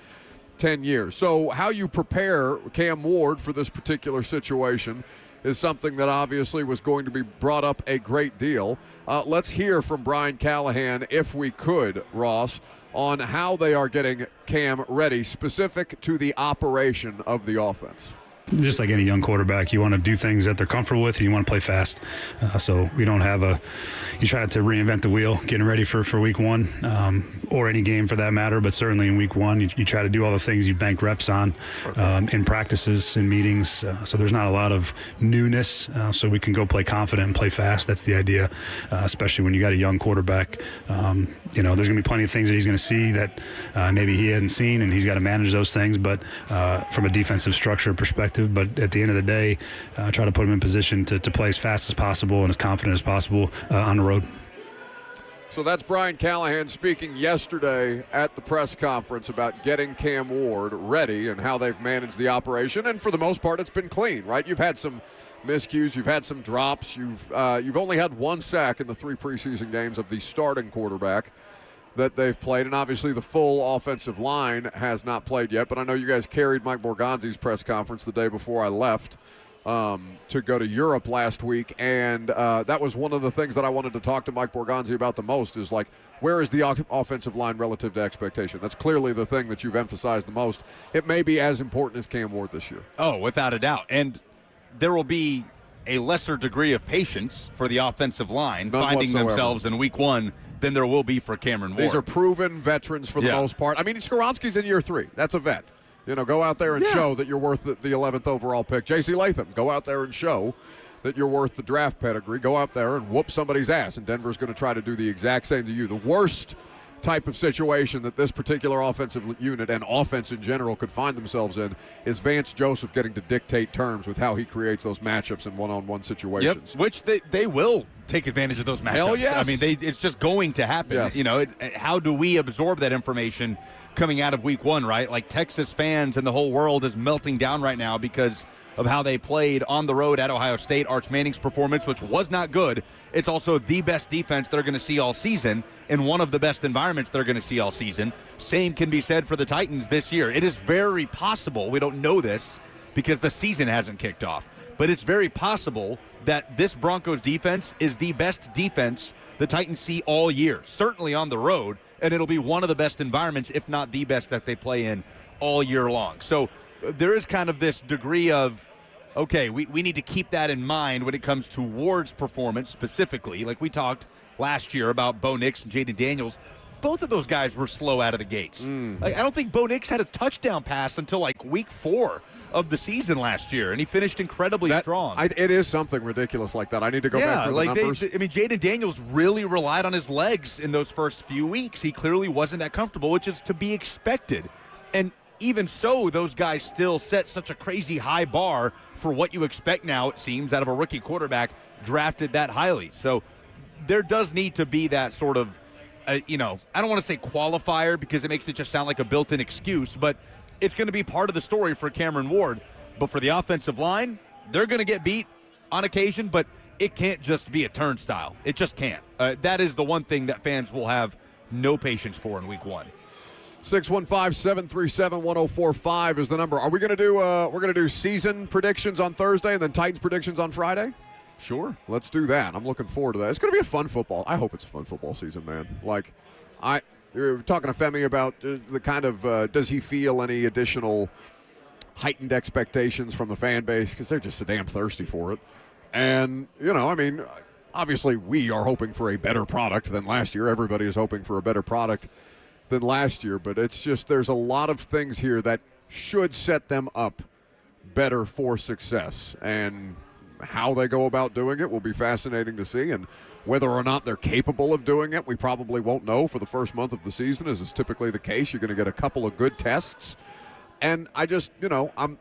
10 years. So how you prepare Cam Ward for this particular situation is something that obviously was going to be brought up a great deal. Let's hear from Brian Callahan, if we could, Ross, on how they are getting Cam ready, specific to the operation of the offense. Just like any young quarterback, you want to do things that they're comfortable with, and you want to play fast. So we don't have you try to reinvent the wheel, getting ready for week 1, or any game for that matter, but certainly in week 1, you try to do all the things you banked reps on in practices, in meetings. So there's not a lot of newness, so we can go play confident and play fast. That's the idea, especially when you got a young quarterback. There's going to be plenty of things that he's going to see that maybe he hasn't seen, and he's got to manage those things, but from a defensive structure perspective. But at the end of the day, try to put him in position to play as fast as possible and as confident as possible on the road. So that's Brian Callahan speaking yesterday at the press conference about getting Cam Ward ready and how they've managed the operation. And for the most part, it's been clean, right? You've had some miscues, you've had some drops, you've only had 1 sack in the 3 preseason games of the starting quarterback that they've played, and obviously the full offensive line has not played yet, but I know you guys carried Mike Borgonzi's press conference the day before I left to go to Europe last week, and that was one of the things that I wanted to talk to Mike Borgonzi about the most is, where is the offensive line relative to expectation? That's clearly the thing that you've emphasized the most. It may be as important as Cam Ward this year. Oh, without a doubt. And there will be a lesser degree of patience for the offensive line finding themselves in week 1 than there will be for Cameron Ward. These are proven veterans for the most part. I mean, Skoronski's in year 3. That's a vet. Go out there and show that you're worth the 11th overall pick. J.C. Latham, go out there and show that you're worth the draft pedigree. Go out there and whoop somebody's ass, and Denver's going to try to do the exact same to you. The worst type of situation that this particular offensive unit and offense in general could find themselves in is Vance Joseph getting to dictate terms with how he creates those matchups in one-on-one situations. Yep, which they will take advantage of those matchups. Hell yes. I mean, it's just going to happen. Yes. You know, how do we absorb that information coming out of week one, right? Like Texas fans and the whole world is melting down right now because of how they played on the road at Ohio State. Arch Manning's performance, which was not good. It's also the best defense they're going to see all season in one of the best environments they're going to see all season. Same can be said for the Titans this year. It is very possible, we don't know this because the season hasn't kicked off, but it's very possible that this Broncos defense is the best defense the Titans see all year, certainly on the road, and it'll be one of the best environments, if not the best, that they play in all year long. So there is kind of this degree of, okay, we need to keep that in mind when it comes to Ward's performance specifically. Like we talked last year about Bo Nix and Jaden Daniels. Both of those guys were slow out of the gates. Like, I don't think Bo Nix had a touchdown pass until like week 4 of the season last year, and he finished incredibly strong. It is something ridiculous like that. I need to go back through the numbers. I mean, Jaden Daniels really relied on his legs in those first few weeks. He clearly wasn't that comfortable, which is to be expected. And even so, those guys still set such a crazy high bar for what you expect now, it seems, out of a rookie quarterback drafted that highly. So there does need to be that sort of, I don't want to say qualifier because it makes it just sound like a built-in excuse, but it's going to be part of the story for Cameron Ward. But for the offensive line, they're going to get beat on occasion, but it can't just be a turnstile. It just can't. That is the one thing that fans will have no patience for in week 1. 615-737-1045 is the number. Are we going to do we're going to do season predictions on Thursday and then Titans predictions on Friday? Sure. Let's do that. I'm looking forward to that. It's going to be a fun football. I hope it's a fun football season, man. Like, we were talking to Femi about the kind of does he feel any additional heightened expectations from the fan base because they're just so damn thirsty for it. And, obviously we are hoping for a better product than last year. Everybody is hoping for a better product than last year, but it's just there's a lot of things here that should set them up better for success, and how they go about doing it will be fascinating to see, and whether or not they're capable of doing it we probably won't know for the first month of the season, as is typically the case. You're going to get a couple of good tests, and I just I'm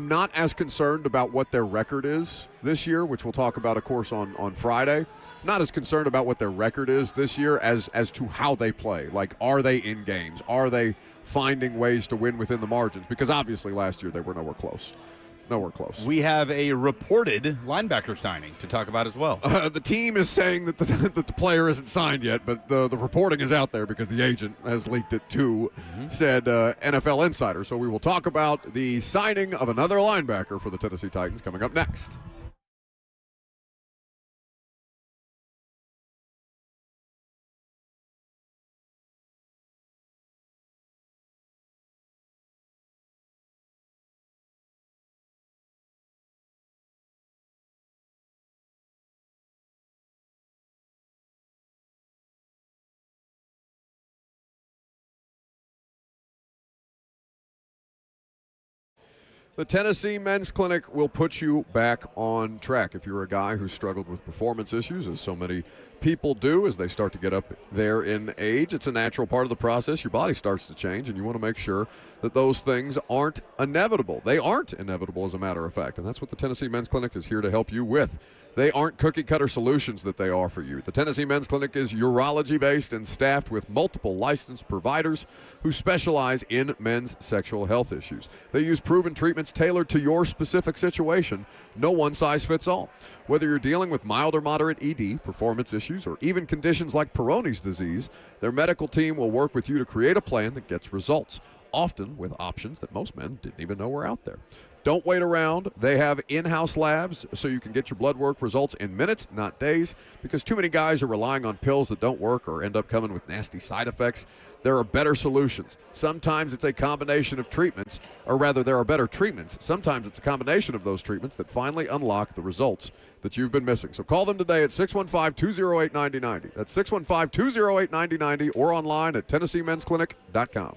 not as concerned about what their record is this year, which we'll talk about of course on Friday. Not as concerned about what their record is this year as to how they play. Like, are they in games? Are they finding ways to win within the margins? Because obviously last year they were nowhere close. Nowhere close. We have a reported linebacker signing to talk about as well. The team is saying that the player isn't signed yet, but the reporting is out there because the agent has leaked it to said NFL Insider. So we will talk about the signing of another linebacker for the Tennessee Titans coming up next. The Tennessee Men's Clinic will put you back on track. If you're a guy who struggled with performance issues, as so many people do as they start to get up there in age, it's a natural part of the process. Your body starts to change, and you want to make sure that those things aren't inevitable. They aren't inevitable, as a matter of fact, and that's what the Tennessee Men's Clinic is here to help you with. They aren't cookie-cutter solutions that they offer you. The Tennessee Men's Clinic is urology-based and staffed with multiple licensed providers who specialize in men's sexual health issues. They use proven treatments tailored to your specific situation. No one size fits all. Whether you're dealing with mild or moderate ED, performance issues, or even conditions like Peyronie's disease, their medical team will work with you to create a plan that gets results, often with options that most men didn't even know were out there. Don't wait around. They have in-house labs so you can get your blood work results in minutes, not days, because too many guys are relying on pills that don't work or end up coming with nasty side effects. There are better solutions. Sometimes it's a combination of treatments, or rather there are better treatments. Sometimes it's a combination of those treatments that finally unlock the results that you've been missing. So call them today at 615-208-9090. That's 615-208-9090 or online at TennesseeMen'sClinic.com.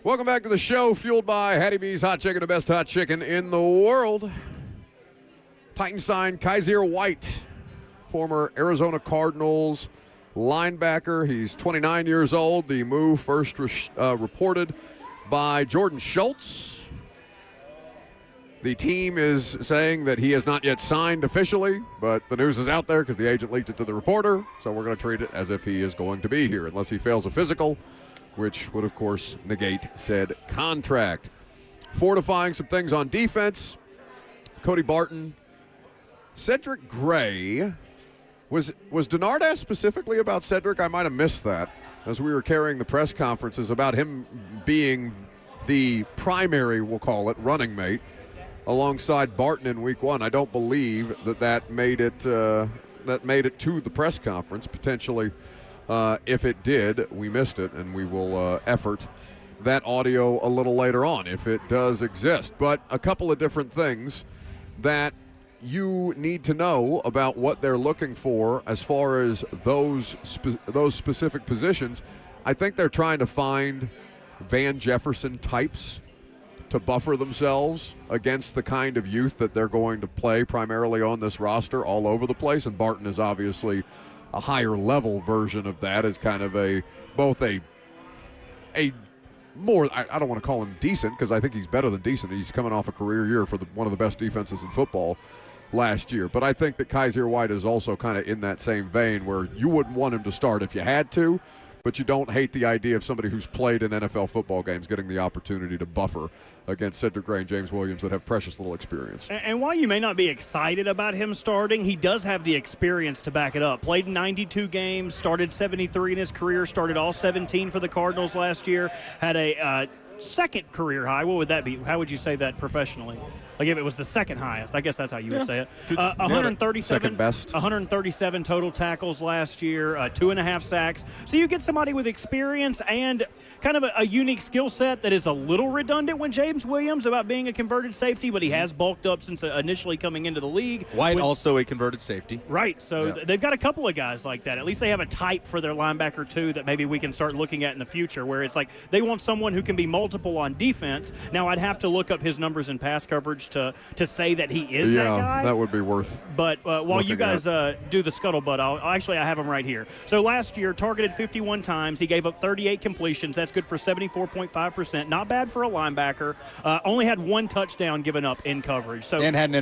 Welcome back to the show, fueled by Hattie B's Hot Chicken, the best hot chicken in the world. Titans signed Kaiser White, former Arizona Cardinals linebacker. He's 29 years old. The move first reported by Jordan Schultz. The team is saying that he has not yet signed officially, but the news is out there because the agent leaked it to the reporter, so we're going to treat it as if he is going to be here, unless he fails a physical, which would, of course, negate said contract. Fortifying some things on defense, Cody Barton, Cedric Gray. Was Denard asked specifically about Cedric? I might have missed that as we were carrying the press conferences about him being the primary, we'll call it, running mate alongside Barton in week 1. I don't believe that made it to the press conference. Potentially, if it did, we missed it, and we will effort that audio a little later on if it does exist. But a couple of different things that you need to know about what they're looking for as far as those specific positions. I think they're trying to find Van Jefferson types to buffer themselves against the kind of youth that they're going to play primarily on this roster all over the place. And Barton is obviously a higher level version of that, as kind of both a more, I don't want to call him decent, because I think he's better than decent. He's coming off a career year for one of the best defenses in football last year. But I think that Kaiser White is also kind of in that same vein where you wouldn't want him to start if you had to, but you don't hate the idea of somebody who's played in NFL football games getting the opportunity to buffer against Cedric Gray and James Williams that have precious little experience. And while you may not be excited about him starting, he does have the experience to back it up. Played 92 games, started 73 in his career, started all 17 for the Cardinals last year, had a second career high. What would that be? How would you say that professionally? Like if it was the second highest, I guess that's how you would say it. 137, second best. 137 total tackles last year, 2.5 sacks. So you get somebody with experience and kind of a unique skill set that is a little redundant when James Williams about being a converted safety, but he has bulked up since initially coming into the league. White also a converted safety. Right. So they've got a couple of guys like that. At least they have a type for their linebacker too that maybe we can start looking at in the future, where it's like they want someone who can be multiple on defense. Now I'd have to look up his numbers in pass coverage to say that he is that guy. That would be worth. But while you guys do the scuttlebutt, I have him right here. So last year, targeted 51 times. He gave up 38 completions. That's good for 74.5%. Not bad for a linebacker. Only had 1 touchdown given up in coverage. So and had an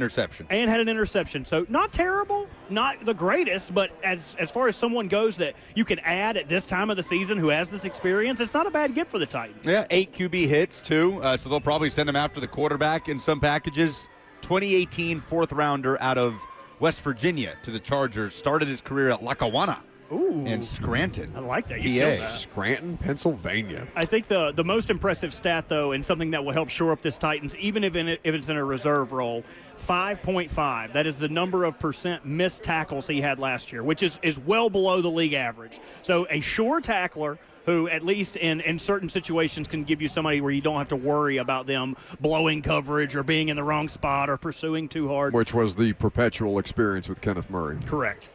interception. So not terrible, not the greatest, but as far as someone goes that you can add at this time of the season who has this experience, it's not a bad get for the Titans. Yeah, 8 QB hits too. So they'll probably send him after the quarterback in some packages. 2018 fourth rounder out of West Virginia to the Chargers. Started his career at Lackawanna in Scranton. I like that. PA. Scranton, Pennsylvania. I think the most impressive stat, though, and something that will help shore up this Titans, even if it's in a reserve role, 5.5. That is the number of % missed tackles he had last year, which is well below the league average. So a sure tackler who at least in certain situations can give you somebody where you don't have to worry about them blowing coverage or being in the wrong spot or pursuing too hard. Which was the perpetual experience with Kenneth Murray. Correct.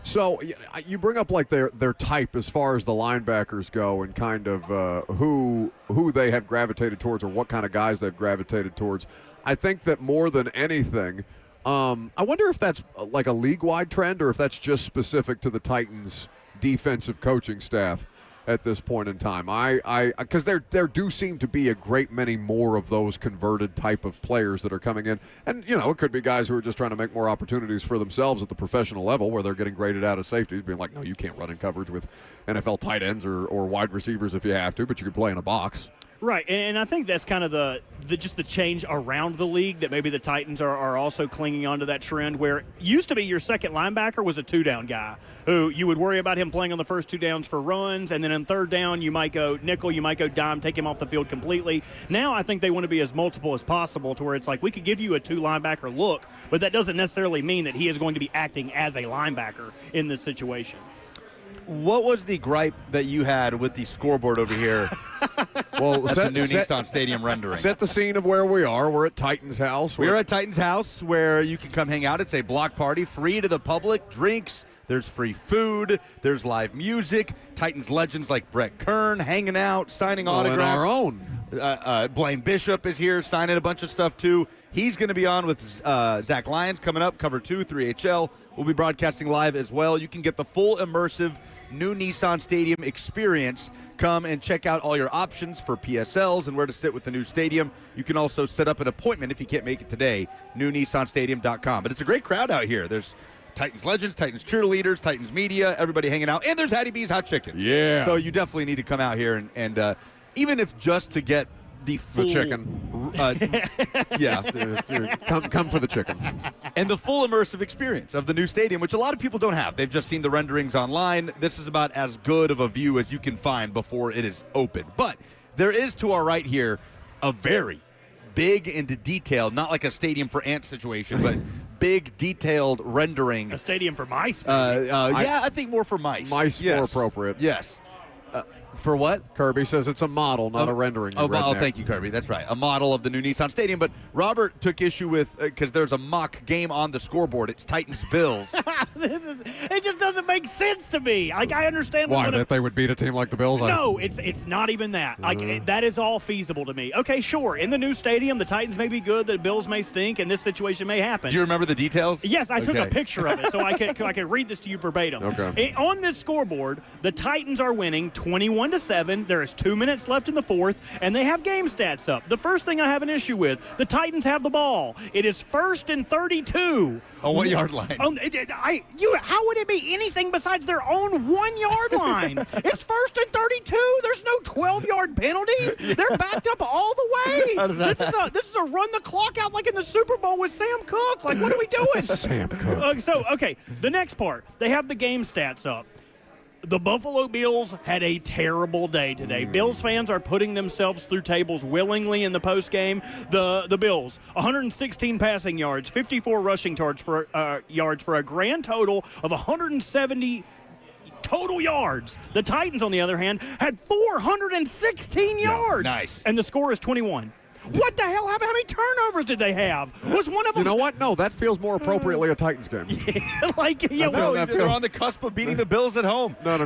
So you bring up like their type as far as the linebackers go and kind of who they have gravitated towards or what kind of guys they've gravitated towards. I think that more than anything, I wonder if that's like a league-wide trend or if that's just specific to the Titans' defensive coaching staff at this point in time. Because there do seem to be a great many more of those converted type of players that are coming in. And, it could be guys who are just trying to make more opportunities for themselves at the professional level where they're getting graded out of safeties, being like, no, you can't run in coverage with NFL tight ends or wide receivers if you have to, but you could play in a box. Right, and I think that's kind of the change around the league that maybe the Titans are also clinging onto that trend where it used to be your second linebacker was a 2-down guy who you would worry about him playing on the first 2 downs for runs, and then in 3rd down you might go nickel, you might go dime, take him off the field completely. Now I think they want to be as multiple as possible to where it's like we could give you a 2-linebacker look, but that doesn't necessarily mean that he is going to be acting as a linebacker in this situation. What was the gripe that you had with the scoreboard over here well, at the new Nissan Stadium rendering? Set the scene of where we are. We're at Titans House. We're at Titans House where you can come hang out. It's a block party, free to the public, drinks. There's free food. There's live music. Titans legends like Brett Kern hanging out, signing autographs. And our own. Blaine Bishop is here signing a bunch of stuff, too. He's going to be on with Zach Lyons coming up, Cover 2, 3HL. We'll be broadcasting live as well. You can get the full immersive new Nissan Stadium experience. Come and check out all your options for PSLs and where to sit with the new stadium. You can also set up an appointment if you can't make it today, newnissanstadium.com. But it's a great crowd out here. There's Titans legends, Titans cheerleaders, Titans media, everybody hanging out. And there's Hattie B's Hot Chicken. Yeah. So you definitely need to come out here and even if just to get the full chicken. Yeah. Come for the chicken. And the full immersive experience of the new stadium, which a lot of people don't have. They've just seen the renderings online. This is about as good of a view as you can find before it is open. But there is to our right here a very big and detailed, not like a stadium for ants situation, but big detailed rendering. A stadium for mice. I think more for mice. Mice yes. more appropriate. Yes. For what? Kirby says it's a model, not a rendering. Thank you, Kirby. That's right. A model of the new Nissan Stadium. But Robert took issue with, because there's a mock game on the scoreboard. It's Titans-Bills. It just doesn't make sense to me. Like, I understand. Why, that they would beat a team like the Bills? No, it's not even that. Like, that is all feasible to me. Okay, sure. In the new stadium, the Titans may be good, the Bills may stink, and this situation may happen. Do you remember the details? Yes, I took a picture of it, so I can read this to you verbatim. Okay. On this scoreboard, the Titans are winning 21-7. There is 2 minutes left in the fourth, and they have game stats up. The first thing I have an issue with, the Titans have the ball. It is 1st and 32. On what yard line? How would it be anything besides their own 1 yard line? It's 1st and 32. There's no 12-yard penalties. They're backed up all the way. This is a run the clock out like in the Super Bowl with Sam Cooke. Like, what are we doing? Sam Cooke. The next part, they have the game stats up. The Buffalo Bills had a terrible day today. Bills fans are putting themselves through tables willingly in the postgame. The Bills, 116 passing yards, 54 rushing yards for a grand total of 170 total yards. The Titans, on the other hand, had 416 yards. Nice. And the score is 21. What the hell? How many turnovers did they have? Was one of them? You know what? No, that feels more appropriately a Titans game. They're on the cusp of beating the Bills at home. No.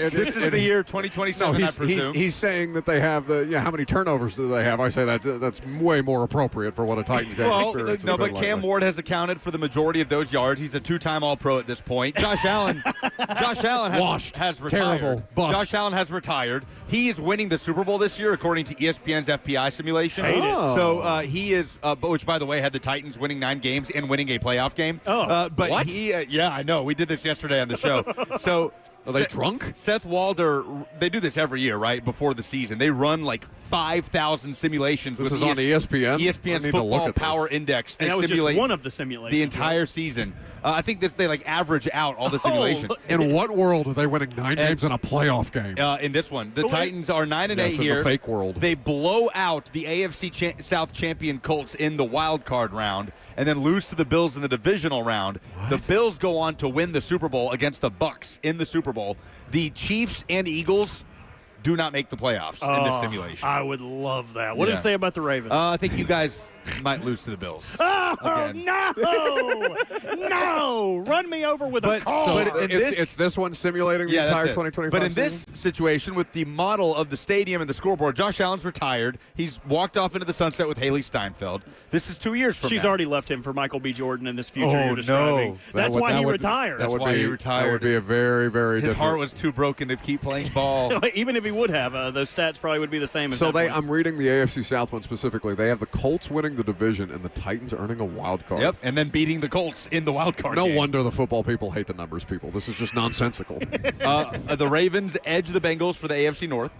This is the year 2027, I presume. He's saying that they have how many turnovers do they have? I say that's way more appropriate for what a Titans game experience no, but like. Cam Ward has accounted for the majority of those yards. He's a 2-time All-Pro at this point. Josh Allen has retired. Terrible. Bust. Josh Allen has retired. He is winning the Super Bowl this year, according to ESPN's FPI simulation. So he is, which by the way had the Titans winning 9 games and winning a playoff game. But what? Yeah, I know. We did this yesterday on the show. So. Are they drunk? Seth Walder, they do this every year, right, before the season. They run like 5,000 simulations. This is on ESPN? ESPN's Football Power Index. They simulate was just one of the simulations. The entire season. I think they average out all the simulations. In what world are they winning 9 games in a playoff game? In this one. The Titans are 9-8 here. In the fake world. They blow out the AFC South champion Colts in the wild card round and then lose to the Bills in the divisional round. What? The Bills go on to win the Super Bowl against the Bucs in the Super Bowl. The Chiefs and Eagles do not make the playoffs in this simulation. I would love that. What did it say about the Ravens? I think you guys might lose to the Bills. Oh, no! Run me over with a car. So it's this one simulating the entire 2025 But in this situation, with the model of the stadium and the scoreboard, Josh Allen's retired. He's walked off into the sunset with Haley Steinfeld. This is 2 years from She's now. already left him for Michael B. Jordan in this future you're describing. No. That's why he retired. That's why he retired. That would be a very, very His different. heart was too broken to keep playing ball. Even if he would have, those stats probably would be the same. So I'm reading the AFC South one specifically. They have the Colts winning the division and the Titans earning a wild card. Yep, and then beating the Colts in the wild card. No game. wonder the football people hate the numbers people. This is just nonsensical. The Ravens edge the Bengals for the AFC North.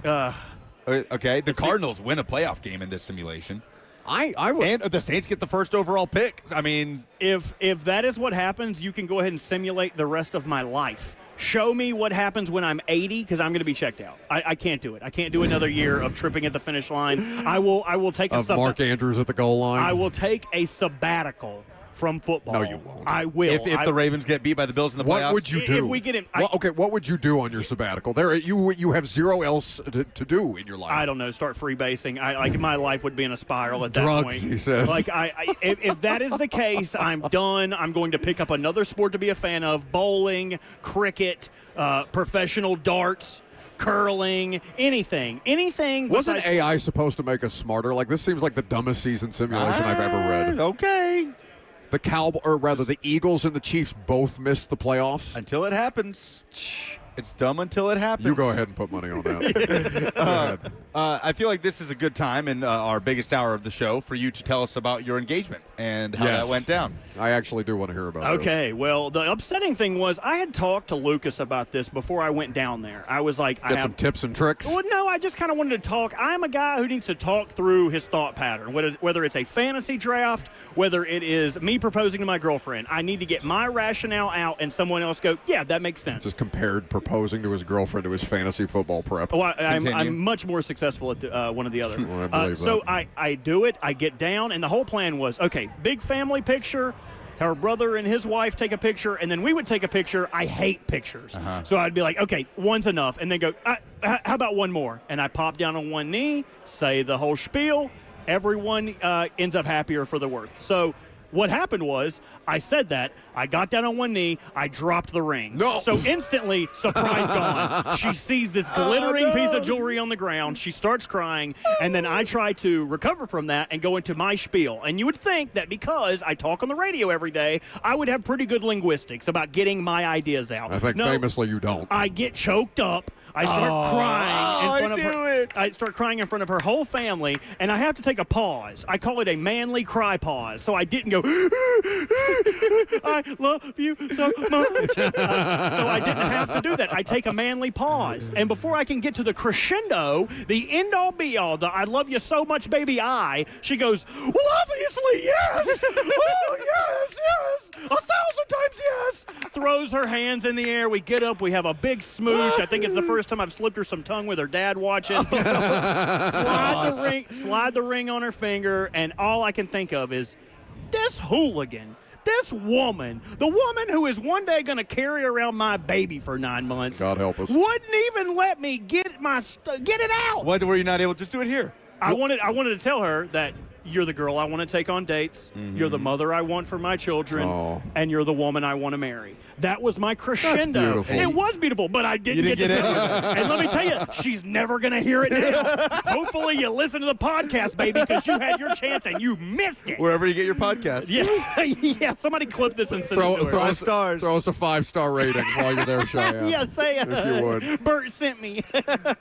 Okay, the Cardinals win a playoff game in this simulation. I would. And the Saints get the first overall pick. I mean, if that is what happens, you can go ahead and simulate the rest of my life. Show me what happens when I'm 80, because I'm going to be checked out. I can't do it. I can't do another year of tripping at the finish line. I will take Mark Andrews at the goal line. I will take a sabbatical from football. No, you won't. I will. If the Ravens get beat by the Bills in the playoffs. What would you do? If we get him, what would you do on your sabbatical? You have zero else to do in your life. I don't know. Start freebasing. My life would be in a spiral at that Drugs, point. he says. Like if that is the case, I'm done. I'm going to pick up another sport to be a fan of: bowling, cricket, professional darts, curling, anything. Wasn't AI supposed to make us smarter? Like, this seems like the dumbest season simulation I've ever read. Okay. The Eagles and the Chiefs both missed the playoffs. Until it happens. It's dumb until it happens. You go ahead and put money on that. Go ahead. I feel like this is a good time in our biggest hour of the show for you to tell us about your engagement and how that went down. I actually do want to hear about it. Okay, well, the upsetting thing was I had talked to Lucas about this before I went down there. I was like, Get some tips and tricks? Well, no, I just kind of wanted to talk. I'm a guy who needs to talk through his thought pattern, whether it's a fantasy draft, whether it is me proposing to my girlfriend. I need to get my rationale out and someone else go, yeah, that makes sense. Just compared proposing to his girlfriend to his fantasy football prep. Well, I'm much more successful at one or the other. So I do it. I get down, and the whole plan was, okay, big family picture. Her brother and his wife take a picture, and then we would take a picture. I hate pictures. So I'd be like, okay, one's enough. And then go, how about one more? And I pop down on one knee, say the whole spiel. Everyone ends up happier for the worth. So what happened was I said that. I got down on one knee. I dropped the ring. No. So instantly, surprise gone. She sees this glittering piece of jewelry on the ground. She starts crying. And then I try to recover from that and go into my spiel. And you would think that because I talk on the radio every day, I would have pretty good linguistics about getting my ideas out. I think famously you don't. I get choked up. I start crying in front of her. I start crying in front of her whole family, and I have to take a pause. I call it a manly cry pause. So I didn't go, I love you so much. So I didn't have to do that. I take a manly pause. And before I can get to the crescendo, the end-all be-all, the I love you so much, baby, she goes, well, obviously, yes. Oh, yes. 1,000 times yes. Throws her hands in the air. We get up. We have a big smooch. I think it's the first time I've slipped her some tongue with her dad watching. Slide the ring on her finger, and all I can think of is this hooligan, this woman, the woman who is one day going to carry around my baby for 9 months. God help us. Wouldn't even let me get it out. Why were you not able to just do it here? I wanted to tell her that you're the girl I want to take on dates. You're the mother I want for my children, and you're the woman I want to marry. That was my crescendo. It was beautiful, but I didn't get to tell her. And let me tell you, she's never going to hear it now. Hopefully you listen to the podcast, baby, because you had your chance and you missed it. Wherever you get your podcast. Yeah, somebody clip this and send it to her. 5 stars. Throw us a 5-star rating while you're there, Cheyenne. Yeah, say it. If you would. Bert sent me.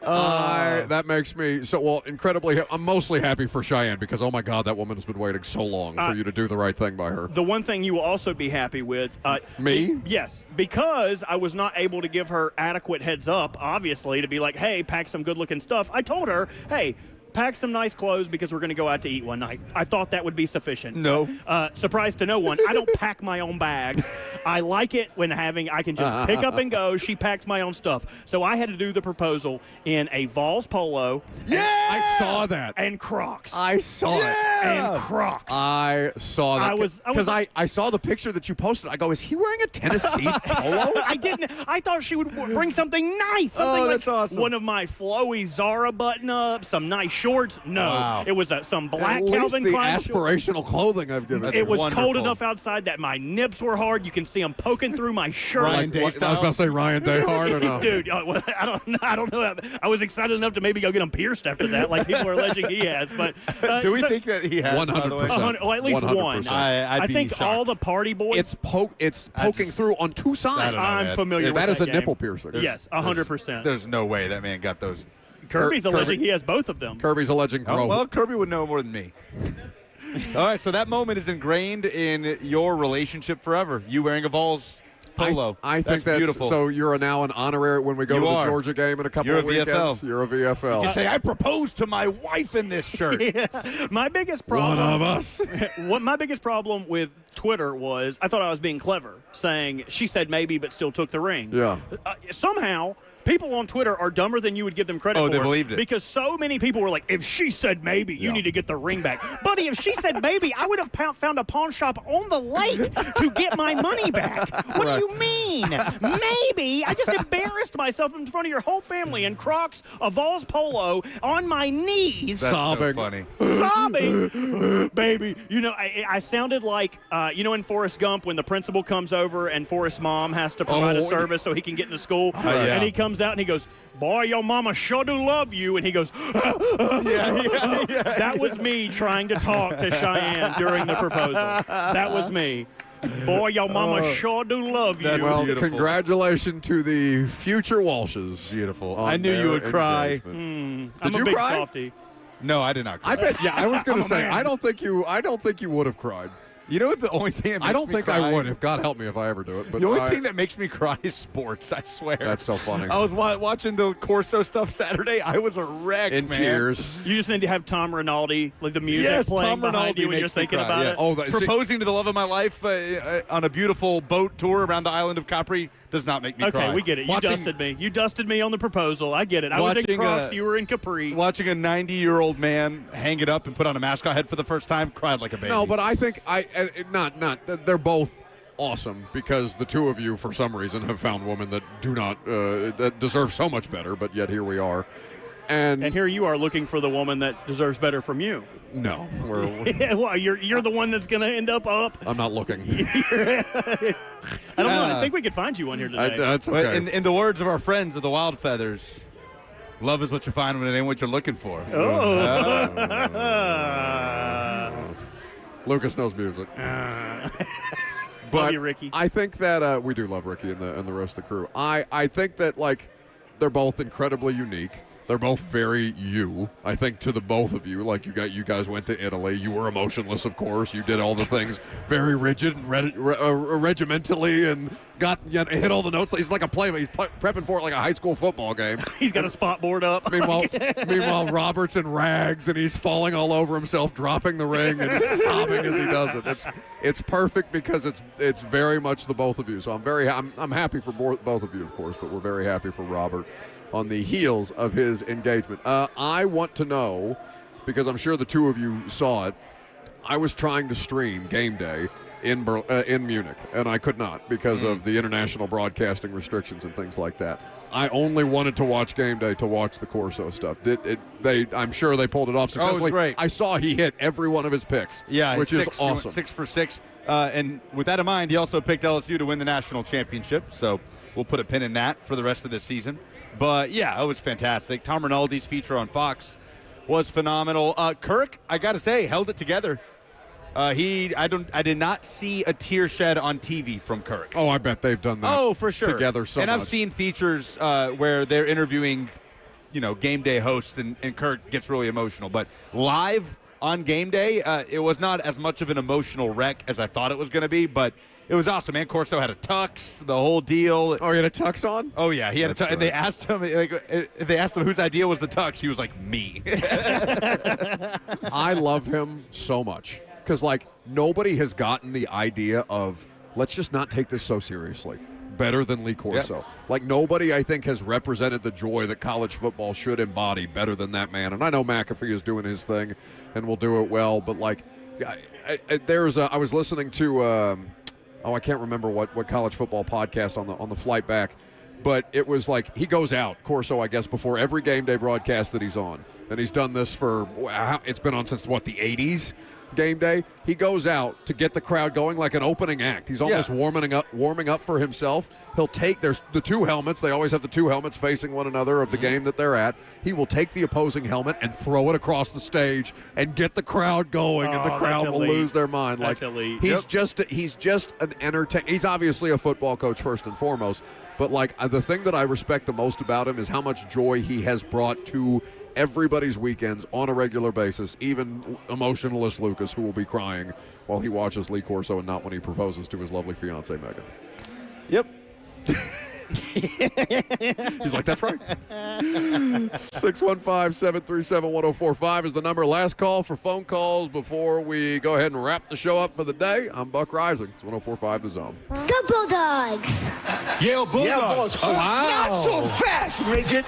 That makes me incredibly. I'm mostly happy for Cheyenne because, oh my God, that woman has been waiting so long for you to do the right thing by her. The one thing you will also be happy with. Me? Yes, because I was not able to give her adequate heads up, obviously, to be like, hey, pack some good-looking stuff. I told her, hey, pack some nice clothes because we're going to go out to eat one night. I thought that would be sufficient. No. Surprise to no one. I don't pack my own bags. I like it when I can just pick up and go. She packs my own stuff. So I had to do the proposal in a Vols polo. Yeah! I saw that. And Crocs. I saw it. And Crocs. I saw that. Because I saw the picture that you posted. I go, is he wearing a Tennessee polo? I didn't. I thought she would bring something nice. Something that's awesome. One of my flowy Zara button-ups, some nice shorts. No. Wow. It was some black At least Calvin the Klein aspirational clothing I've given. It was wonderful. cold enough outside that my nips were hard. You can see them poking through my shirt. Ryan Day I was about to say Ryan Day hard or no? Dude, I don't know. I was excited enough to maybe go get them pierced after that, like people are alleging he has. But do we think that he has? 100%. Well, at least 100%. one. I'd be think shocked. all the party boys. It's poking through on two sides. I'm familiar with that is a game. nipple piercing. Yes, 100%. There's no way that man got those. Kirby's alleging he has both of them. Kirby's alleging growth. Well, Kirby would know more than me. All right, so that moment is ingrained in your relationship forever. You wearing a Vols polo. I think that's beautiful. So you're now an honorary when we go to the Georgia game in a couple of weekends. VFL. You're a VFL. You say, I proposed to my wife in this shirt. My biggest problem. One of us. My biggest problem with Twitter was I thought I was being clever, saying she said maybe but still took the ring. Yeah. Somehow people on Twitter are dumber than you would give them credit for. Oh, they believed it. Because so many people were like, if she said maybe, you need to get the ring back. Buddy, if she said maybe, I would have found a pawn shop on the lake to get my money back. What do you mean? Maybe? I just embarrassed myself in front of your whole family in Crocs, a Vols polo, on my knees. That's Sobbing. so funny. Sobbing. Baby. You know, I sounded like, in Forrest Gump when the principal comes over and Forrest's mom has to provide a service so he can get into school. Yeah. And he comes out and he goes, boy, your mama sure do love you. And he goes, That was me trying to talk to Cheyenne during the proposal. That was me. Boy, your mama sure do love you. Well, beautiful. congratulations to the future Walshes. Beautiful. I knew you would cry. I'm you a big cry? softy. No, I did not cry. I bet. Yeah, I was going I'm to a say. man. I don't think you would have cried. You know what? The only thing that makes I don't me think cry, I would. If God help me, if I ever do it. But the only thing that makes me cry is sports. I swear. That's so funny. I was watching the Corso stuff Saturday. I was a wreck, in man. tears. You just need to have Tom Rinaldi, like the music Yes, playing Tom behind Rinaldi you when you're makes me thinking cry, about yeah. it. Oh, proposing to the love of my life on a beautiful boat tour around the island of Capri does not make me cry. Okay, we get it. You dusted me. You dusted me on the proposal. I get it. I was in Crocs. You were in Capri. Watching a 90-year-old man hang it up and put on a mascot head for the first time, cried like a baby. No, but I think they're both awesome because the two of you, for some reason, have found women that do not that deserve so much better. But yet here we are, and here you are looking for the woman that deserves better from you. No, well, you're the one that's going to end up. I'm not looking. I don't know. I think we could find you one here today. That's okay. In the words of our friends of the Wild Feathers, love is what you find when it ain't what you're looking for. Lucas knows music. But love you, Ricky. I think that we do love Ricky and the rest of the crew. I think that they're both incredibly unique. They're both very you. I think to the both of you, you guys went to Italy. You were emotionless, of course. You did all the things very rigid and regimentally and hit all the notes. He's like a play. He's prepping for it like a high school football game. He's got a spot board up. Meanwhile, Robert's in rags and he's falling all over himself, dropping the ring and sobbing as he does it. It's perfect because it's very much the both of you. So I'm happy for both of you, of course, but we're very happy for Robert on the heels of his engagement. I want to know, because I'm sure the two of you saw it, I was trying to stream Game Day in Munich, and I could not because of the international broadcasting restrictions and things like that. I only wanted to watch Game Day to watch the Corso stuff. I'm sure they pulled it off successfully. Oh, it was great. I saw he hit every one of his picks, which is awesome. 6 for 6. And with that in mind, he also picked LSU to win the national championship, so we'll put a pin in that for the rest of the season. But, yeah, it was fantastic. Tom Rinaldi's feature on Fox was phenomenal. Kirk, I got to say, held it together. I did not see a tear shed on TV from Kirk. Oh, I bet they've done that. Oh, for sure. Together so much. And I've seen features where they're interviewing, Game Day hosts, and Kirk gets really emotional. But live on Game Day, it was not as much of an emotional wreck as I thought it was going to be, but it was awesome, man. Corso had a tux, the whole deal. Oh, he had a tux on? Oh, yeah, he had a tux. And they asked him whose idea was the tux. He was like, me. I love him so much because, nobody has gotten the idea of let's just not take this so seriously better than Lee Corso. Yep. Nobody, I think, has represented the joy that college football should embody better than that man. And I know McAfee is doing his thing and will do it well, but, I was listening to I can't remember what college football podcast on the flight back, but it was he goes out, Corso, I guess, before every Game Day broadcast that he's on. And he's done this it's been on since, the 80s? Game Day. He goes out to get the crowd going like an opening act. He's almost warming up for himself. He'll take there's the two helmets. They always have the two helmets facing one another of the game that they're at. He will take the opposing helmet and throw it across the stage and get the crowd going, and the crowd will lose their mind. That's elite. He's just an entertainer. He's obviously a football coach first and foremost, but the thing that I respect the most about him is how much joy he has brought to everybody's weekends on a regular basis, even emotionless Lucas, who will be crying while he watches Lee Corso and not when he proposes to his lovely fiancee, Megan. Yep. He's like, that's right. 615-737-1045 is the number. Last call for phone calls before we go ahead and wrap the show up for the day. I'm Buck Rising. It's 1045 The Zone. Go The Bulldogs. Yale Bulldogs. Wow. Not so fast, midget.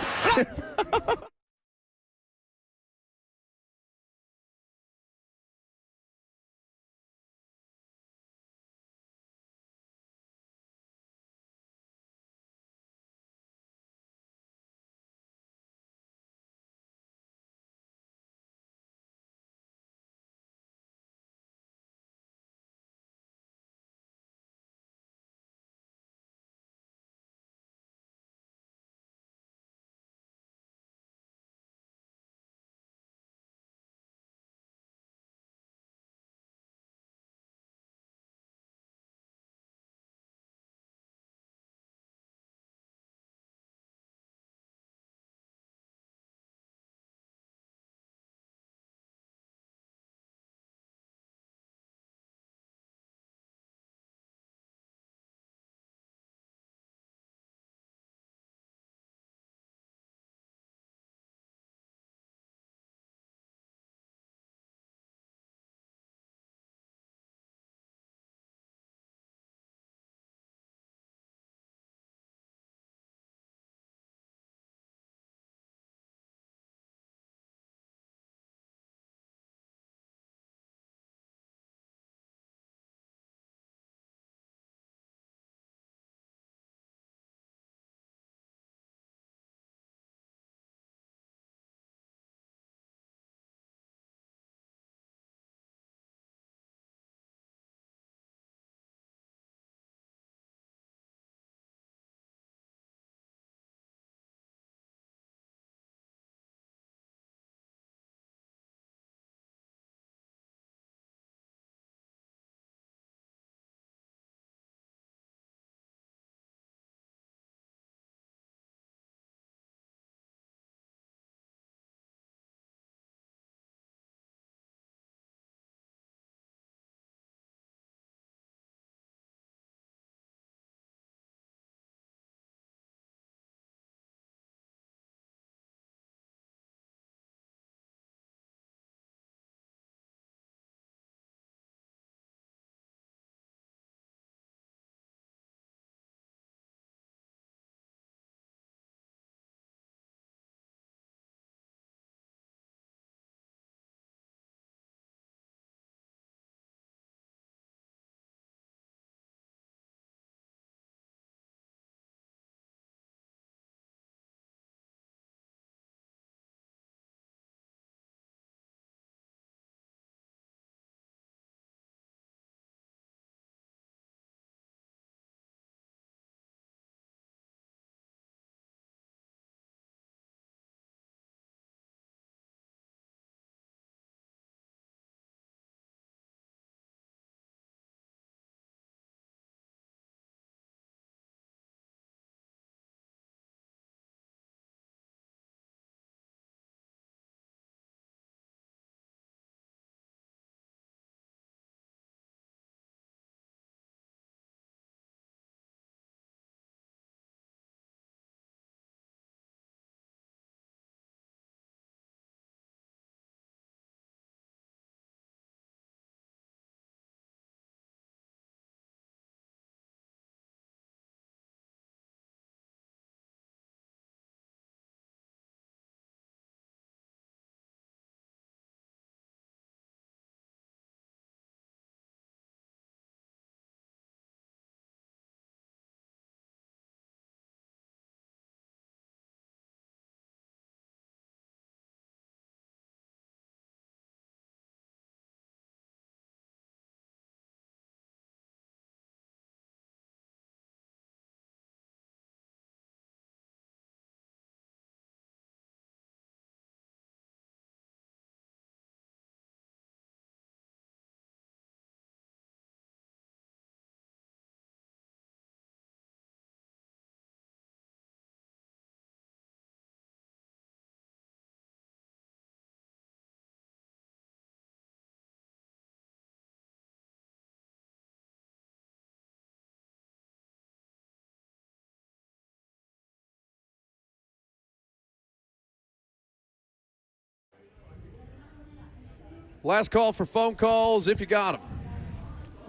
Last call for phone calls if you got them.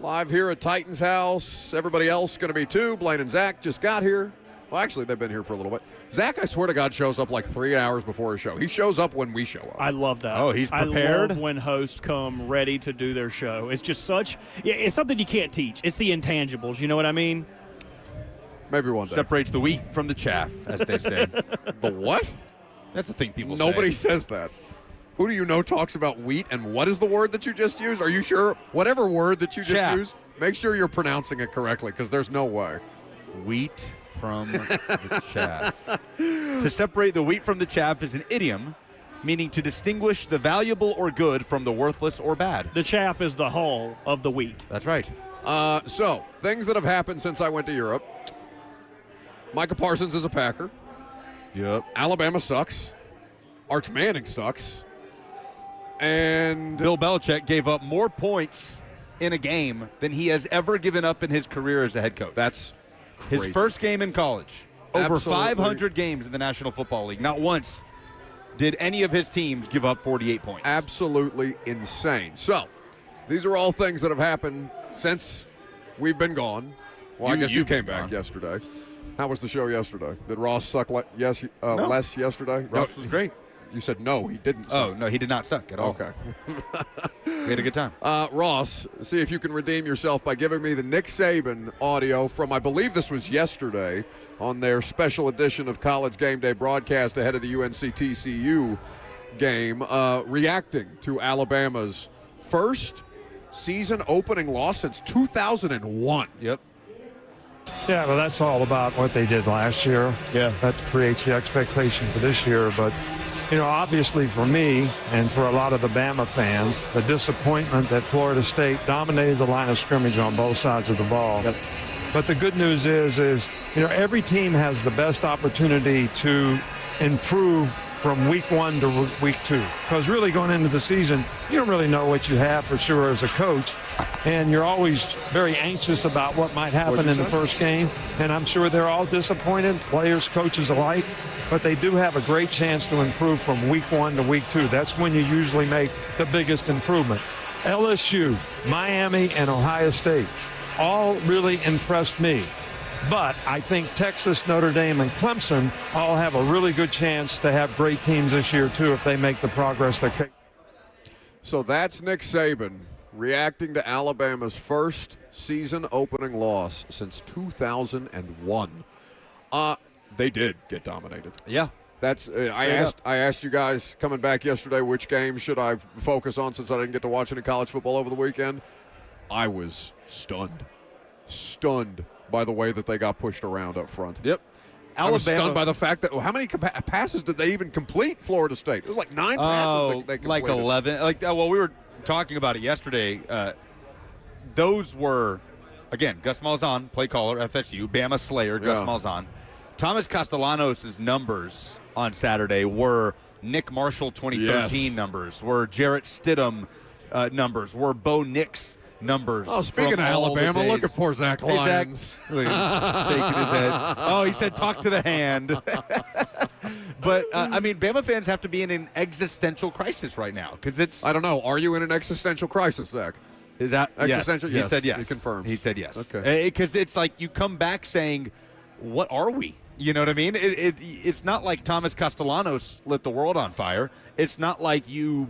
Live here at Titans House. Everybody else going to be too. Blaine and Zach just got here. Well, actually, they've been here for a little bit. Zach, I swear to God, shows up like 3 hours before his show. He shows up when we show up. I love that. Oh, he's prepared? I love when hosts come ready to do their show. It's just it's something you can't teach. It's the intangibles, you know what I mean? Maybe one day. Separates the wheat from the chaff, as they say. The what? That's the thing people say. Nobody says that. Who do you know talks about wheat, and what is the word that you just used? Are you sure? Whatever word that you just Chaff. used, make sure you're pronouncing it correctly, because there's no way. Wheat from the chaff. To separate the wheat from the chaff is an idiom, meaning to distinguish the valuable or good from the worthless or bad. The chaff is the hull of the wheat. That's right. So, things that have happened since I went to Europe. Micah Parsons is a Packer. Yep. Alabama sucks. Arch Manning sucks. And Bill Belichick gave up more points in a game than he has ever given up in his career as a head coach. That's crazy. His first game in college. Over Absolutely. 500 games in the National Football League. Not once did any of his teams give up 48 points. Absolutely insane. So, these are all things that have happened since we've been gone. Well, I guess you came back yesterday. How was the show yesterday? Did Ross suck less yesterday? Ross was great. You said no, he didn't suck. Oh, no, he did not suck at all. Okay. We had a good time. Ross, see if you can redeem yourself by giving me the Nick Saban audio from, I believe this was yesterday, on their special edition of College Game Day broadcast ahead of the UNC-TCU game, reacting to Alabama's first season opening loss since 2001. Yep. Yeah, well, that's all about what they did last year. Yeah. That creates the expectation for this year. But, obviously for me and for a lot of the Bama fans, the disappointment that Florida State dominated the line of scrimmage on both sides of the ball. Yep. But the good news is every team has the best opportunity to improve from week 1 to week 2. Because really going into the season, you don't really know what you have for sure as a coach. And you're always very anxious about what might happen in the first game. And I'm sure they're all disappointed, players, coaches alike. But they do have a great chance to improve from week 1 to week 2. That's when you usually make the biggest improvement. LSU, Miami, and Ohio State all really impressed me. But I think Texas, Notre Dame, and Clemson all have a really good chance to have great teams this year, too, if they make the progress they're capable. So that's Nick Saban reacting to Alabama's first season opening loss since 2001. They did get dominated. Yeah. That's I asked you guys coming back yesterday which game should I focus on since I didn't get to watch any college football over the weekend. I was stunned by the way that they got pushed around up front. Yep. I was stunned by the fact that how many passes did they even complete? Florida State. It was like 9 passes they completed. Like 11. We were talking about it yesterday. Those were, again, Gus Malzahn, play caller, FSU, Bama Slayer, Gus Malzahn. Thomas Castellanos' numbers on Saturday were Nick Marshall 2013 numbers, were Jarrett Stidham numbers, were Bo Nix numbers. Oh, speaking of Alabama, look at poor Zach Lyons. Look, he's just shaking his head. Oh, he said, talk to the hand. But, Bama fans have to be in an existential crisis right now because it's. I don't know. Are you in an existential crisis, Zach? Is that existential? Yes. Yes. He said yes. He confirms. He said yes. Okay. Because it's like you come back saying, what are we? You know what I mean? It's not like Thomas Castellanos lit the world on fire. It's not like you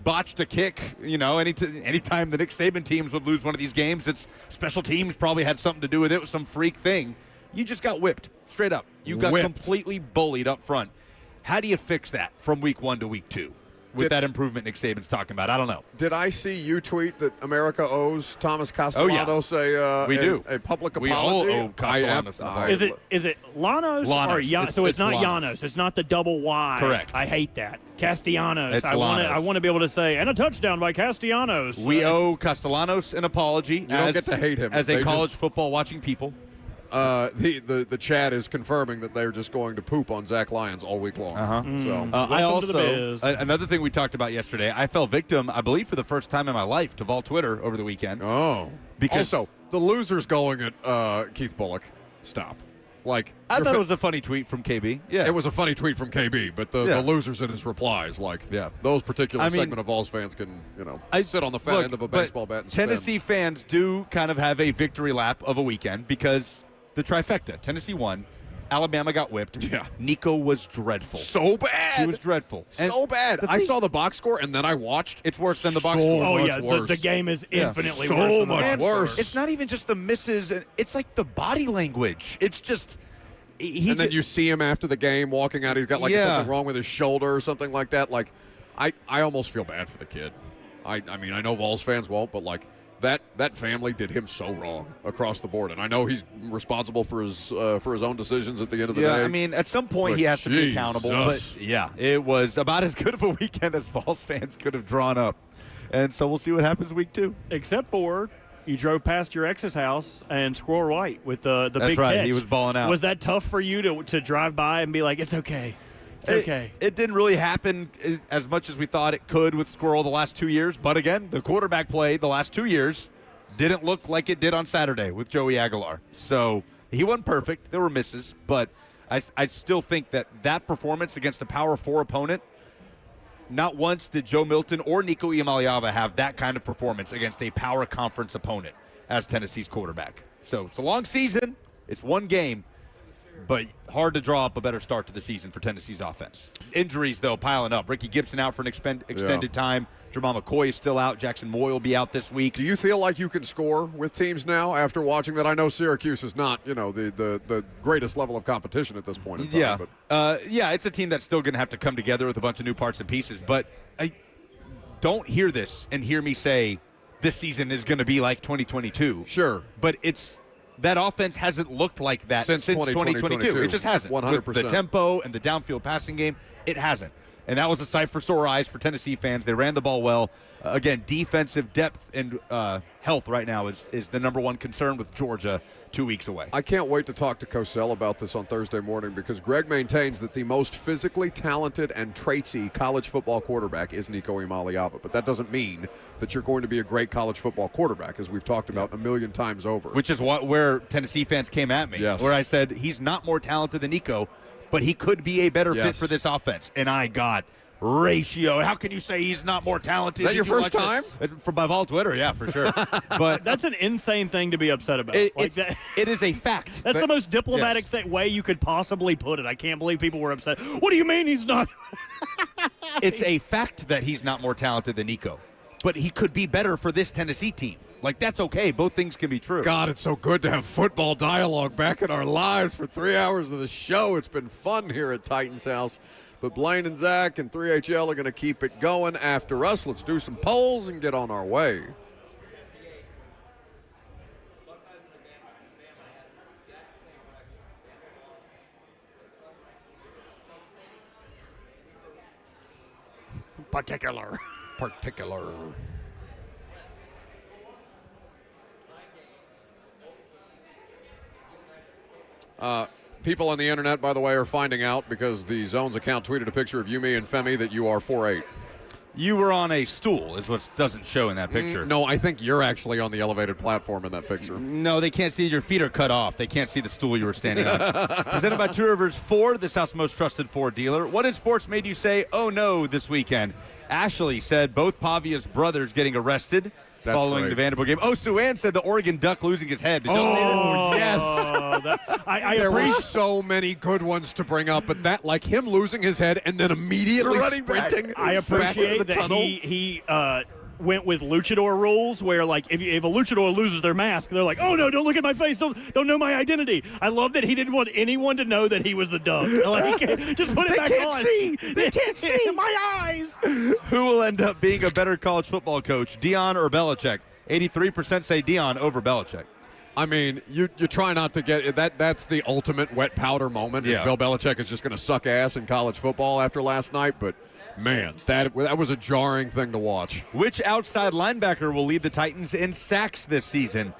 botched a kick. Anytime the Nick Saban teams would lose one of these games, it's special teams probably had something to do with it. It was some freak thing. You just got whipped, straight up. You got completely bullied up front. How do you fix that from week 1 to week 2? With that improvement Nick Saban's talking about, I don't know. Did I see you tweet that America owes Thomas Castellanos a public apology? We all owe Castellanos an apology. Is it Llanos or Llanos? So it's not Llanos. It's not the double Y. Correct. I hate that. Castellanos. It's I want to be able to say, and a touchdown by Castellanos. We owe Castellanos an apology. You don't get to hate him. As a college football watching people. The chat is confirming that they're just going to poop on Zach Lyons all week long. So I also another thing we talked about yesterday. I fell victim, I believe, for the first time in my life to Vol Twitter over the weekend. Oh, because also the losers going at Keith Bullock. Stop. Like, I thought it was a funny tweet from KB. Yeah, it was a funny tweet from KB, but the losers in his replies, those particular segment of Vols fans can, sit on the fat end of a baseball bat and spin. Tennessee fans do kind of have a victory lap of a weekend because the trifecta. Tennessee won. Alabama got whipped. Yeah. Nico was dreadful. So bad. He was dreadful. So bad. I saw the box score, and then I watched. It's worse than the box score. Oh, yeah. Worse. The game is infinitely so worse. So much worse. It's not even just the misses. It's like the body language. It's just... and then you see him after the game walking out. He's got something wrong with his shoulder or something like that. Like, I almost feel bad for the kid. I mean, I know Vols fans won't, but that family did him so wrong across the board, and I know he's responsible for his own decisions at the end of the day. I mean, at some point he has to be accountable. But it was about as good of a weekend as Vols fans could have drawn up, and so we'll see what happens week 2. Except for you drove past your ex's house and Squirrel White with the That's big right. catch. He was balling out. Was that tough for you to drive by and be like, it's okay? It's okay. It didn't really happen as much as we thought it could with Squirrel the last 2 years. But again, the quarterback play the last 2 years didn't look like it did on Saturday with Joey Aguilar. So he wasn't perfect. There were misses. But I still think that performance against a Power 4 opponent, not once did Joe Milton or Nico Iamaleava have that kind of performance against a Power Conference opponent as Tennessee's quarterback. So it's a long season. It's one game. But hard to draw up a better start to the season for Tennessee's offense. Injuries, though, piling up. Ricky Gibson out for an extended time. Jamal McCoy is still out. Jackson Moy will be out this week. Do you feel like you can score with teams now after watching that? I know Syracuse is not, the greatest level of competition at this point in time. Yeah, it's a team that's still going to have to come together with a bunch of new parts and pieces. But I don't hear this and hear me say this season is going to be like 2022. Sure. But that offense hasn't looked like that since 2022. It just hasn't. 100%. With the tempo and the downfield passing game, it hasn't. And that was a sight for sore eyes for Tennessee fans. They ran the ball well. Again, defensive depth and health right now is the number one concern with Georgia 2 weeks away. I can't wait to talk to Cosell about this on Thursday morning because Greg maintains that the most physically talented and traitsy college football quarterback is Nico Iamaleava. But that doesn't mean that you're going to be a great college football quarterback, as we've talked about a million times over. Which is where Tennessee fans came at me, where I said he's not more talented than Nico, but he could be a better fit for this offense. And I got ratio. How can you say he's not more talented? Is that your first time? From my Vol Twitter, yeah, for sure. But that's an insane thing to be upset about. It is a fact. That's the most diplomatic way you could possibly put it. I can't believe people were upset. What do you mean he's not? It's a fact that he's not more talented than Nico, but he could be better for this Tennessee team. That's okay. Both things can be true. God, it's so good to have football dialogue back in our lives for 3 hours of the show. It's been fun here at Titans House. But Blaine and Zach and 3HL are going to keep it going after us. Let's do some polls and get on our way. Particular. People on the internet, by the way, are finding out because the Zones account tweeted a picture of you, me, and Femi that you are 4'8". You were on a stool is what doesn't show in that picture. No, I think you're actually on the elevated platform in that picture. No, they can't see. Your feet are cut off. They can't see the stool you were standing on. Presented by Two Rivers Ford, the South's most trusted Ford dealer. What in sports made you say, oh no, this weekend? Ashley said both Pavia's brothers getting arrested following the Vanderbilt game. Oh, Suann said the Oregon Duck losing his head. Did y'all see that? Yes. There were so many good ones to bring up, but that, like him losing his head and then immediately sprinting I appreciate that he went with luchador rules where, like, if a luchador loses their mask, they're like, oh, no, don't look at my face. Don't know my identity. I love that he didn't want anyone to know that he was the Duck. Like, just put it back on. They can't see. My eyes. Who will end up being a better college football coach, Deion or Belichick? 83% say Deion over Belichick. I mean, you try not to get that. That's the ultimate wet powder moment. Is Bill Belichick is just going to suck ass in college football after last night. But, man, that was a jarring thing to watch. Which outside linebacker will lead the Titans in sacks this season?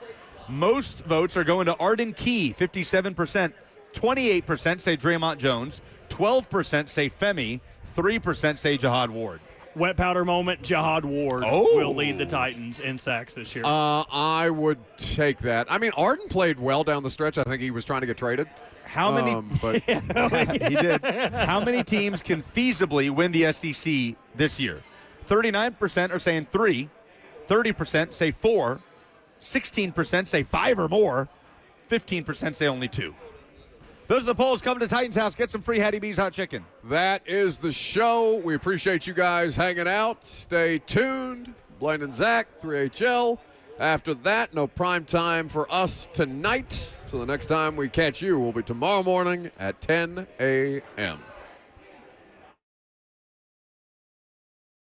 Most votes are going to Arden Key, 57%. 28% say Draymond Jones. 12% say Femi. 3% say Jahad Ward. Wet powder moment, Jihad Ward will lead the Titans in sacks this year. I would take that. I mean, Arden played well down the stretch. I think he was trying to get traded. How many? But he did. How many teams can feasibly win the SEC this year? 39% are saying 3, 30% say 4, 16% say 5 or more, 15% say only 2. Those are the polls. Come to Titans House. Get some free Hattie B's hot chicken. that is the show. We appreciate you guys hanging out. Stay tuned. Blaine and Zach, 3HL. After that, no prime time for us tonight. So the next time we catch you will be tomorrow morning at 10 a.m.